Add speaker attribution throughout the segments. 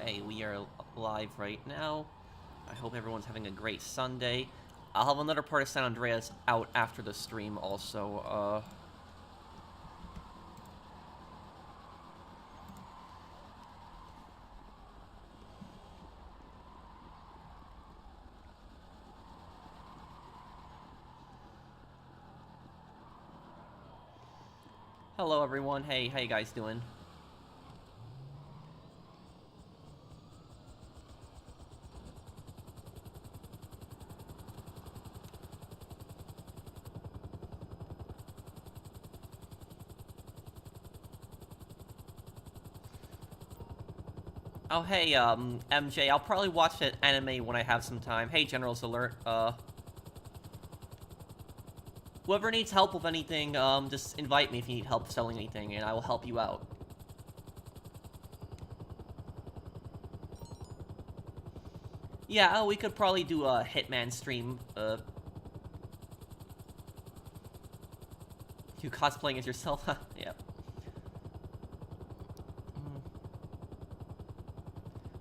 Speaker 1: Hey, we are live right now. I hope everyone's having a great Sunday. I'll have another part of San Andreas out after the stream also. Hello everyone. Hey, how you guys doing? Oh, hey, MJ, I'll probably watch that anime when I have some time. Hey, General's Alert, whoever needs help with anything, just invite me if you need help selling anything, and I will help you out. Yeah, we could probably do a Hitman stream, You cosplaying as yourself? Yeah.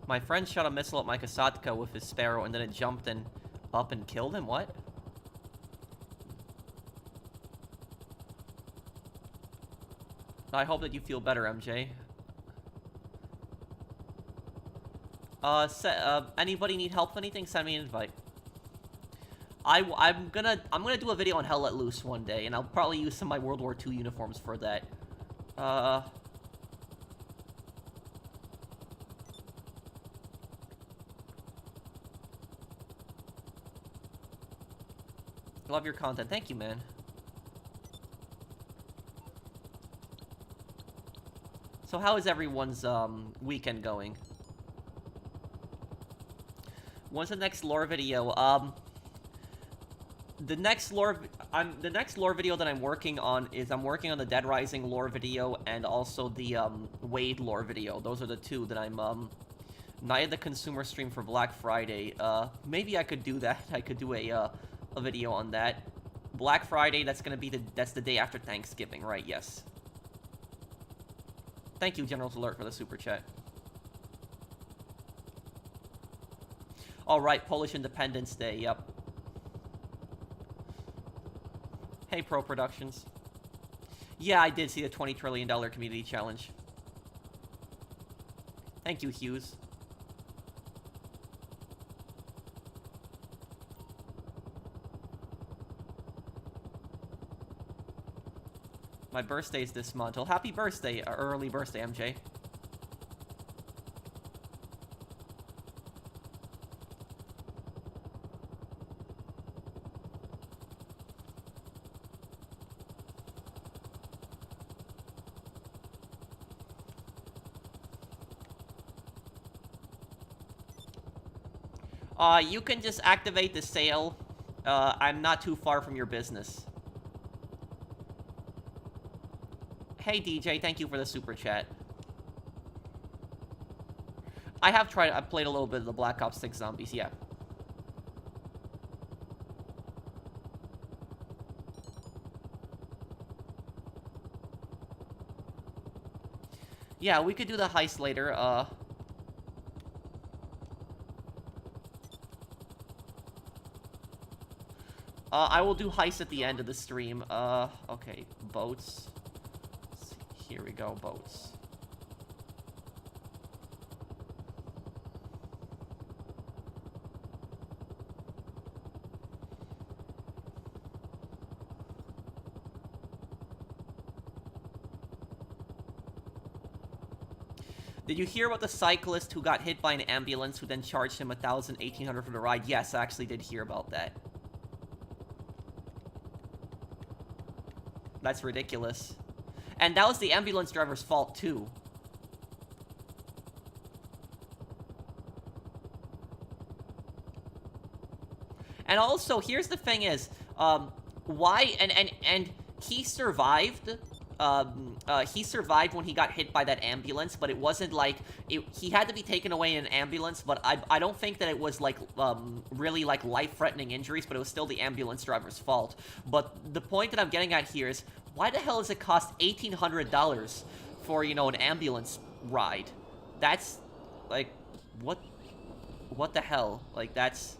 Speaker 1: My friend shot a missile at my Kasatka with his Sparrow, and then it jumped and up and killed him? What? I hope that you feel better, MJ. Anybody need help with anything? Send me an invite. I'm gonna do a video on Hell Let Loose one day, and I'll probably use some of my World War II uniforms for that. Love your content. Thank you, man. So how is everyone's, weekend going? When's the next lore video? The next lore video that I'm working on is I'm working on the Dead Rising lore video and also the, Wade lore video. Those are the two that I'm, Night of the Consumer stream for Black Friday. Maybe I could do that. I could do a video on that. Black Friday, that's gonna be that's the day after Thanksgiving, right? Yes. Thank you, General's Alert, for the super chat. Alright, Polish Independence Day, yep. Hey, Pro Productions. Yeah, I did see the $20 trillion community challenge. Thank you, Hughes. My birthday's this month. Well, happy birthday, early birthday, MJ. You can just activate the sale. I'm not too far from your business. Hey, DJ, thank you for the super chat. I've played a little bit of the Black Ops 6 Zombies, yeah. Yeah, we could do the heist later, I will do heist at the end of the stream. Okay, boats. Here we go, boats. Did you hear about the cyclist who got hit by an ambulance who then charged him $1,000, $1,800 for the ride? Yes, I actually did hear about that. That's ridiculous. And that was the ambulance driver's fault, too. And also, here's the thing is, why, and he survived, he survived when he got hit by that ambulance, but it wasn't like, he had to be taken away in an ambulance, but I don't think that it was like, really like life-threatening injuries, but it was still the ambulance driver's fault. But the point that I'm getting at here is, why the hell does it cost $1,800 for, you know, an ambulance ride? That's, like, What? What the hell? Like, that's...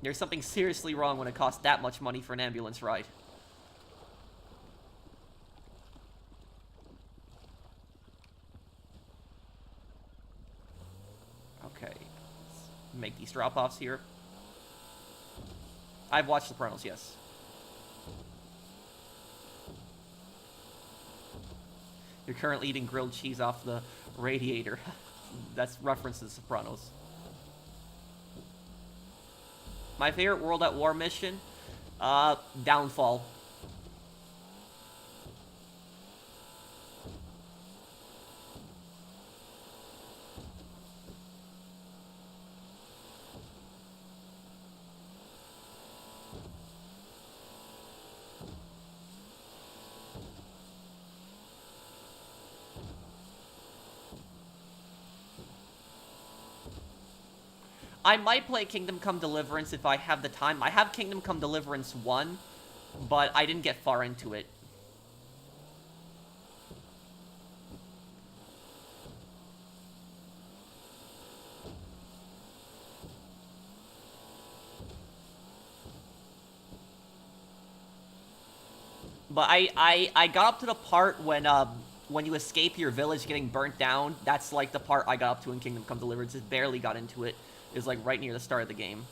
Speaker 1: There's something seriously wrong when it costs that much money for an ambulance ride. Okay. Let's make these drop-offs here. I've watched Sopranos, yes. You're currently eating grilled cheese off the radiator. That's reference to Sopranos. My favorite World at War mission? Downfall. I might play Kingdom Come Deliverance if I have the time. I have Kingdom Come Deliverance 1, but I didn't get far into it. But I got up to the part when you escape your village getting burnt down. That's like the part I got up to in Kingdom Come Deliverance. Just barely got into it. It was like right near the start of the game.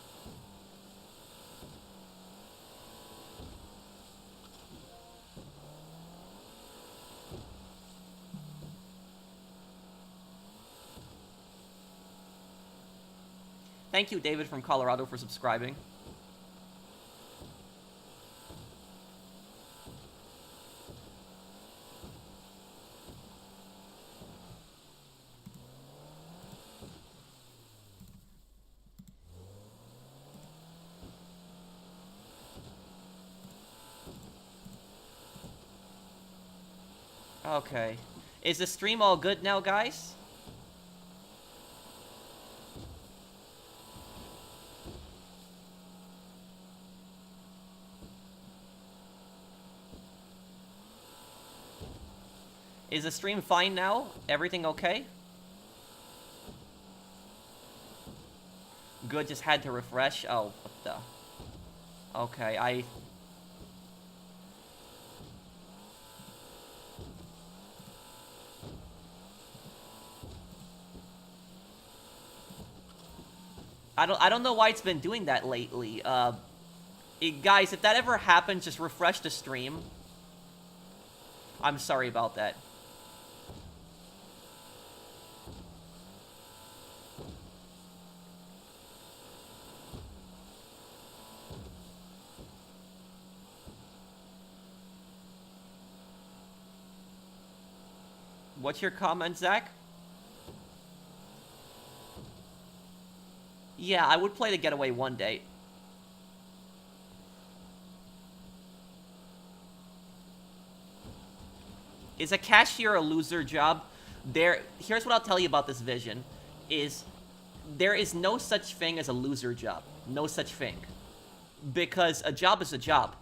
Speaker 1: Thank you, David from Colorado, for subscribing. Okay. Is the stream all good now, guys? Is the stream fine now? Everything okay? Good, just had to refresh. Oh, what the... Okay, I don't know why it's been doing that lately. Guys, if that ever happens, just refresh the stream. I'm sorry about that. What's your comment, Zach? Yeah, I would play the Getaway one day. Is a cashier a loser job? Here's what I'll tell you about this vision. There is no such thing as a loser job. No such thing. Because a job is a job.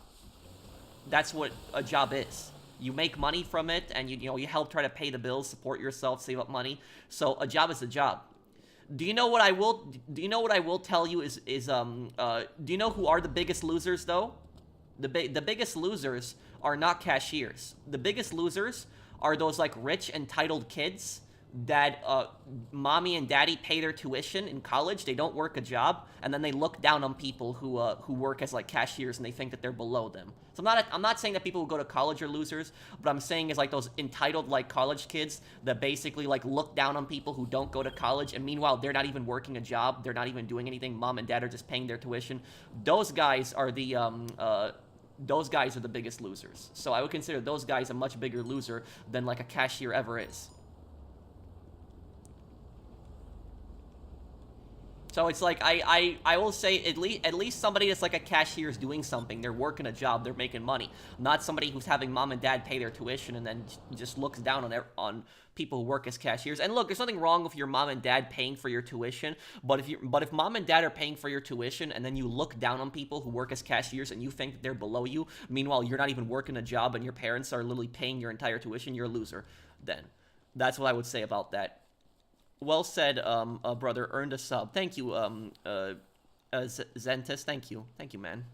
Speaker 1: That's what a job is. You make money from it, and you help try to pay the bills, support yourself, save up money. So a job is a job. Do you know what I will tell you is do you know who are the biggest losers though? The biggest losers are not cashiers. The biggest losers are those like rich entitled kids that mommy and daddy pay their tuition in college. They don't work a job, and then they look down on people who work as like cashiers, and they think that they're below them. So I'm not saying that people who go to college are losers, but I'm saying is like those entitled like college kids that basically like look down on people who don't go to college, and meanwhile they're not even working a job, they're not even doing anything. Mom and dad are just paying their tuition. Those guys are the biggest losers. So I would consider those guys a much bigger loser than like a cashier ever is. So it's like, I will say, at least somebody that's like a cashier is doing something. They're working a job. They're making money. Not somebody who's having mom and dad pay their tuition and then just looks down on people who work as cashiers. And look, there's nothing wrong with your mom and dad paying for your tuition, but if mom and dad are paying for your tuition and then you look down on people who work as cashiers and you think that they're below you, meanwhile you're not even working a job and your parents are literally paying your entire tuition, you're a loser then. That's what I would say about that. Well said, brother. Earned a sub. Thank you, Zentis. Thank you. Thank you, man.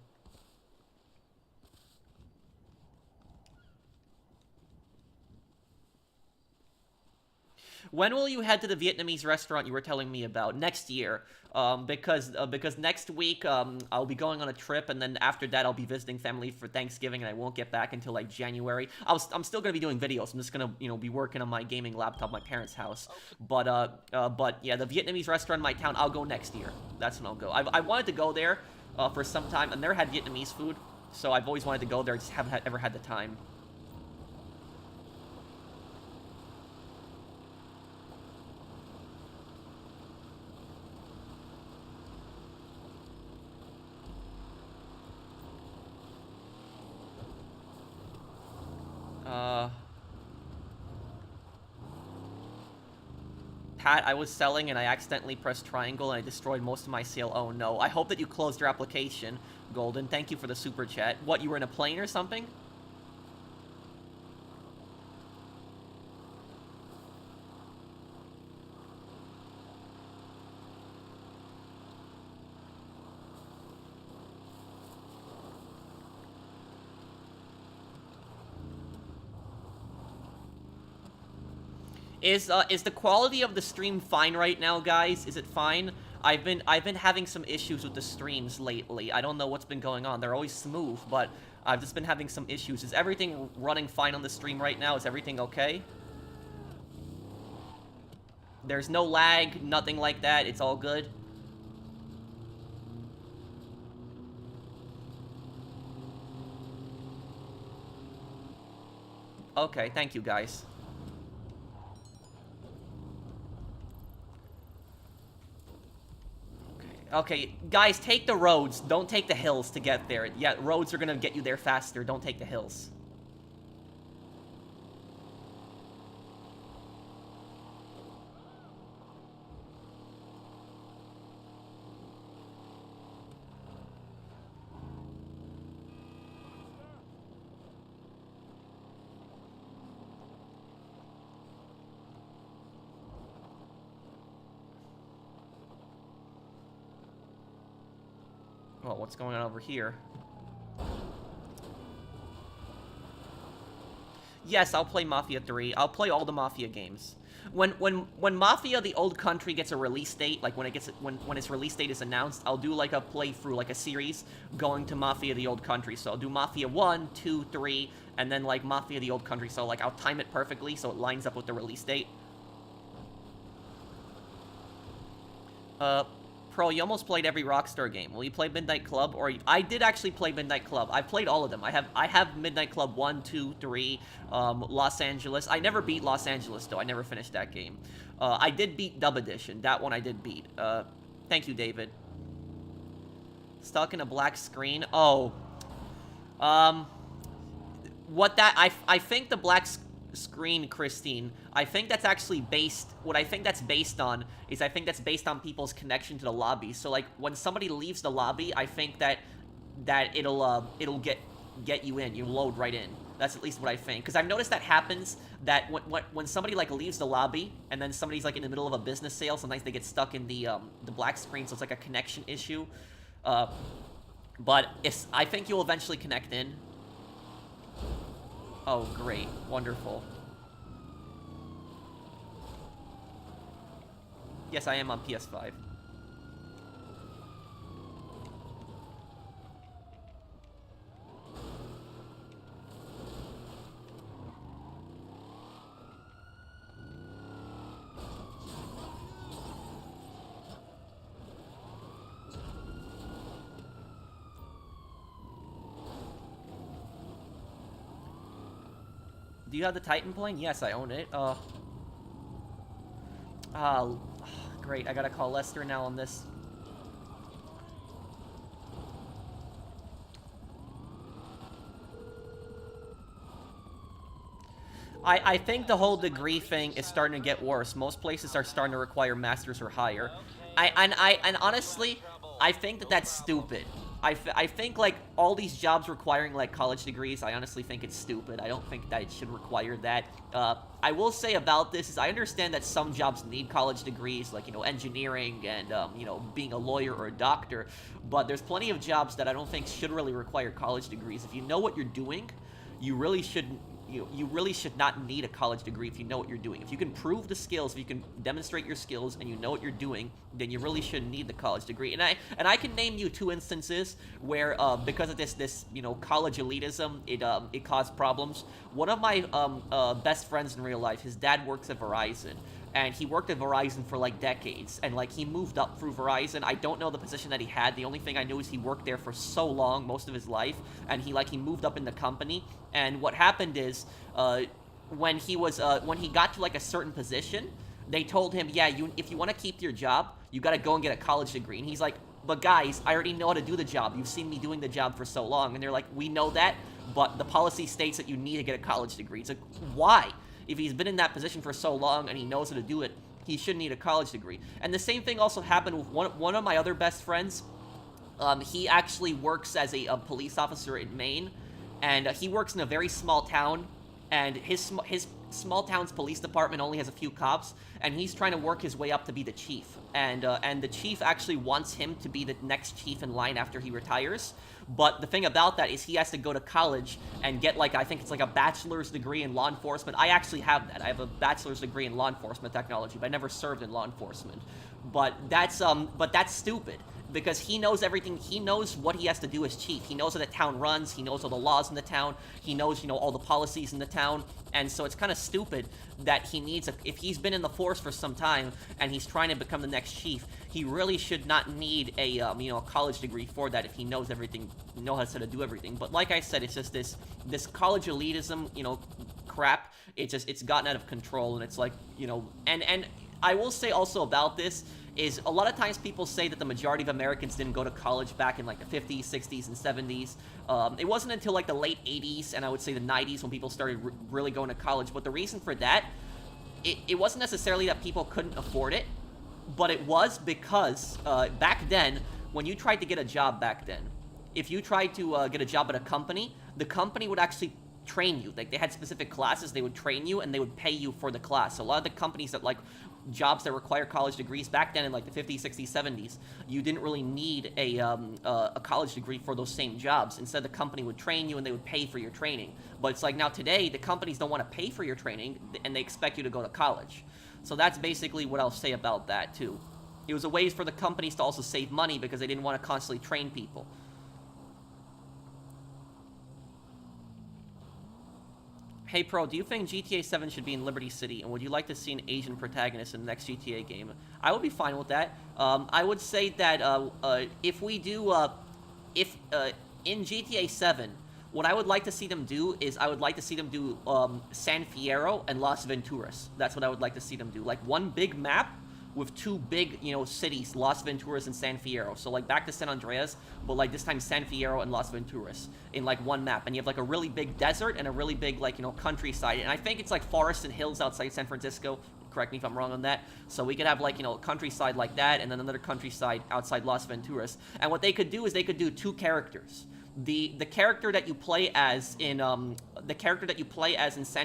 Speaker 1: When will you head to the Vietnamese restaurant you were telling me about? Next year. Because next week I'll be going on a trip, and then after that I'll be visiting family for Thanksgiving, and I won't get back until like January. I'm still gonna be doing videos. I'm just gonna be working on my gaming laptop at my parents' house. But yeah, the Vietnamese restaurant in my town, I'll go next year. That's when I'll go. I wanted to go there for some time. I've never had Vietnamese food, so I've always wanted to go there. I just haven't ever had the time. Pat, I was selling and I accidentally pressed triangle and I destroyed most of my sale. Oh no. I hope that you closed your application, Golden. Thank you for the super chat. What, you were in a plane or something? Is the quality of the stream fine right now, guys? Is it fine? I've been having some issues with the streams lately. I don't know what's been going on. They're always smooth, but I've just been having some issues. Is everything running fine on the stream right now? Is everything okay? There's no lag, nothing like that. It's all good. Okay, thank you, guys. Okay, guys, take the roads. Don't take the hills to get there. Yeah, roads are gonna get you there faster. Don't take the hills. Well, what's going on over here? Yes, I'll play Mafia 3. I'll play all the Mafia games. When Mafia the Old Country gets a release date, like when its release date is announced, I'll do like a playthrough, like a series going to Mafia the Old Country. So I'll do Mafia 1, 2, 3, and then like Mafia the Old Country. So like I'll time it perfectly so it lines up with the release date. Pro, you almost played every Rockstar game. Will you play Midnight Club? Or I did actually play Midnight Club. I've played all of them. I have Midnight Club 1, 2, 3, Los Angeles. I never beat Los Angeles, though. I never finished that game. I did beat Dub Edition. That one I did beat. Thank you, David. Stuck in a black screen? Oh. What that... I think the black screen, Christine, I think that's actually based... What I think that's based on is I think that's based on people's connection to the lobby. So, like, when somebody leaves the lobby, I think that it'll get you in. You load right in. That's at least what I think. Because I've noticed that happens, that when somebody, like, leaves the lobby, and then somebody's, like, in the middle of a business sale, sometimes they get stuck in the black screen, so it's, like, a connection issue. But I think you'll eventually connect in. Oh, great. Wonderful. Yes, I am on PS5. Do you have the Titan plane? Yes, I own it. Great. I gotta call Lester now on this. I think the whole degree thing is starting to get worse. Most places are starting to require masters or higher. And honestly, I think that that's stupid. I think like all these jobs requiring like college degrees, I honestly think it's stupid. I don't think that it should require that. I will say about this is I understand that some jobs need college degrees, like, you know, engineering and, you know, being a lawyer or a doctor, but there's plenty of jobs that I don't think should really require college degrees. If you know what you're doing, you really shouldn't. You really should not need a college degree if you know what you're doing. If you can prove the skills, if you can demonstrate your skills and you know what you're doing, then you really shouldn't need the college degree. And I can name you 2 instances where because of this you know, college elitism, it caused problems. One of my best friends in real life, his dad works at Verizon. And he worked at Verizon for like decades, and like he moved up through Verizon. I don't know the position that he had. The only thing I knew is he worked there for so long, most of his life, and he moved up in the company. And what happened is, when he got to like a certain position, they told him, yeah, if you want to keep your job, you got to go and get a college degree. And he's like, but guys, I already know how to do the job. You've seen me doing the job for so long. And they're like, we know that, but the policy states that you need to get a college degree. It's like, why? If he's been in that position for so long and he knows how to do it, he shouldn't need a college degree. And the same thing also happened with one of my other best friends. He actually works as a police officer in Maine, and he works in a very small town, and his small town's police department only has a few cops, and he's trying to work his way up to be the chief. And the chief actually wants him to be the next chief in line after he retires. But the thing about that is he has to go to college and get, like, I think it's like a bachelor's degree in law enforcement. I actually have that. I have a bachelor's degree in law enforcement technology, but I never served in law enforcement. But that's stupid. Because he knows everything. He knows what he has to do as chief. He knows how the town runs. He knows all the laws in the town. He knows, you know, all the policies in the town. And so it's kind of stupid that he needs if he's been in the force for some time and he's trying to become the next chief, he really should not need a, you know, a college degree for that if he knows everything, knows how to do everything. But like I said, it's just this college elitism, you know, crap. It's gotten out of control, and it's like, you know, and I will say also about this is a lot of times people say that the majority of Americans didn't go to college back in like the 50s, 60s, and 70s. It wasn't until like the late 80s and I would say the 90s when people started really going to college. But the reason for that, it wasn't necessarily that people couldn't afford it, but it was because back then, when you tried to get a job back then, if you tried to get a job at a company, the company would actually train you. Like, they had specific classes, they would train you, and they would pay you for the class. So a lot of the companies that, like, jobs that require college degrees back then in, like, the 50s, 60s, 70s, you didn't really need a college degree for those same jobs. Instead, the company would train you, and they would pay for your training. But it's like, now today, the companies don't want to pay for your training, and they expect you to go to college. So that's basically what I'll say about that, too. It was a way for the companies to also save money because they didn't want to constantly train people. Hey Pro, do you think GTA 7 should be in Liberty City, and would you like to see an Asian protagonist in the next GTA game? I would be fine with that. I would say that if we do, in GTA 7, what I would like to see them do is I would like to see them do San Fierro and Las Venturas. That's what I would like to see them do. Like, one big map with two big, you know, cities, Las Venturas and San Fierro. So, like, back to San Andreas, but, like, this time San Fierro and Las Venturas in, like, one map. And you have, like, a really big desert and a really big, like, you know, countryside. And I think it's, like, forests and hills outside San Francisco. Correct me if I'm wrong on that. So we could have, like, you know, countryside like that and then another countryside outside Las Venturas. And what they could do is they could do two characters. The character that you play as in, San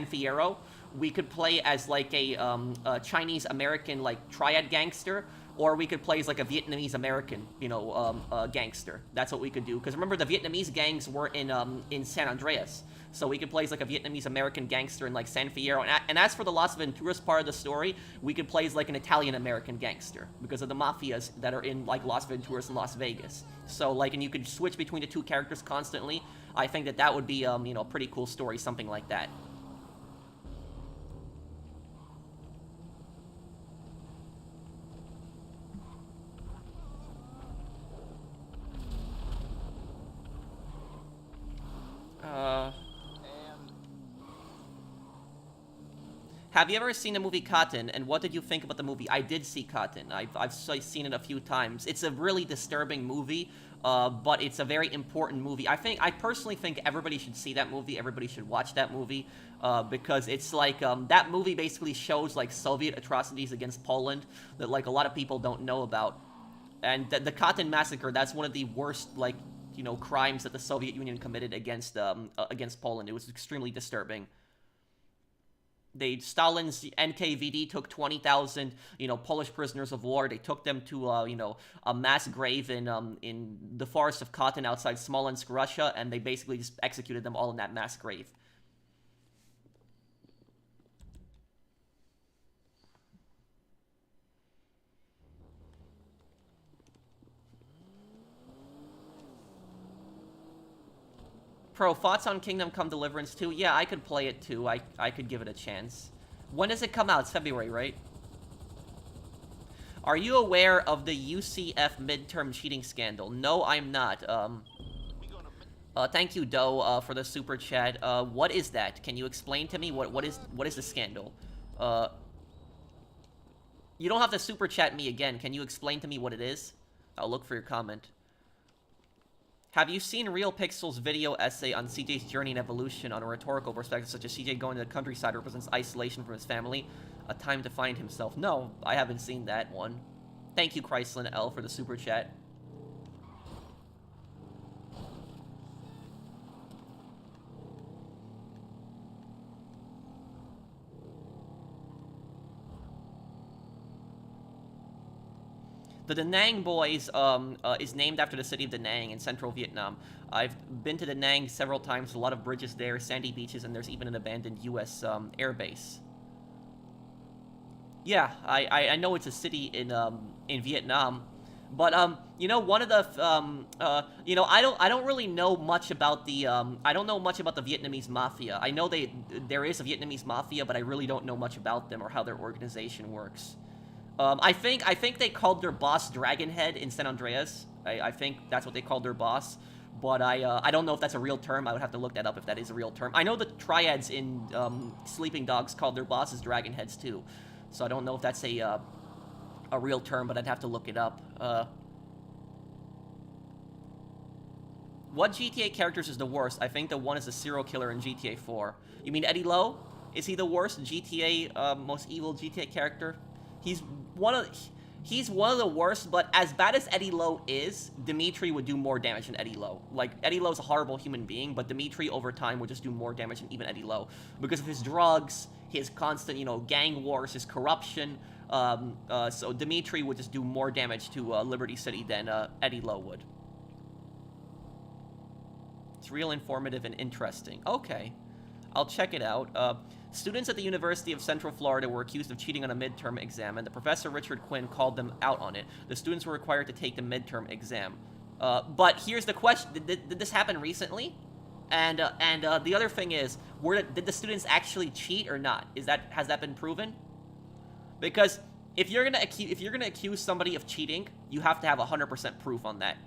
Speaker 1: Fierro, we could play as, like, a Chinese-American, like, triad gangster, or we could play as, like, a Vietnamese-American, you know, gangster. That's what we could do. Because remember, the Vietnamese gangs were in San Andreas. So we could play as, like, a Vietnamese-American gangster in, like, San Fierro. And as for the Las Venturas part of the story, we could play as, like, an Italian-American gangster because of the mafias that are in, like, Las Venturas and Las Vegas. So, like, and you could switch between the two characters constantly. I think that that would be, you know, a pretty cool story, something like that. Have you ever seen the movie Cotton, and what did you think about the movie? I did see Cotton. I've seen it a few times. It's a really disturbing movie, but it's a very important movie. I personally think everybody should see that movie. Everybody should watch that movie, because it's like, that movie basically shows, like, Soviet atrocities against Poland that, like, a lot of people don't know about. And the Cotton Massacre, that's one of the worst, like, crimes that the Soviet Union committed against Poland. It was extremely disturbing. Stalin's NKVD took 20,000, Polish prisoners of war. They took them to, a mass grave in the forest of Katyn outside Smolensk, Russia, and they basically just executed them all in that mass grave. Pro, thoughts on Kingdom Come Deliverance 2? Yeah, I could play it too. I could give it a chance. When does it come out? It's February, right? Are you aware of the UCF midterm cheating scandal? No, I'm not. Thank you, Doe, for the super chat. What is that? Can you explain to me what is the scandal? You don't have to super chat me again. Can you explain to me what it is? I'll look for your comment. Have you seen Real Pixel's video essay on CJ's journey and evolution on a rhetorical perspective, such as CJ going to the countryside represents isolation from his family, a time to find himself? No, I haven't seen that one. Thank you, Chryslin L, for the super chat. The Da Nang Boys is named after the city of Da Nang in central Vietnam. I've been to Da Nang several times, a lot of bridges there, sandy beaches, and there's even an abandoned U.S. Air base. Yeah, I know it's a city in Vietnam, but one of the I don't really know much about the I don't know much about the Vietnamese mafia. I know there is a Vietnamese mafia, but I really don't know much about them or how their organization works. I think they called their boss Dragonhead in San Andreas. I think that's what they called their boss. But I don't know if that's a real term. I would have to look that up if that is a real term. I know the triads in Sleeping Dogs called their bosses Dragonheads too. So I don't know if that's a real term, but I'd have to look it up. What GTA characters is the worst? I think the one is the serial killer in GTA 4. You mean Eddie Lowe? Is he the worst GTA, most evil GTA character? He's one of the worst, but as bad as Eddie Lowe is, Dimitri would do more damage than Eddie Lowe. Like, Eddie Lowe's a horrible human being, but Dimitri over time would just do more damage than even Eddie Lowe. Because of his drugs, his constant, gang wars, his corruption. So Dimitri would just do more damage to Liberty City than Eddie Lowe would. It's real informative and interesting. Okay. I'll check it out. Students at the University of Central Florida were accused of cheating on a midterm exam, and the Professor Richard Quinn called them out on it. The students were required to take the midterm exam. But here's the question. Did this happen recently? And the other thing is, did the students actually cheat or not? Has that been proven? Because if you're gonna accuse somebody of cheating, you have to have 100% proof on that.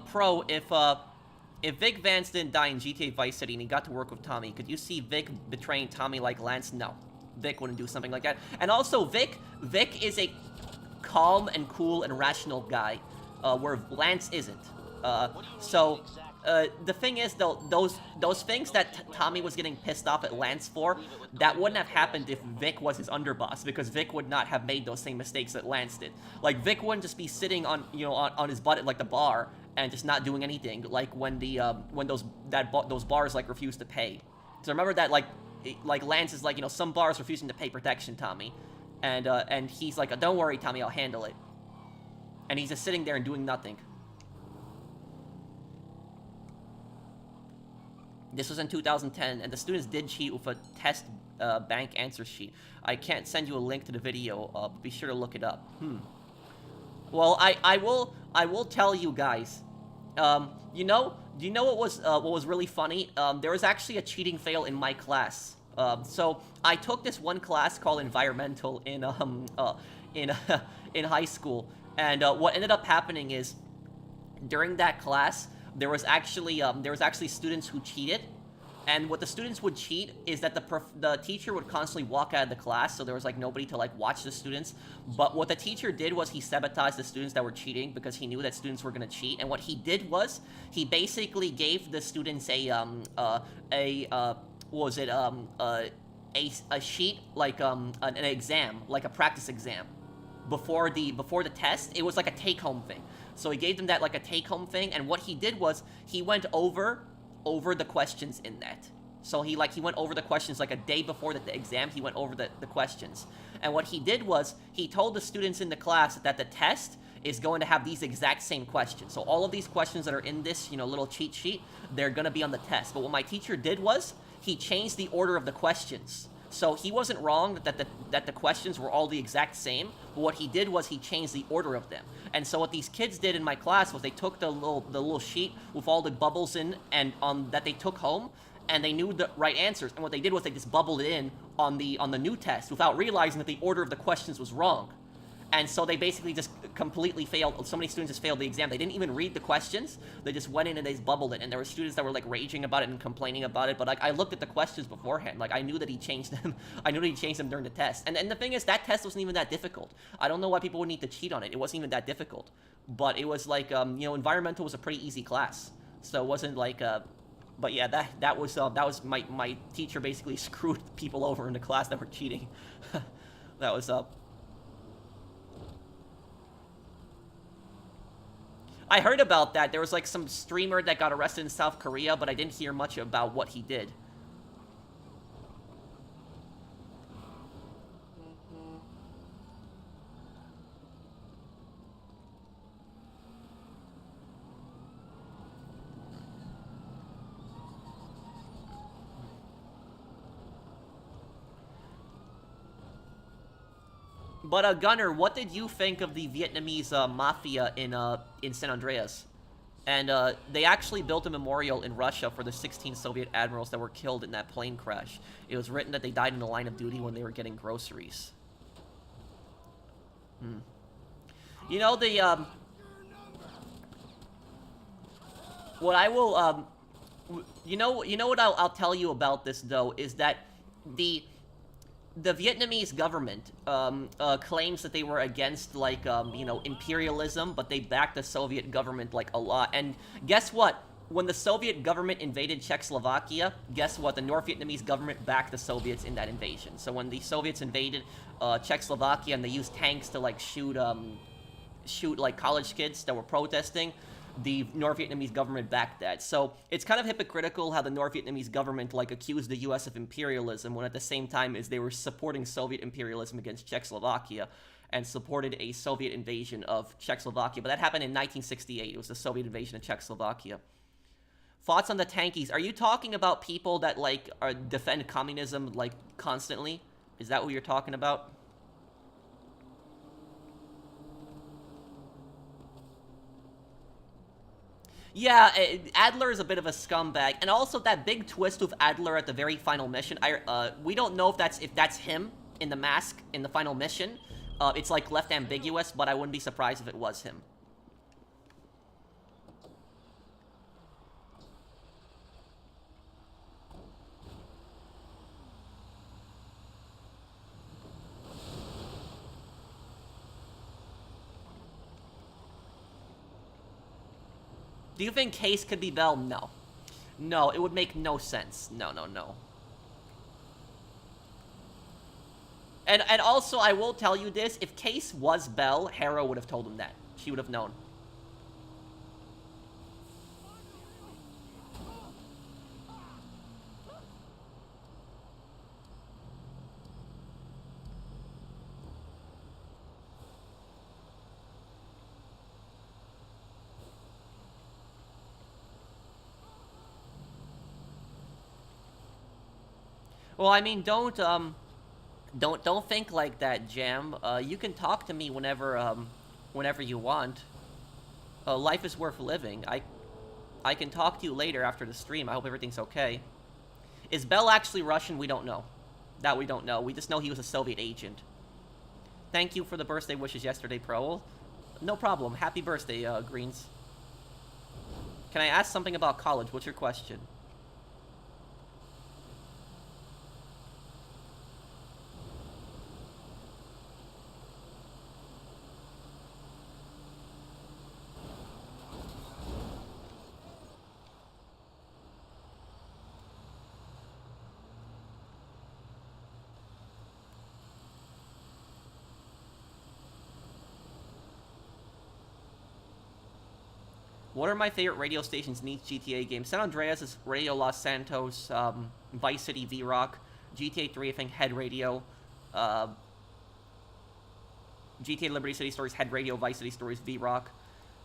Speaker 1: Pro, if Vic Vance didn't die in GTA Vice City and he got to work with Tommy, could you see Vic betraying Tommy like Lance? No. Vic wouldn't do something like that. And also, Vic is a calm and cool and rational guy, where Lance isn't. The thing is, though, those things that Tommy was getting pissed off at Lance for, that wouldn't have happened if Vic was his underboss, because Vic would not have made those same mistakes that Lance did. Like, Vic wouldn't just be sitting on his butt at like the bar and just not doing anything, like when those bars like refused to pay. So remember that like Lance is like, some bars refusing to pay protection, Tommy, and he's like, don't worry, Tommy, I'll handle it. And he's just sitting there and doing nothing. This was in 2010, and the students did cheat with a test bank answer sheet. I can't send you a link to the video, but be sure to look it up. Well, I will tell you guys. Do you know what was really funny? There was actually a cheating fail in my class. So I took this one class called environmental in high school, and what ended up happening is during that class, there was actually students who cheated, and what the students would cheat is that the teacher would constantly walk out of the class, so there was like nobody to like watch the students. But what the teacher did was he sabotaged the students that were cheating because he knew that students were gonna cheat. And what he did was he basically gave the students a sheet like an exam, like a practice exam, before the test. It was like a take home thing. So he gave them that like a take home thing, and what he did was he went over the questions in that. So he went over the questions like a day before the exam. He went over the questions, and what he did was he told the students in the class that the test is going to have these exact same questions. So all of these questions that are in this, little cheat sheet, they're going to be on the test. But what my teacher did was he changed the order of the questions. So he wasn't wrong that the questions were all the exact same, but what he did was he changed the order of them. And so what these kids did in my class was they took the little sheet with all the bubbles in and that they took home, and they knew the right answers. And what they did was they just bubbled it in on the new test without realizing that the order of the questions was wrong. And so they basically just completely failed. So many students just failed the exam. They didn't even read the questions. They just went in and they just bubbled it. And there were students that were like raging about it and complaining about it. But like I looked at the questions beforehand. Like I knew that he changed them. I knew that he changed them during the test. And the thing is, that test wasn't even that difficult. I don't know why people would need to cheat on it. It wasn't even that difficult. But it was like, environmental was a pretty easy class. So it wasn't like, but yeah, that was my teacher basically screwed people over in the class that were cheating. That was I heard about that. There was like some streamer that got arrested in South Korea, but I didn't hear much about what he did. But Gunner, what did you think of the Vietnamese mafia in San Andreas? And they actually built a memorial in Russia for the 16 Soviet admirals that were killed in that plane crash. It was written that they died in the line of duty when they were getting groceries. You know the what I will you know what I'll tell you about this though is that the Vietnamese government claims that they were against like imperialism, but they backed the Soviet government like a lot. And guess what? When the Soviet government invaded Czechoslovakia, guess what? The North Vietnamese government backed the Soviets in that invasion. So when the Soviets invaded Czechoslovakia and they used tanks to like shoot like college kids that were protesting, the North Vietnamese government backed that. So it's kind of hypocritical how the North Vietnamese government like accused the US of imperialism when at the same time as they were supporting Soviet imperialism against Czechoslovakia and supported a Soviet invasion of Czechoslovakia. But that happened in 1968. It was the Soviet invasion of Czechoslovakia. Thoughts on the tankies? Are you talking about people that like defend communism like constantly? Is that what you're talking about? Yeah, Adler is a bit of a scumbag, and also that big twist with Adler at the very final mission. We don't know if that's him in the mask in the final mission. It's like left ambiguous, but I wouldn't be surprised if it was him. Do you think Case could be Bell? No. No, it would make no sense. No, no, no. And also, I will tell you this. If Case was Bell, Hera would have told him that. She would have known. Well, I mean, don't think like that, Jam. You can talk to me whenever you want. Life is worth living. I can talk to you later after the stream. I hope everything's okay. Is Bell actually Russian? We don't know. That we don't know. We just know he was a Soviet agent. Thank you for the birthday wishes yesterday, Pro. No problem. Happy birthday, Greens. Can I ask something about college? What's your question? What are my favorite radio stations in each GTA game? San Andreas is Radio Los Santos, Vice City V-Rock, GTA 3 I think Head Radio, GTA Liberty City Stories Head Radio, Vice City Stories V-Rock,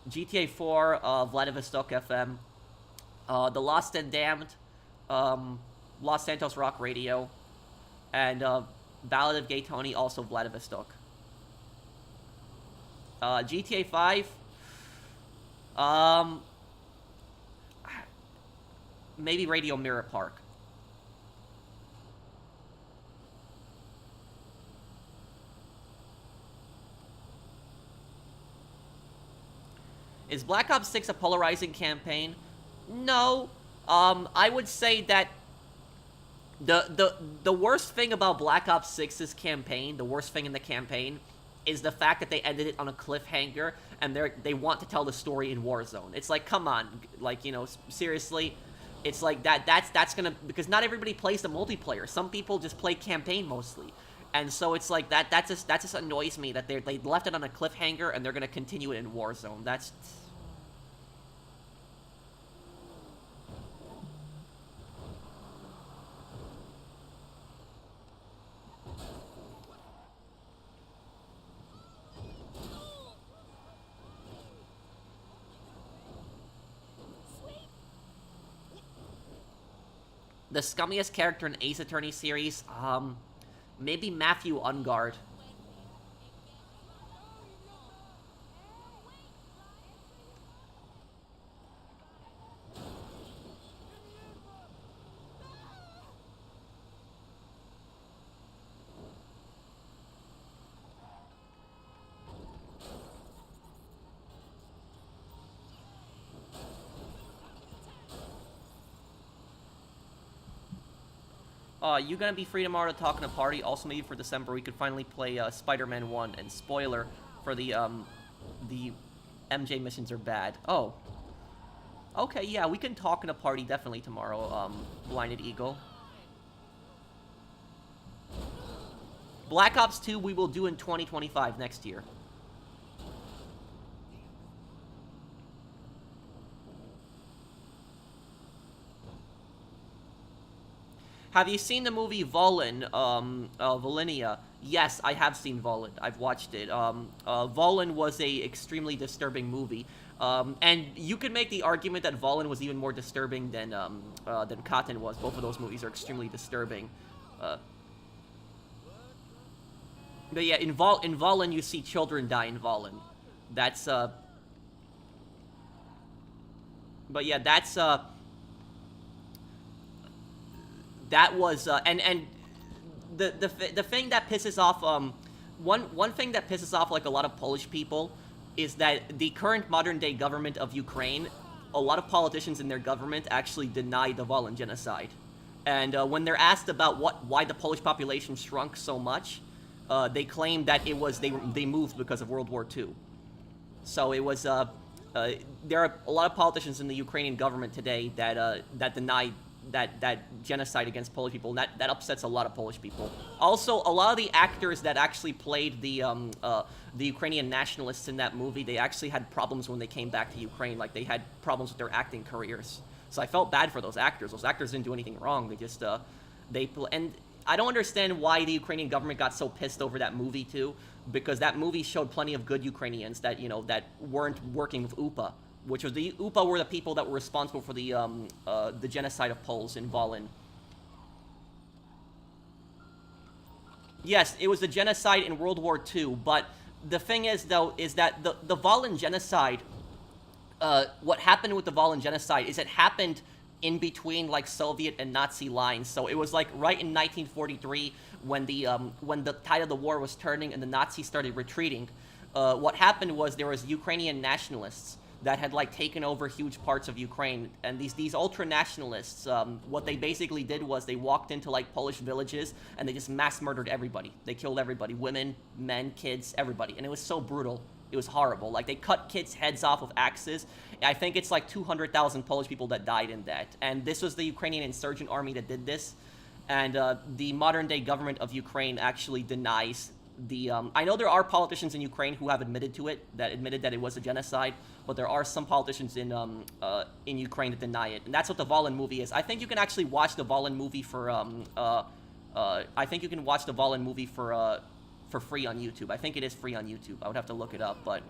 Speaker 1: GTA 4 Vladivostok FM, The Lost and Damned, Los Santos Rock Radio, and Ballad of Gay Tony, also Vladivostok. GTA 5, maybe Radio Mirror Park. Is Black Ops 6 a polarizing campaign? No. I would say that the worst thing about Black Ops 6's campaign, the worst thing in the campaign, is the fact that they ended it on a cliffhanger, and they want to tell the story in Warzone. It's like, come on, like, you know, seriously, it's like that's gonna, because not everybody plays the multiplayer. Some people just play campaign mostly, and so it's like that just annoys me that they left it on a cliffhanger and they're gonna continue it in Warzone. That's. The scummiest character in Ace Attorney series, maybe Matthew Ungard. You gonna be free tomorrow to talk in a party? Also, maybe for December, we could finally play Spider-Man 1. And spoiler for the MJ missions are bad. Oh. Okay, yeah, we can talk in a party definitely tomorrow, Blinded Eagle. Black Ops 2 we will do in 2025, next year. Have you seen the movie Volin, Volinia? Yes, I have seen Volin. I've watched it. Volin was a extremely disturbing movie. And you could make the argument that Volin was even more disturbing than Cotton was. Both of those movies are extremely disturbing. But yeah, in Volin you see children die in Volin. That's, but yeah, that's, that was, and the thing that pisses off, one thing that pisses off, like, a lot of Polish people is that the current modern-day government of Ukraine, a lot of politicians in their government actually deny the Volyn genocide. And when they're asked about why the Polish population shrunk so much, they claim that it was, they moved because of World War II. So it was, there are a lot of politicians in the Ukrainian government today that, that deny that genocide against Polish people, and that upsets a lot of Polish people. Also, a lot of the actors that actually played the Ukrainian nationalists in that movie, they actually had problems when they came back to Ukraine. Like, they had problems with their acting careers. So I felt bad for those actors. Those actors didn't do anything wrong. They just, and I don't understand why the Ukrainian government got so pissed over that movie, too, because that movie showed plenty of good Ukrainians that, you know, that weren't working with UPA. Which was the UPA were the people that were responsible for the genocide of Poles in Volyn. Yes, it was the genocide in World War II, but the thing is, though, is that the Volyn genocide, what happened with the Volyn genocide is it happened in between, like, Soviet and Nazi lines. So it was, like, right in 1943 when the tide of the war was turning and the Nazis started retreating. What happened was there was Ukrainian nationalists that had, like, taken over huge parts of Ukraine. And these ultra-nationalists, what they basically did was they walked into, like, Polish villages, and they just mass murdered everybody. They killed everybody. Women, men, kids, everybody. And it was so brutal. It was horrible. Like, they cut kids' heads off with axes. I think it's, like, 200,000 Polish people that died in that. And this was the Ukrainian insurgent army that did this. And the modern-day government of Ukraine actually denies I know there are politicians in Ukraine who have admitted to it, that admitted that it was a genocide, but there are some politicians in Ukraine that deny it, and that's what the Volin movie is. I think you can actually watch the Volin movie for I think you can watch the Volin movie for free on YouTube. I think it is free on YouTube. I would have to look it up, but.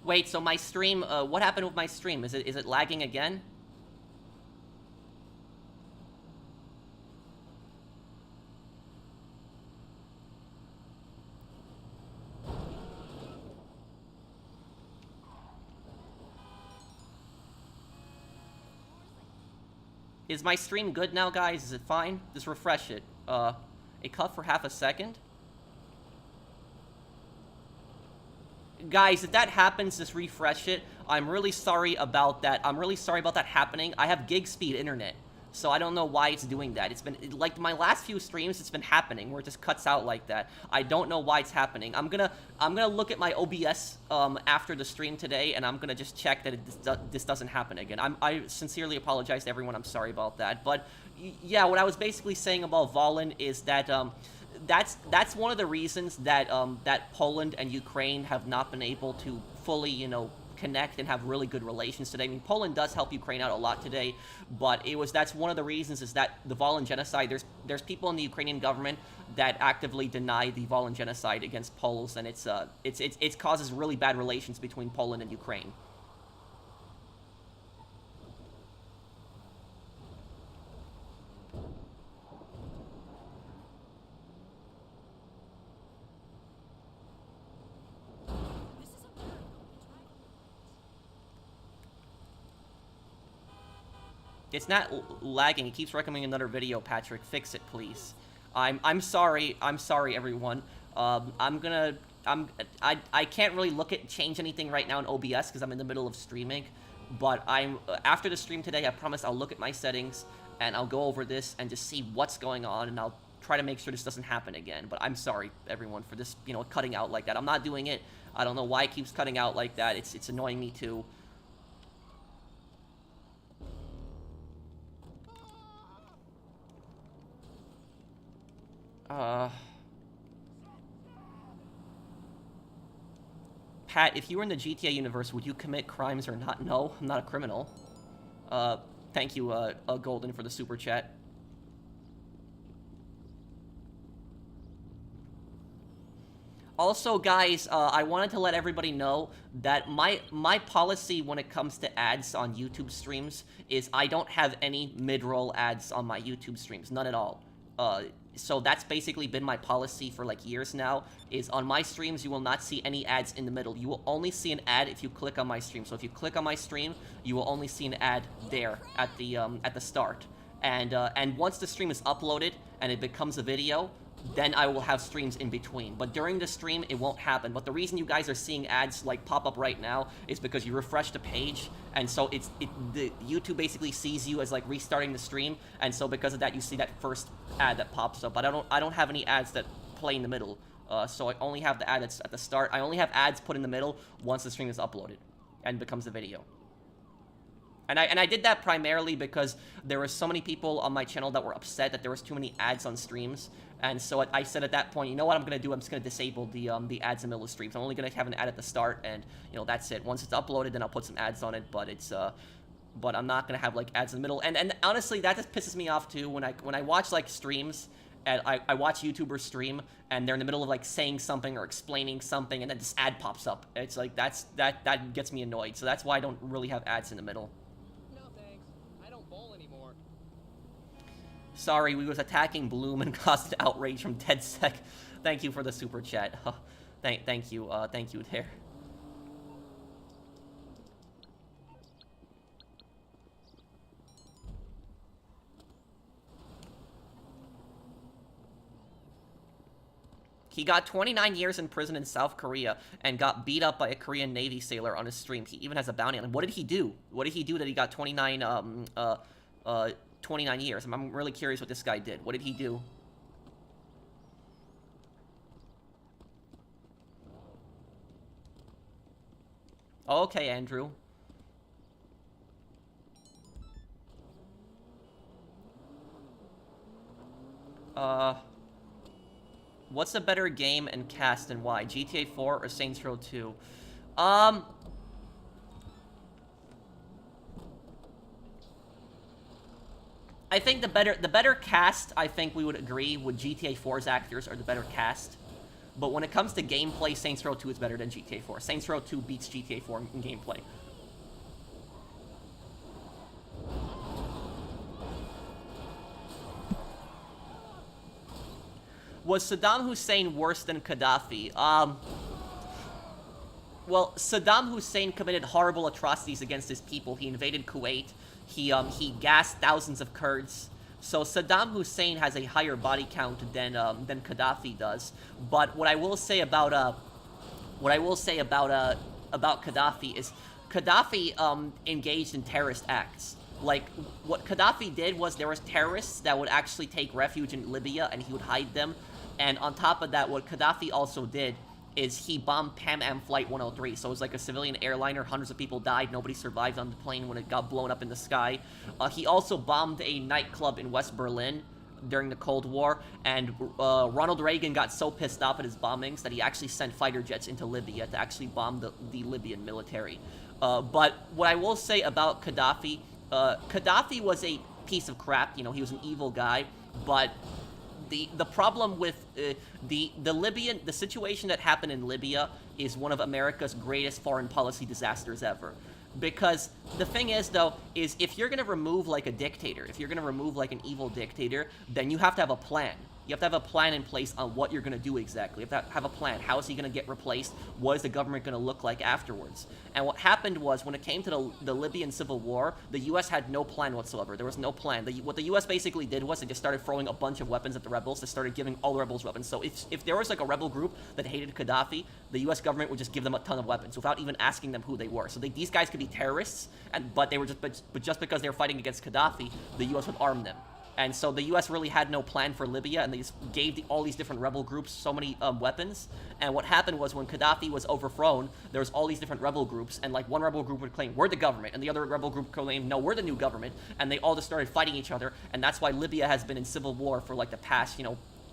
Speaker 1: Wait, so my stream, what happened with my stream? Is it lagging again? Is my stream good now, guys? Is it fine? Just refresh it. It cut for half a second. Guys, if that happens, just refresh it. I'm really sorry about that. I'm really sorry about that happening. I have gig speed internet, so I don't know why it's doing that. It's been, like, my last few streams, it's been happening, where it just cuts out like that. I don't know why it's happening. I'm gonna look at my OBS, after the stream today, and I'm gonna just check that this doesn't happen again. I sincerely apologize to everyone. I'm sorry about that. But, yeah, what I was basically saying about Volin is that, that's one of the reasons that that Poland and Ukraine have not been able to fully, you know, connect and have really good relations today. I mean, Poland does help Ukraine out a lot today, but that's one of the reasons is that the Volin genocide. There's people in the Ukrainian government that actively deny the Volin genocide against Poles, and it causes really bad relations between Poland and Ukraine. It's not lagging. It keeps recommending another video, Patrick. Fix it, please. I'm sorry. I'm sorry, everyone. I can't really change anything right now in OBS because I'm in the middle of streaming. But after the stream today, I promise I'll look at my settings and I'll go over this and just see what's going on, and I'll try to make sure this doesn't happen again. But I'm sorry, everyone, for this, you know, cutting out like that. I'm not doing it. I don't know why it keeps cutting out like that. It's annoying me too. Pat, if you were in the GTA universe, would you commit crimes or not? No, I'm not a criminal. Thank you, Golden, for the super chat. Also, guys, I wanted to let everybody know that my policy when it comes to ads on YouTube streams is I don't have any mid-roll ads on my YouTube streams, none at all. So that's basically been my policy for like years now, is on my streams you will not see any ads in the middle. You will only see an ad if you click on my stream. So if you click on my stream, you will only see an ad there at the start. And once the stream is uploaded and it becomes a video, then I will have streams in between. But during the stream, it won't happen. But the reason you guys are seeing ads like pop up right now is because you refresh the page, and so the YouTube basically sees you as like restarting the stream, and so because of that, you see that first ad that pops up. But I don't have any ads that play in the middle. So I only have the ad that's at the start. I only have ads put in the middle once the stream is uploaded and becomes a video. And I did that primarily because there were so many people on my channel that were upset that there was too many ads on streams, and so I said at that point, you know what I'm gonna do? I'm just gonna disable the ads in the middle of streams. I'm only gonna have an ad at the start, and you know that's it. Once it's uploaded, then I'll put some ads on it. But but I'm not gonna have like ads in the middle. And honestly, that just pisses me off too when I watch like streams. And I watch YouTubers stream, and they're in the middle of like saying something or explaining something, and then this ad pops up. It's like that gets me annoyed. So that's why I don't really have ads in the middle. Sorry, we was attacking Bloom and caused outrage from DeadSec. Thank you for the super chat. Thank you there. He got 29 years in prison in South Korea and got beat up by a Korean Navy sailor on his stream. He even has a bounty on him. What did he do? What did he do that he got 29 years? I'm really curious what this guy did. What did he do? Okay, Andrew. Uh, what's a better game and cast and why? GTA 4 or Saints Row 2? Um, I think the better cast, I think we would agree, with GTA 4's actors are the better cast. But when it comes to gameplay, Saints Row 2 is better than GTA 4. Saints Row 2 beats GTA 4 in gameplay. Was Saddam Hussein worse than Gaddafi? Well, Saddam Hussein committed horrible atrocities against his people. He invaded Kuwait. He gassed thousands of Kurds. So Saddam Hussein has a higher body count than Gaddafi does. But what I will say about Gaddafi is Gaddafi engaged in terrorist acts. Like, what Gaddafi did was there was terrorists that would actually take refuge in Libya and he would hide them. And on top of that, what Gaddafi also did is he bombed Pan Am Flight 103. So it was like a civilian airliner. Hundreds of people died. Nobody survived on the plane when it got blown up in the sky. He also bombed a nightclub in West Berlin during the Cold War. And Ronald Reagan got so pissed off at his bombings that he actually sent fighter jets into Libya to actually bomb the Libyan military. But what I will say about Gaddafi, Gaddafi was a piece of crap. You know, he was an evil guy. But the problem with the situation that happened in Libya is one of America's greatest foreign policy disasters ever. Because the thing is, though, is if you're going to remove, like, a dictator, if you're going to remove, like, an evil dictator, then you have to have a plan. You have to have a plan in place on what you're going to do exactly. You have to have a plan. How is he going to get replaced? What is the government going to look like afterwards? And what happened was, when it came to the Libyan civil war, the U.S. had no plan whatsoever. There was no plan. What the U.S. basically did was they just started throwing a bunch of weapons at the rebels. They started giving all the rebels weapons. So if there was, like, a rebel group that hated Gaddafi, the U.S. government would just give them a ton of weapons without even asking them who they were. So these guys could be terrorists, but just because they were fighting against Gaddafi, the U.S. would arm them. And so the U.S. really had no plan for Libya, and they just gave all these different rebel groups so many weapons. And what happened was when Gaddafi was overthrown, there was all these different rebel groups, and like one rebel group would claim, we're the government, and the other rebel group claimed, no, we're the new government, and they all just started fighting each other, and that's why Libya has been in civil war for like the past,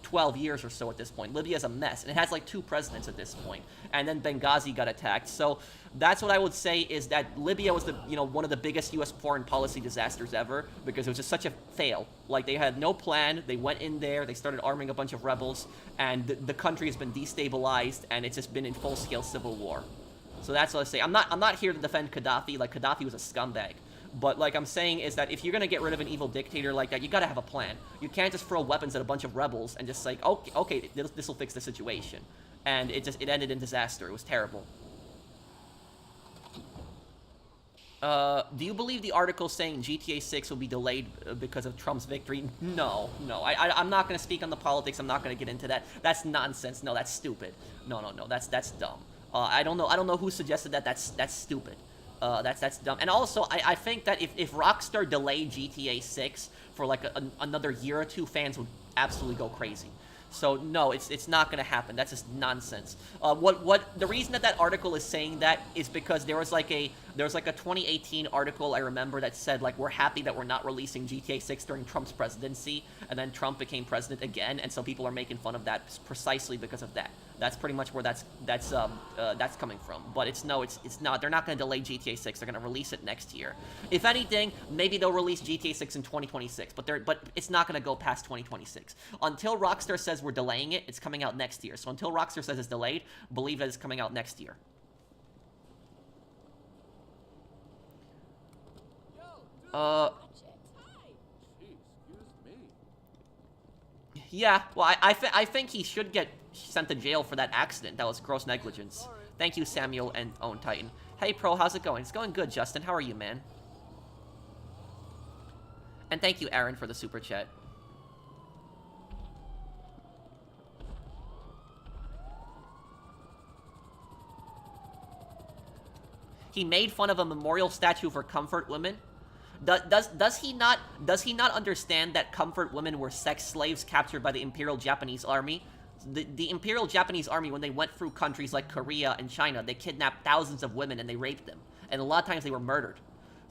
Speaker 1: 12 years or so at this point. Libya is a mess, and it has like 2 presidents at this point. And then Benghazi got attacked. So that's what I would say is that Libya was one of the biggest U.S. foreign policy disasters ever, because it was just such a fail. Like, they had no plan. They went in there, they started arming a bunch of rebels, and the country has been destabilized, and it's just been in full-scale civil war. So that's what I say. I'm not here to defend Gaddafi. Like, Gaddafi was a scumbag. But, like I'm saying, is that if you're gonna get rid of an evil dictator like that, you gotta have a plan. You can't just throw weapons at a bunch of rebels and just like, okay, this will fix the situation. And it ended in disaster. It was terrible. Do you believe the article saying GTA 6 will be delayed because of Trump's victory? No. I'm not gonna speak on the politics. I'm not gonna get into that. That's nonsense. No, that's stupid. No. That's dumb. I don't know who suggested that. That's stupid. That's dumb. And also, I think that if Rockstar delayed GTA 6 for like another year or two, fans would absolutely go crazy. So no, it's not gonna happen. That's just nonsense. The reason that article is saying that is because there was like a 2018 article I remember that said like, we're happy that we're not releasing GTA 6 during Trump's presidency, and then Trump became president again, and so people are making fun of that precisely because of that. That's pretty much where that's coming from. But it's not. They're not going to delay GTA 6. They're going to release it next year. If anything, maybe they'll release GTA 6 in 2026. But it's not going to go past 2026. Until Rockstar says we're delaying it, it's coming out next year. So until Rockstar says it's delayed, believe that it's coming out next year. Yeah, well, I think he should get sent to jail for that accident. That was gross negligence. Thank you, Samuel and Own Titan. Hey, Pro, how's it going? It's going good, Justin. How are you, man? And thank you, Aaron, for the super chat. He made fun of a memorial statue for comfort women. Does he not understand that comfort women were sex slaves captured by the Imperial Japanese Army? The Imperial Japanese Army, when they went through countries like Korea and China, they kidnapped thousands of women and they raped them. And a lot of times they were murdered.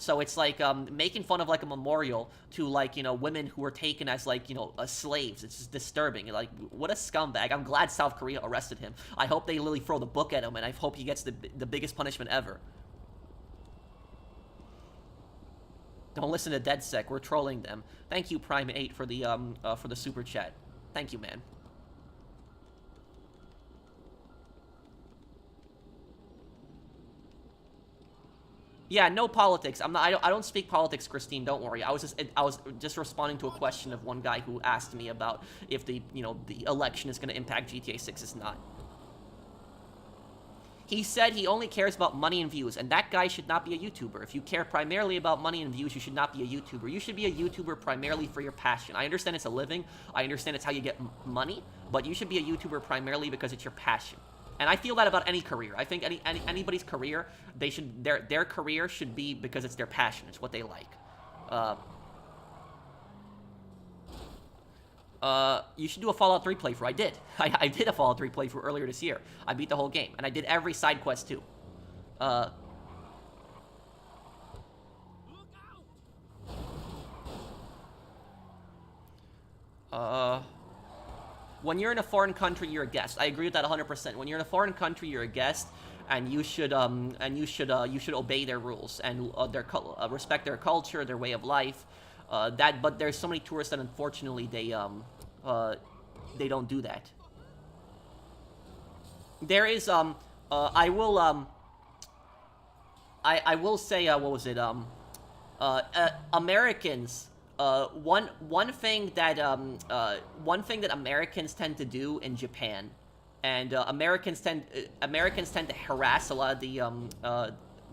Speaker 1: So it's like making fun of like a memorial to like, you know, women who were taken as like, you know, slaves. It's just disturbing. Like, what a scumbag. I'm glad South Korea arrested him. I hope they literally throw the book at him, and I hope he gets the biggest punishment ever. Don't listen to DeadSec. We're trolling them. Thank you, Prime 8, for the super chat. Thank you, man. Yeah, no politics. I don't speak politics, Christine. Don't worry. I was just responding to a question of one guy who asked me about if the election is going to impact GTA 6. It's not. He said he only cares about money and views, and that guy should not be a YouTuber. If you care primarily about money and views, you should not be a YouTuber. You should be a YouTuber primarily for your passion. I understand it's a living. I understand it's how you get money, but you should be a YouTuber primarily because it's your passion. And I feel that about any career. I think anybody's career, their career should be because it's their passion. It's what they like. You should do a Fallout 3 playthrough. I did. I did a Fallout 3 playthrough earlier this year. I beat the whole game, and I did every side quest too. When you're in a foreign country, you're a guest. I agree with that 100%. When you're in a foreign country, you're a guest, and you should obey their rules and respect their culture, their way of life. But there's so many tourists that unfortunately they don't do that. There is I will say what was it Americans. One thing that Americans tend to do in Japan, and Americans tend to harass a lot of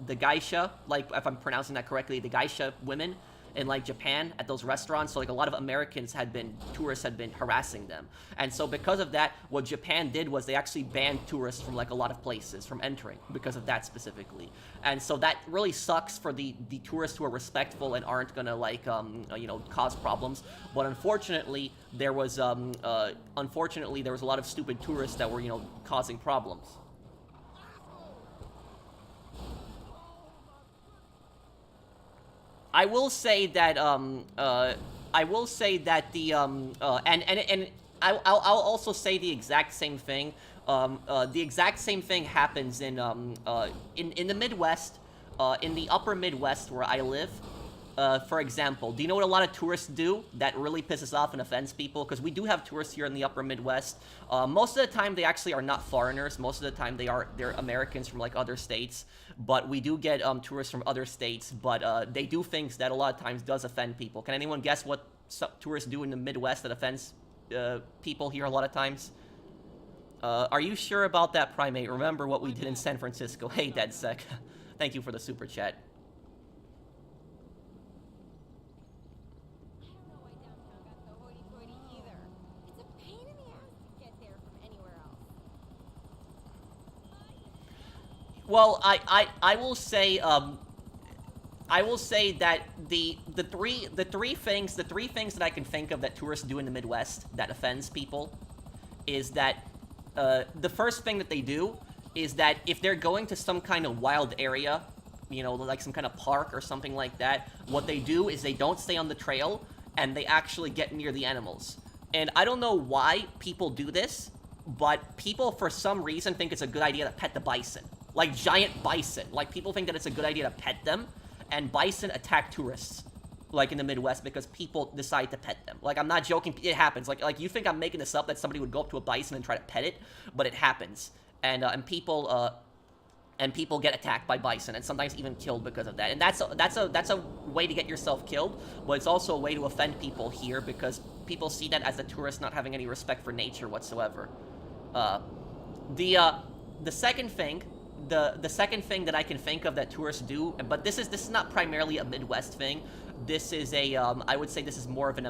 Speaker 1: the geisha, like if I'm pronouncing that correctly, the geisha women in like Japan at those restaurants. So like a lot of tourists had been harassing them, and so because of that, what Japan did was they actually banned tourists from like a lot of places from entering because of that specifically. And so that really sucks for the tourists who are respectful and aren't gonna like cause problems. But unfortunately there was a lot of stupid tourists that were causing problems. I will say that I'll also say the exact same thing. The exact same thing happens in the Midwest, in the upper Midwest where I live. For example, do you know what a lot of tourists do that really pisses off and offends people? Because we do have tourists here in the upper Midwest. Most of the time, they actually are not foreigners. Most of the time, they're Americans from like other states. But we do get tourists from other states. But they do things that a lot of times does offend people. Can anyone guess what tourists do in the Midwest that offends people here a lot of times? Are you sure about that, Primate? Remember what we did in San Francisco. Hey, DeadSec. Thank you for the super chat. Well, I will say that the three things that I can think of that tourists do in the Midwest that offends people is that the first thing that they do is that if they're going to some kind of wild area, like some kind of park or something like that, what they do is they don't stay on the trail and they actually get near the animals. And I don't know why people do this, but people for some reason think it's a good idea to pet the bison. Like giant bison. Like people think that it's a good idea to pet them, and bison attack tourists, like in the Midwest, because people decide to pet them. Like I'm not joking, it happens. Like you think I'm making this up that somebody would go up to a bison and try to pet it, but it happens. And people get attacked by bison and sometimes even killed because of that. And that's a way to get yourself killed, but it's also a way to offend people here because people see that as a tourist not having any respect for nature whatsoever. The second thing that I can think of that tourists do, but this is not primarily a Midwest thing. This is I would say this is more of an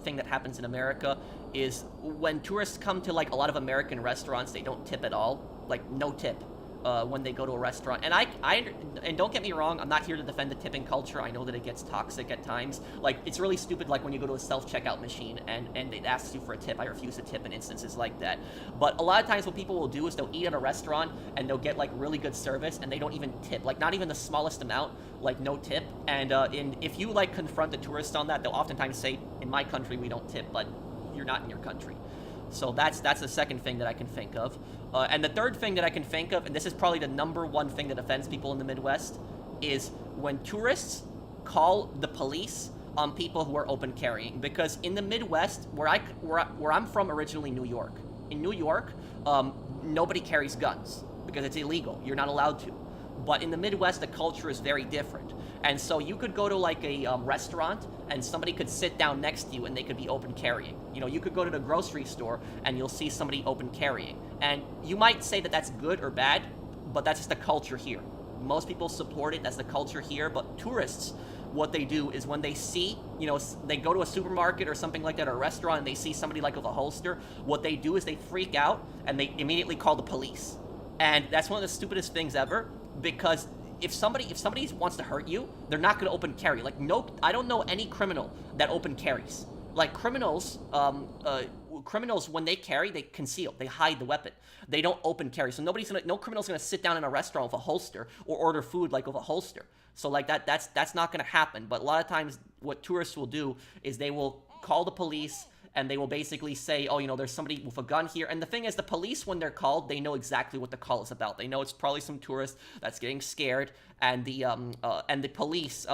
Speaker 1: thing that happens in America, is when tourists come to like a lot of American restaurants, they don't tip at all, like no tip. when they go to a restaurant. And and don't get me wrong, I'm not here to defend the tipping culture. I know that it gets toxic at times. Like, it's really stupid, like when you go to a self-checkout machine and it asks you for a tip. I refuse to tip in instances like that. But a lot of times what people will do is they'll eat at a restaurant and they'll get like really good service and they don't even tip, like not even the smallest amount, like no tip. And if you like confront the tourists on that, they'll oftentimes say, in my country we don't tip, but you're not in your country. So that's the second thing that I can think of. And the third thing that I can think of, and this is probably the number one thing that offends people in the Midwest, is when tourists call the police on people who are open carrying. Because in the Midwest, where I'm from originally, New York. In New York, nobody carries guns because it's illegal. You're not allowed to. But in the Midwest, the culture is very different. And so you could go to like a restaurant and somebody could sit down next to you and they could be open carrying. You know, you could go to the grocery store and you'll see somebody open carrying. And you might say that that's good or bad, but that's just the culture here. Most people support it, that's the culture here, but tourists, what they do is when they see, you know, they go to a supermarket or something like that, or a restaurant, and they see somebody like with a holster, what they do is they freak out and they immediately call the police. And that's one of the stupidest things ever, because if somebody wants to hurt you, they're not going to open carry. Like, no, I don't know any criminal that open carries. Like, criminals, when they carry, they conceal, they hide the weapon. They don't open carry. So no criminal's gonna sit down in a restaurant with a holster or order food like with a holster. So like that's not gonna happen. But a lot of times, what tourists will do is they will call the police. And they will basically say, oh, you know, there's somebody with a gun here. And the thing is, the police, when they're called, they know exactly what the call is about. They know it's probably some tourist that's getting scared, and the police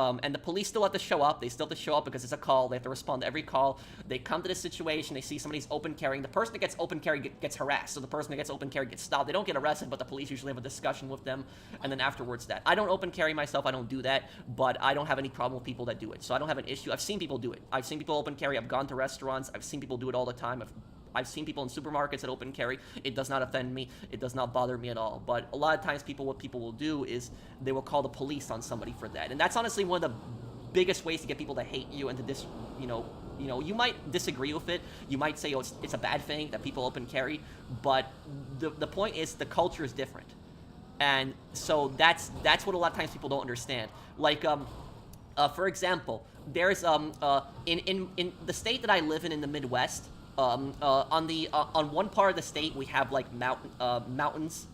Speaker 1: still have to show up. They still have to show up because it's a call. They have to respond to every call. They come to the situation. They see somebody's open carrying. The person that gets open carry gets harassed. So the person that gets open carry gets stopped. They don't get arrested, but the police usually have a discussion with them. And then afterwards that. I don't open carry myself. I don't do that. But I don't have any problem with people that do it. So I don't have an issue. I've seen people do it. I've seen people open carry. I've gone to restaurants. I've seen people do it all the time. I've seen people in supermarkets that open carry. It does not offend me. It does not bother me at all. But a lot of times what people will do is they will call the police on somebody for that. And that's honestly one of the biggest ways to get people to hate you and to you might disagree with it. You might say, oh, it's a bad thing that people open carry. But the point is the culture is different. And so that's what a lot of times people don't understand. Like, for example, there's in the state that I live in the Midwest, on one part of the state we have like mountains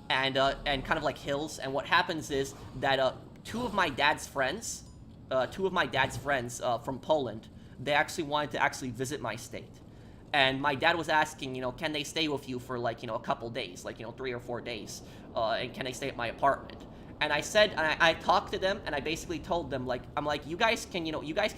Speaker 1: and kind of like hills. And what happens is that two of my dad's friends from Poland, they actually wanted to actually visit my state. And my dad was asking, you know, can they stay with you for like, you know, a couple days, like, you know, 3 or 4 days, and can they stay at my apartment? And I said, and I talked to them, and I basically told them, like, I'm like, you guys can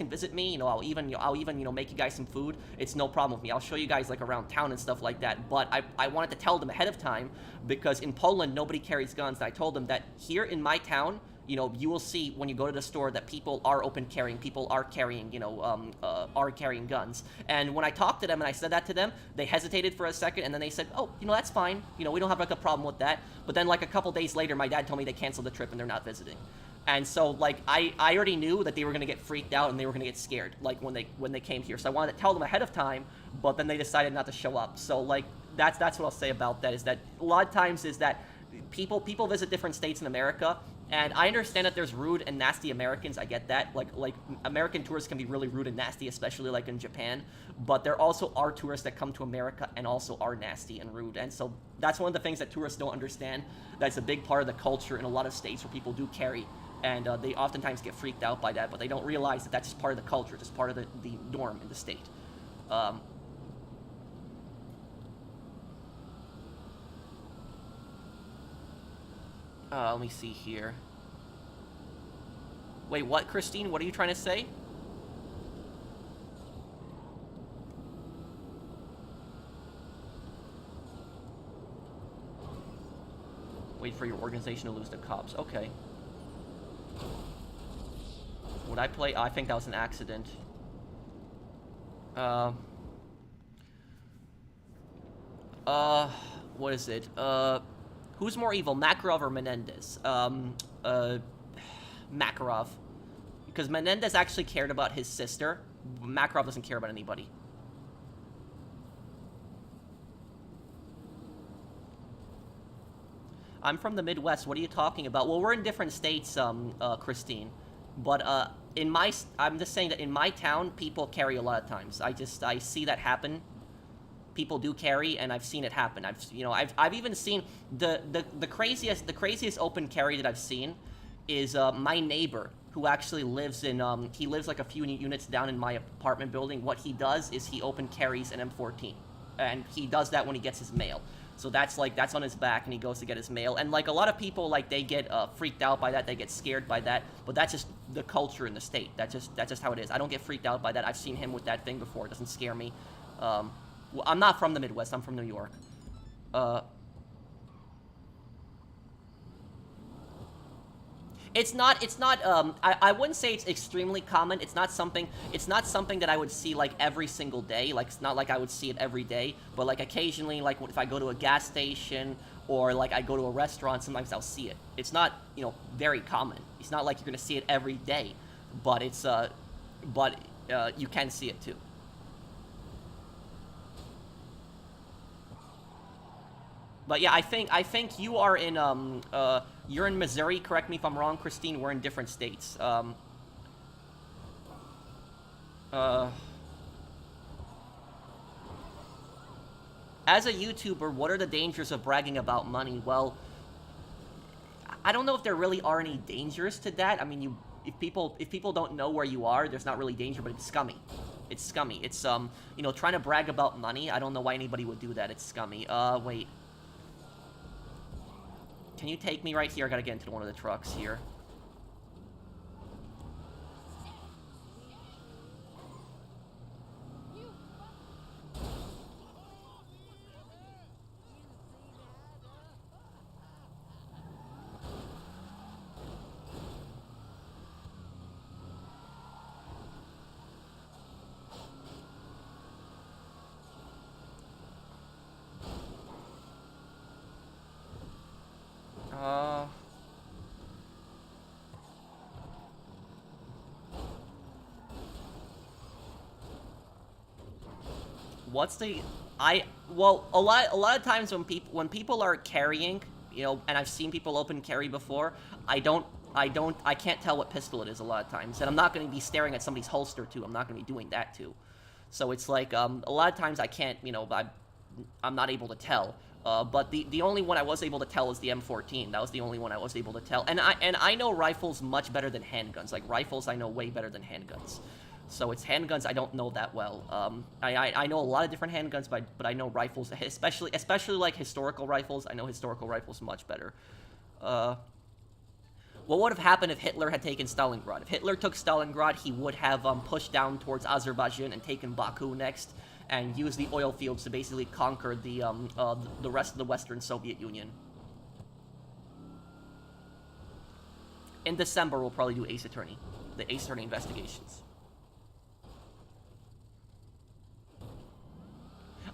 Speaker 1: visit me, you know, I'll even, you know, make you guys some food. It's no problem with me. I'll show you guys, like, around town and stuff like that. But I wanted to tell them ahead of time, because in Poland, nobody carries guns. And I told them that here in my town, you know, you will see when you go to the store that people are open carrying, people are carrying, you know, are carrying guns. And when I talked to them and I said that to them, they hesitated for a second, and then they said, oh, you know, that's fine. You know, we don't have like a problem with that. But then like a couple days later, my dad told me they canceled the trip and they're not visiting. And so like I already knew that they were gonna get freaked out and they were gonna get scared, like when they came here. So I wanted to tell them ahead of time, but then they decided not to show up. So like that's what I'll say about that, is that a lot of times is that people visit different states in America. And I understand that there's rude and nasty Americans. I get that. Like American tourists can be really rude and nasty, especially like in Japan. But there also are tourists that come to America and also are nasty and rude. And so that's one of the things that tourists don't understand. That's a big part of the culture in a lot of states where people do carry. And they oftentimes get freaked out by that. But they don't realize that that's just part of the culture, just part of the norm in the state. Let me see here. Wait, what, Christine? What are you trying to say? Wait for your organization to lose the cops. Okay. Would I play? I think that was an accident. What is it? Who's more evil, Makarov or Menendez? Makarov. Because Menendez actually cared about his sister. Makarov doesn't care about anybody. I'm from the Midwest. What are you talking about? Well, we're in different states, Christine. But I'm just saying that in my town, people carry a lot of times. I see that happen. People do carry, and I've seen it happen. I've even seen the craziest open carry that I've seen is my neighbor who actually lives in he lives like a few units down in my apartment building. What he does is he open carries an M14, and he does that when he gets his mail. So that's on his back, and he goes to get his mail. And like a lot of people, like they get freaked out by that, they get scared by that. But that's just the culture in the state. That's just how it is. I don't get freaked out by that. I've seen him with that thing before. It doesn't scare me. Well, I'm not from the Midwest. I'm from New York. It's not, I wouldn't say it's extremely common. It's not something that I would see, like, every single day. Like, it's not like I would see it every day. But, like, occasionally, like, if I go to a gas station or, like, I go to a restaurant, sometimes I'll see it. It's not, very common. It's not like you're gonna see it every day. But it's, you can see it, too. But yeah, I think you are in you're in Missouri. Correct me if I'm wrong, Christine. We're in different states. Uh, as a YouTuber, what are the dangers of bragging about money? Well, I don't know if there really are any dangers to that. I mean, if people don't know where you are, there's not really danger, but it's scummy. It's scummy. It's trying to brag about money. I don't know why anybody would do that. It's scummy. Wait. Can you take me right here? I gotta get into one of the trucks here. Uh... What's the... Well, a lot of times when people are carrying, and I've seen people open carry before, I can't tell what pistol it is a lot of times, and I'm not going to be staring at somebody's holster, too. I'm not going to be doing that, too. So it's like, a lot of times I can't, I'm not able to tell. But the only one I was able to tell is the M14. That was the only one I was able to tell. And I know rifles much better than handguns. Like, rifles I know way better than handguns. So it's handguns I don't know that well. I know a lot of different handguns, but I know rifles, especially like historical rifles. I know historical rifles much better. What would have happened if Hitler had taken Stalingrad? If Hitler took Stalingrad, he would have pushed down towards Azerbaijan and taken Baku next, and used the oil fields to basically conquer the rest of the Western Soviet Union. In December, we'll probably do Ace Attorney, the Ace Attorney investigations.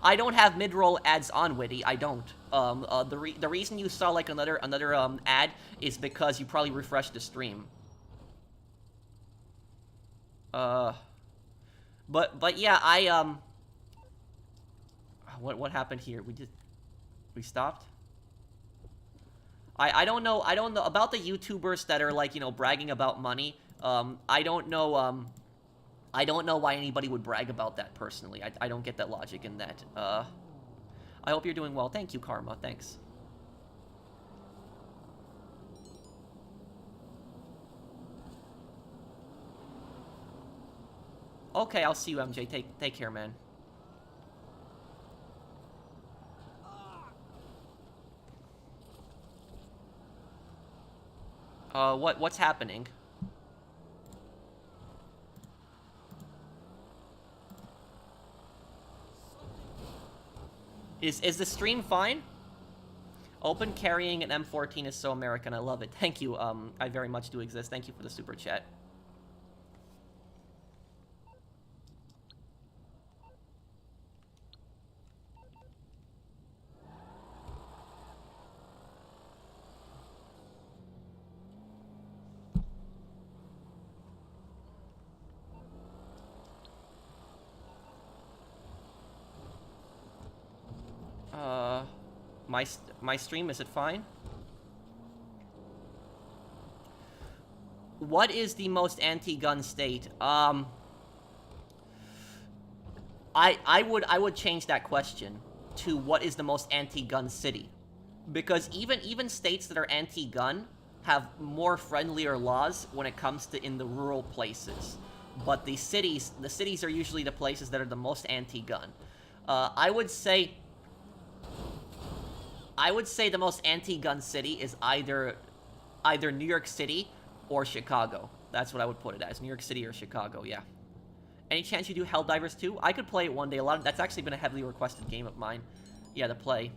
Speaker 1: I don't have mid-roll ads on, Witty. I don't. The reason you saw like another ad is because you probably refreshed the stream. But yeah, what happened here? We stopped. I don't know about the YouTubers that are like bragging about money. I don't know why anybody would brag about that personally. I don't get that logic in that. I hope you're doing well. Thank you, Karma. Thanks. Okay, I'll see you, MJ. Take care, man. What's happening? Is the stream fine? Open carrying an M14 is so American. I love it. Thank you. I very much do exist. Thank you for the super chat. My stream, is it fine? What is the most anti-gun state? I would change that question to what is the most anti-gun city, because even states that are anti-gun have more friendlier laws when it comes to in the rural places, but the cities are usually the places that are the most anti-gun. I would say the most anti-gun city is either New York City or Chicago. That's what I would put it as, New York City or Chicago. Yeah. Any chance you do Helldivers 2? I could play it one day. That's actually been a heavily requested game of mine. Yeah, to play.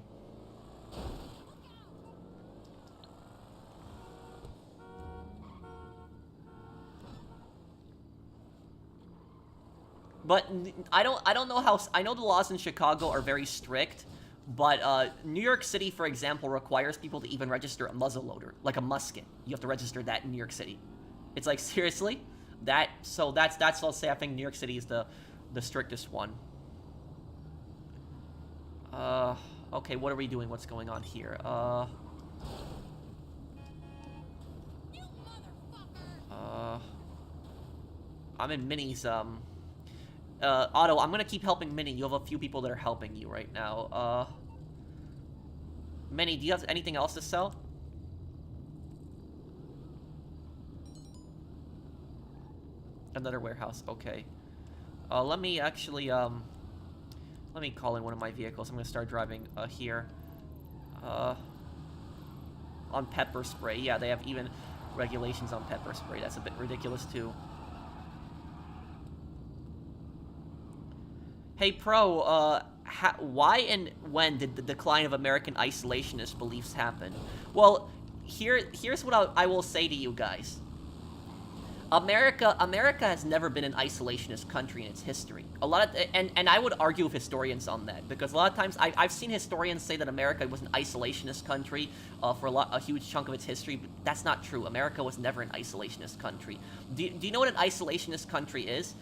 Speaker 1: But I don't know how. I know the laws in Chicago are very strict, but New York City, for example, requires people to even register a muzzleloader, like a musket. You have to register that in New York City. It's like, seriously? That's I'll say I think New York City is the strictest one. Okay, what are we doing? What's going on here? I'm in Minnie's, Otto, I'm gonna keep helping Minnie. You have a few people that are helping you right now. Minnie, do you have anything else to sell? Another warehouse, okay. Let me actually, let me call in one of my vehicles. I'm gonna start driving, here. On pepper spray. Yeah, they have even regulations on pepper spray. That's a bit ridiculous, too. Hey, Pro, why and when did the decline of American isolationist beliefs happen? Well, here's what I will say to you guys. America has never been an isolationist country in its history. And I would argue with historians on that, because a lot of times I've seen historians say that America was an isolationist country for a huge chunk of its history, but that's not true. America was never an isolationist country. Do you know what an isolationist country is?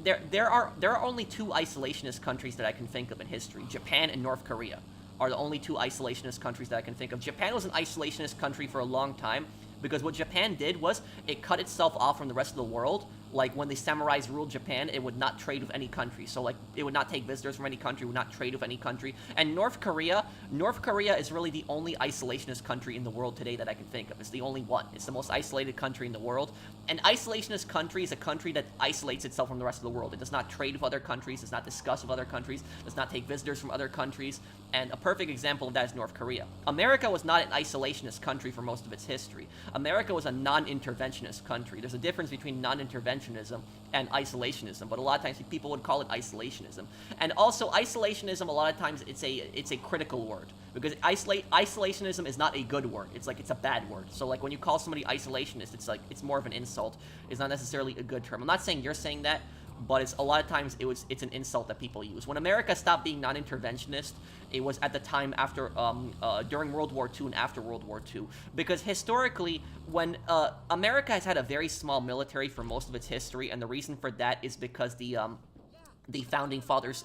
Speaker 1: There are only two isolationist countries that I can think of in history. Japan and North Korea are the only two isolationist countries that I can think of. Japan was an isolationist country for a long time, because what Japan did was it cut itself off from the rest of the world. Like, when the samurais ruled Japan, it would not trade with any country. So, like, it would not take visitors from any country, would not trade with any country. And North Korea is really the only isolationist country in the world today that I can think of. It's the only one. It's the most isolated country in the world. An isolationist country is a country that isolates itself from the rest of the world. It does not trade with other countries, does not discuss with other countries, does not take visitors from other countries. And a perfect example of that is North Korea. America was not an isolationist country for most of its history. America was a non-interventionist country. There's a difference between non-interventionism and isolationism, but a lot of times people would call it isolationism. And also, isolationism, a lot of times it's a critical word, because isolationism is not a good word. It's a bad word. So, like, when you call somebody isolationist, it's more of an insult. It's not necessarily a good term. I'm not saying you're saying that, but it's a lot of times it's an insult that people use. When America stopped being non-interventionist, it was at the time after during World War II and after World War II, because historically, when America has had a very small military for most of its history, and the reason for that is because the founding fathers,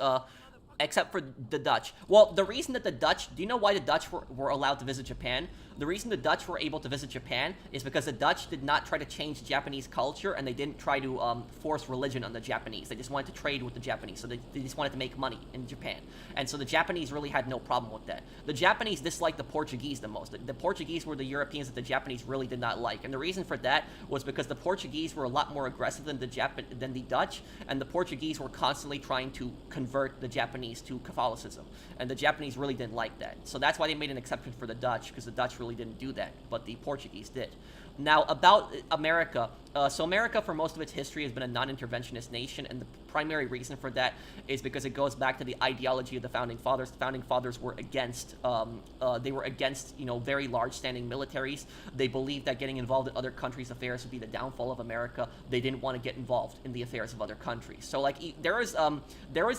Speaker 1: except for the Dutch. Well, the reason that the Dutch, do you know why the Dutch were allowed to visit Japan? The reason the Dutch were able to visit Japan is because the Dutch did not try to change Japanese culture, and they didn't try to force religion on the Japanese. They just wanted to trade with the Japanese, so they just wanted to make money in Japan. And so the Japanese really had no problem with that. The Japanese disliked the Portuguese the most. The Portuguese were the Europeans that the Japanese really did not like, and the reason for that was because the Portuguese were a lot more aggressive than the Dutch, and the Portuguese were constantly trying to convert the Japanese to Catholicism, and the Japanese really didn't like that. So that's why they made an exception for the Dutch, because the Dutch really didn't do that, but the Portuguese did. Now, about America, so America for most of its history has been a non-interventionist nation, and the primary reason for that is because it goes back to the ideology of the Founding Fathers. The Founding Fathers were against, very large standing militaries. They believed that getting involved in other countries' affairs would be the downfall of America. They didn't want to get involved in the affairs of other countries. So, like, there was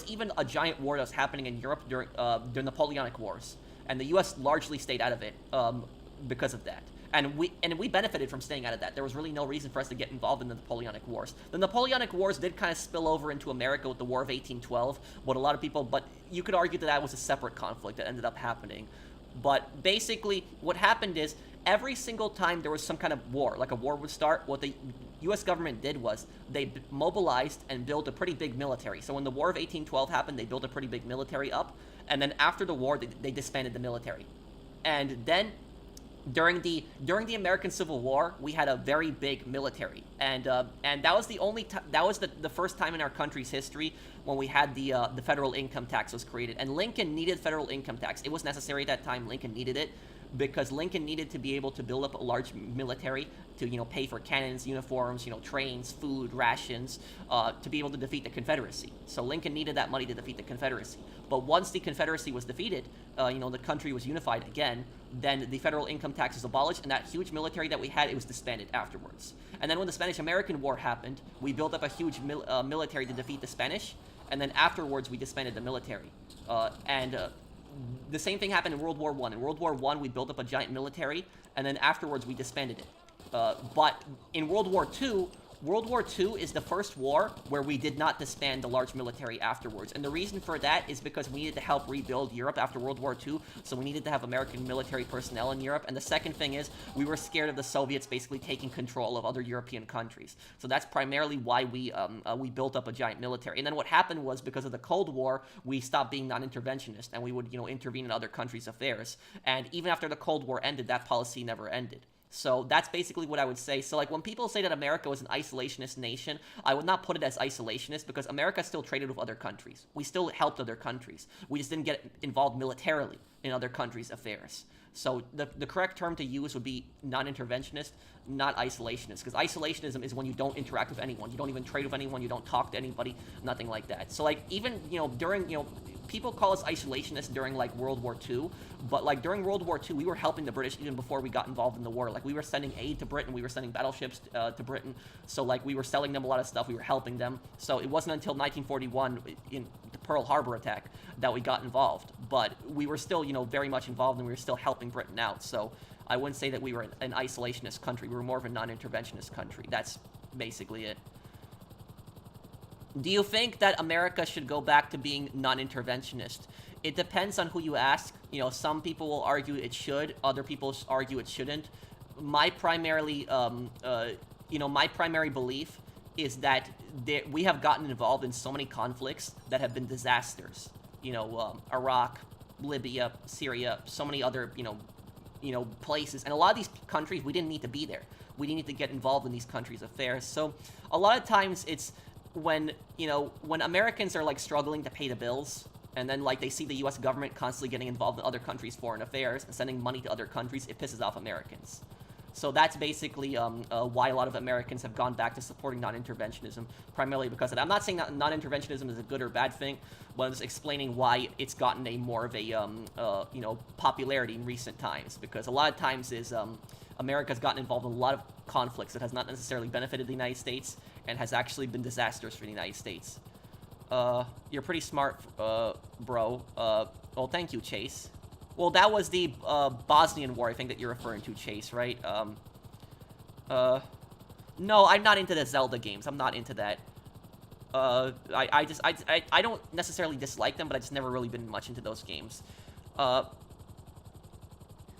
Speaker 1: even a giant war that was happening in Europe during the Napoleonic Wars, and the U.S. largely stayed out of it because of that. And we benefited from staying out of that. There was really no reason for us to get involved in the Napoleonic Wars. The Napoleonic Wars did kind of spill over into America with the War of 1812, but you could argue that was a separate conflict that ended up happening. But basically, what happened is every single time there was some kind of war, like a war would start, what the U.S. government did was they mobilized and built a pretty big military. So when the War of 1812 happened, they built a pretty big military up, and then after the war, they disbanded the military. And then during the American Civil War, we had a very big military, and that was the first time in our country's history when we had the federal income tax was created. And Lincoln needed federal income tax. It was necessary at that time. Lincoln needed it because Lincoln needed to be able to build up a large military to pay for cannons, uniforms, trains, food, rations, to be able to defeat the Confederacy. So Lincoln needed that money to defeat the Confederacy. But once the Confederacy was defeated, the country was unified again. Then the federal income tax was abolished, and that huge military that we had, it was disbanded afterwards. And then when the Spanish-American War happened, we built up a huge military to defeat the Spanish, and then afterwards we disbanded the military. The same thing happened in World War I. In World War I, we built up a giant military, and then afterwards we disbanded it. But in World War II is the first war where we did not disband the large military afterwards. And the reason for that is because we needed to help rebuild Europe after World War II, so we needed to have American military personnel in Europe. And the second thing is we were scared of the Soviets basically taking control of other European countries. So that's primarily why we built up a giant military. And then what happened was, because of the Cold War, we stopped being non-interventionist, and we would, intervene in other countries' affairs. And even after the Cold War ended, that policy never ended. So that's basically what I would say. So, like, when people say that America was an isolationist nation, I would not put it as isolationist, because America still traded with other countries. We still helped other countries. We just didn't get involved militarily in other countries' affairs. So the correct term to use would be non-interventionist, not isolationist, because isolationism is when you don't interact with anyone. You don't even trade with anyone. You don't talk to anybody, nothing like that. So, like, even, during, people call us isolationists during, like, World War II, but, like, during World War II, we were helping the British even before we got involved in the war. Like, we were sending aid to Britain, we were sending battleships to Britain, so, like, we were selling them a lot of stuff, we were helping them. So it wasn't until 1941, in the Pearl Harbor attack, that we got involved, but we were still, very much involved, and we were still helping Britain out. So I wouldn't say that we were an isolationist country. We were more of a non-interventionist country. That's basically it. Do you think that America should go back to being non-interventionist? It depends on who you ask. Some people will argue it should. Other people argue it shouldn't. My primary belief is that we have gotten involved in so many conflicts that have been disasters. Iraq, Libya, Syria, so many other, places. And a lot of these countries, we didn't need to be there. We didn't need to get involved in these countries' affairs. So a lot of times it's when Americans are, like, struggling to pay the bills, and then, like, they see the U.S. government constantly getting involved in other countries' foreign affairs and sending money to other countries, it pisses off Americans. So that's basically why a lot of Americans have gone back to supporting non-interventionism, primarily because of that. I'm not saying that non-interventionism is a good or bad thing, but I'm just explaining why it's gotten a more of a, popularity in recent times. Because a lot of times America's gotten involved in a lot of conflicts that has not necessarily benefited the United States and has actually been disastrous for the United States. You're pretty smart, bro. Well, thank you, Chase. Well, that was the Bosnian War, I think, that you're referring to, Chase, right? No, I'm not into the Zelda games. I'm not into that. I don't necessarily dislike them, but I just never really been much into those games.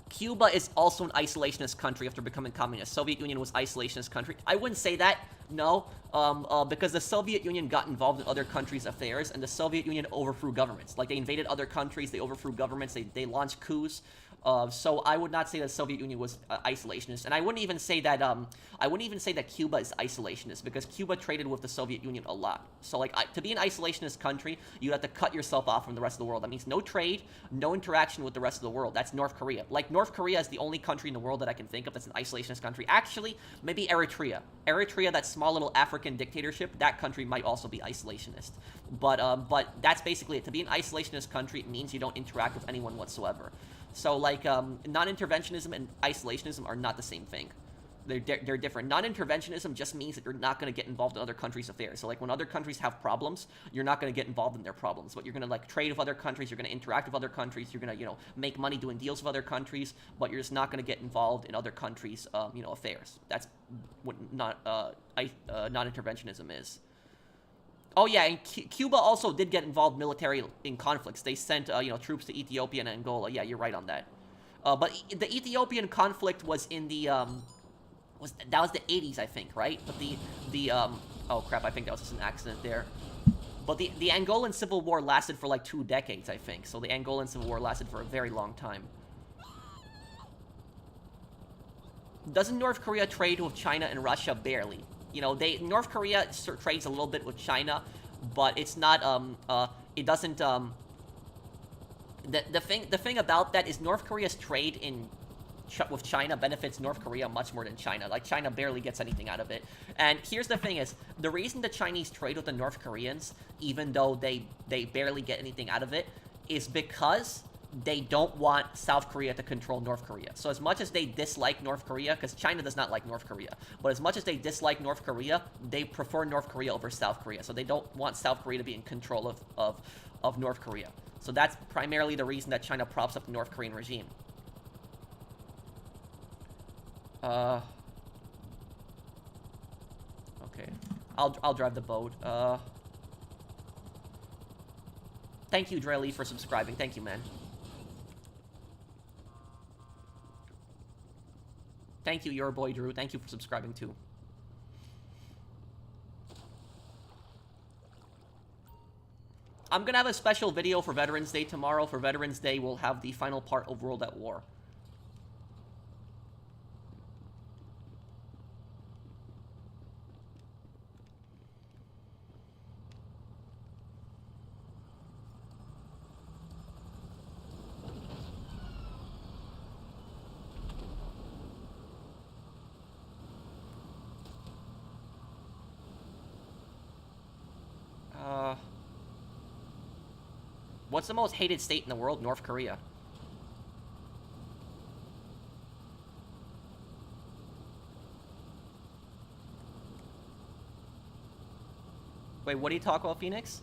Speaker 1: Cuba is also an isolationist country after becoming communist. Soviet Union was isolationist country. I wouldn't say that, no, because the Soviet Union got involved in other countries' affairs, and the Soviet Union overthrew governments. Like, they invaded other countries, they overthrew governments, they launched coups. So I would not say that the Soviet Union was isolationist, and I wouldn't even say that Cuba is isolationist, because Cuba traded with the Soviet Union a lot. So, like, to be an isolationist country, you have to cut yourself off from the rest of the world. That means no trade, no interaction with the rest of the world. That's North Korea. Like, North Korea is the only country in the world that I can think of that's an isolationist country. Actually, maybe Eritrea. Eritrea, that small little African dictatorship, that country might also be isolationist. But that's basically it. To be an isolationist country, it means you don't interact with anyone whatsoever. So, like, non-interventionism and isolationism are not the same thing. They're different. Non-interventionism just means that you're not going to get involved in other countries' affairs. So, like, when other countries have problems, you're not going to get involved in their problems. But you're going to, like, trade with other countries. You're going to interact with other countries. You're going to, make money doing deals with other countries. But you're just not going to get involved in other countries', affairs. That's what non-interventionism is. Oh, yeah, and Cuba also did get involved military in conflicts. They sent, troops to Ethiopia and Angola. Yeah, you're right on that. But the Ethiopian conflict was in the that was the 80s, I think, right? But the oh crap, I think that was just an accident there. But the Angolan Civil War lasted for like 2 decades, I think. So the Angolan Civil War lasted for a very long time. Doesn't North Korea trade with China and Russia? Barely. You know, North Korea trades a little bit with China, but it's not it doesn't the thing about that is North Korea's trade with China benefits North Korea much more than China. Like, China barely gets anything out of it. And here's the thing is, the reason the Chinese trade with the North Koreans, even though they barely get anything out of it, is because they don't want South Korea to control North Korea. So as much as they dislike North Korea, because China does not like North Korea, but as much as they dislike North Korea, they prefer North Korea over South Korea. So they don't want South Korea to be in control of North Korea. So that's primarily the reason that China props up the North Korean regime. Okay. I'll drive the boat. Thank you, Drelly, for subscribing. Thank you, man. Thank you, your boy Drew. Thank you for subscribing too. I'm gonna have a special video for Veterans Day tomorrow. For Veterans Day, we'll have the final part of World at War. What's the most hated state in the world? North Korea. Wait, what do you talk about, Phoenix?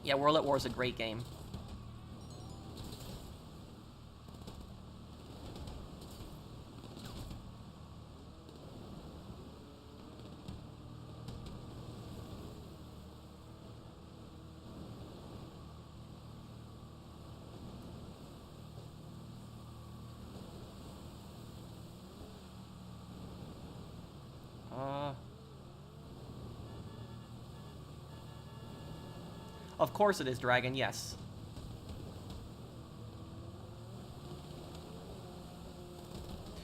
Speaker 1: Yeah, World at War is a great game. Of course it is, Dragon, yes.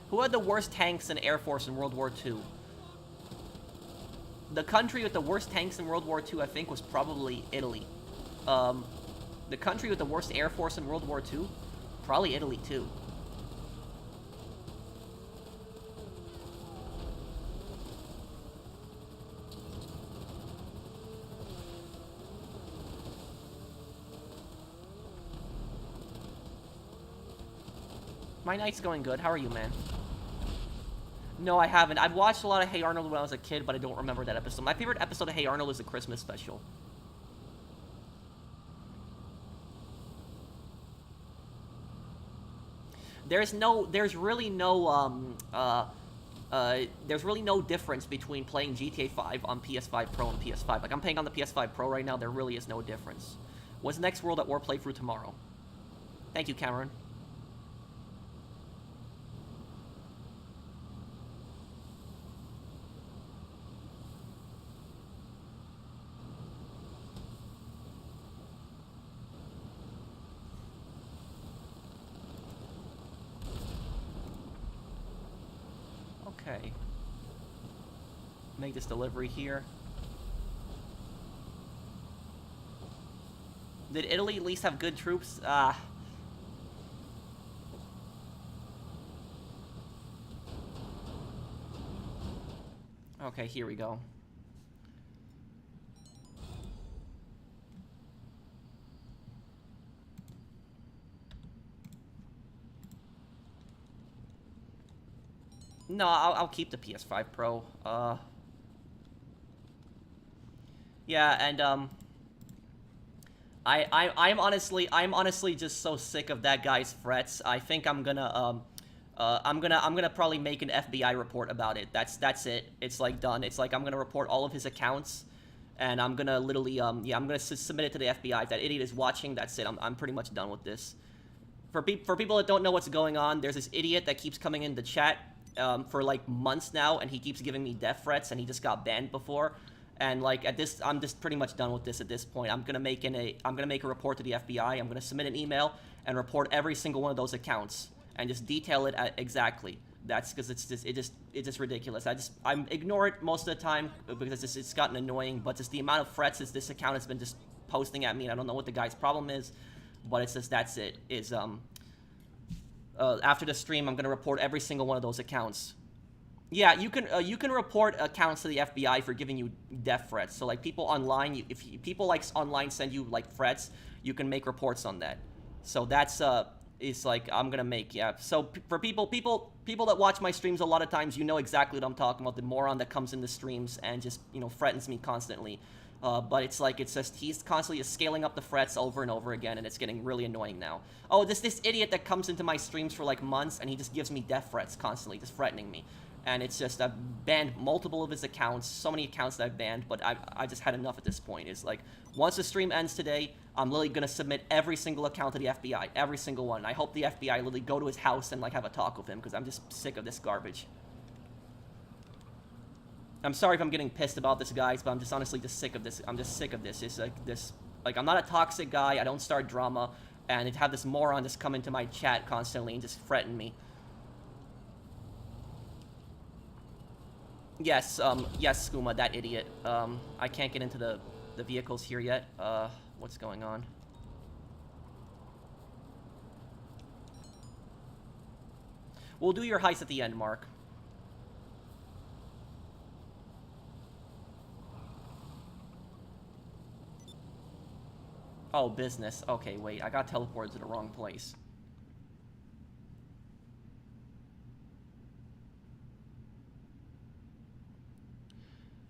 Speaker 1: Who had the worst tanks and air force in World War II? The country with the worst tanks in World War II, I think, was probably Italy. The country with the worst air force in World War II? Probably Italy, too. My night's going good. How are you, man? No, I haven't. I've watched a lot of Hey Arnold when I was a kid, but I don't remember that episode. My favorite episode of Hey Arnold is the Christmas special. There's really no difference between playing GTA 5 on PS5 Pro and PS5. Like, I'm playing on the PS5 Pro right now, there really is no difference. What's the next World at War playthrough tomorrow? Thank you, Cameron. Okay. Make this delivery here. Did Italy at least have good troops? Okay, here we go. No, I'll keep the PS5 Pro. Yeah, and I'm honestly just so sick of that guy's threats. I think I'm gonna I'm gonna probably make an FBI report about it. That's it. It's like done. It's like I'm gonna report all of his accounts, and I'm gonna literally yeah, I'm gonna submit it to the FBI. If that idiot is watching, that's it. I'm pretty much done with this. For people that don't know what's going on, there's this idiot that keeps coming in the chat for like months now, and he keeps giving me death threats, and he just got banned before. And like at this, I'm just pretty much done with this at this point. I'm gonna make a report to the FBI. I'm gonna submit an email and report every single one of those accounts and just detail it exactly. That's because it's just ridiculous. I'm ignore it most of the time because it's gotten annoying. But just the amount of threats this account has been just posting at me, and I don't know what the guy's problem is. But it's just that's it. After the stream, I'm gonna report every single one of those accounts. Yeah, you can report accounts to the FBI for giving you death threats. So like people online, if people like online send you like threats, you can make reports on that. So that's it's like I'm gonna make yeah. So for people that watch my streams a lot of times, you know exactly what I'm talking about. The moron that comes in the streams and just threatens me constantly. But it's like it's just he's constantly scaling up the threats over and over again, and it's getting really annoying now. Oh, this idiot that comes into my streams for like months and he just gives me death threats constantly, just threatening me. And it's just, I've banned multiple of his accounts, so many accounts that I've banned, but I just had enough at this point. It's like, once the stream ends today, I'm literally gonna submit every single account to the FBI, every single one. I hope the FBI literally go to his house and like have a talk with him, because I'm just sick of this garbage. I'm sorry if I'm getting pissed about this, guys, but I'm just honestly just sick of this. I'm just sick of this. It's like I'm not a toxic guy, I don't start drama, and to have this moron just come into my chat constantly and just threaten me. Yes, yes, Skooma, that idiot. I can't get into the vehicles here yet. What's going on? We'll do your heist at the end, Mark. Oh, business. Okay, wait, I got teleported to the wrong place.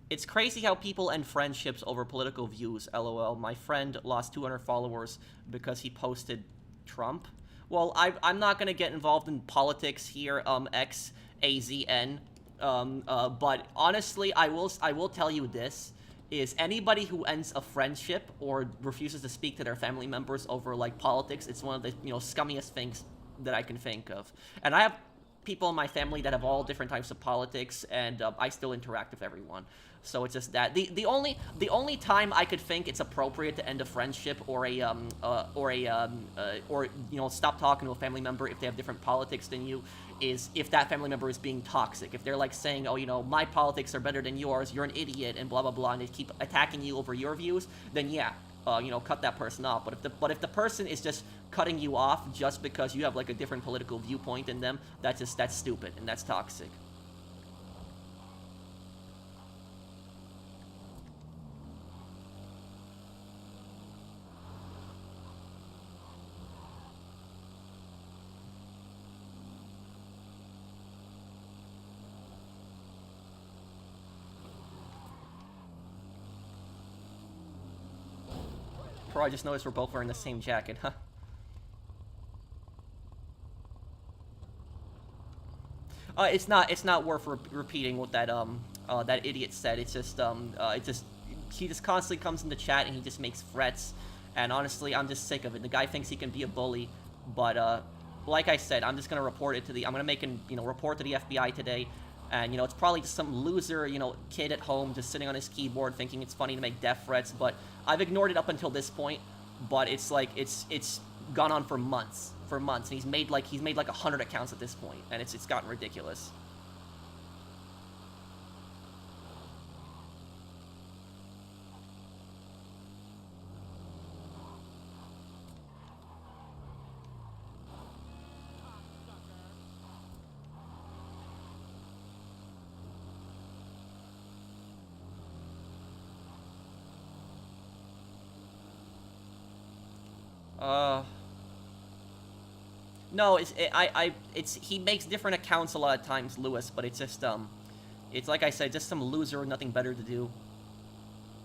Speaker 1: It's crazy how people end friendships over political views, lol. My friend lost 200 followers because he posted Trump. Well, I'm not gonna get involved in politics here, XAZN. But honestly, I will tell you this, is anybody who ends a friendship or refuses to speak to their family members over, like, politics, it's one of the, scummiest things that I can think of. And I have people in my family that have all different types of politics, and I still interact with everyone. So it's just that the only time I could think it's appropriate to end a friendship or stop talking to a family member if they have different politics than you is if that family member is being toxic. If they're like saying, oh, my politics are better than yours, you're an idiot, and blah blah blah, and they keep attacking you over your views, then yeah, cut that person off. But if the person is just cutting you off just because you have like a different political viewpoint than them, that's stupid and that's toxic. Bro, I just noticed we're both wearing the same jacket, huh? It's not worth repeating what that that idiot said. It's just he just constantly comes in the chat and he just makes threats, and honestly, I'm just sick of it. The guy thinks he can be a bully, but like I said, I'm just gonna report it to the. I'm gonna make an report to the FBI today, and it's probably just some loser kid at home just sitting on his keyboard thinking it's funny to make death threats. But I've ignored it up until this point. But it's like it's gone on for months. And he's made like 100 accounts at this point, and it's gotten ridiculous. No, he makes different accounts a lot of times, Lewis, but it's just, it's like I said, just some loser with nothing better to do.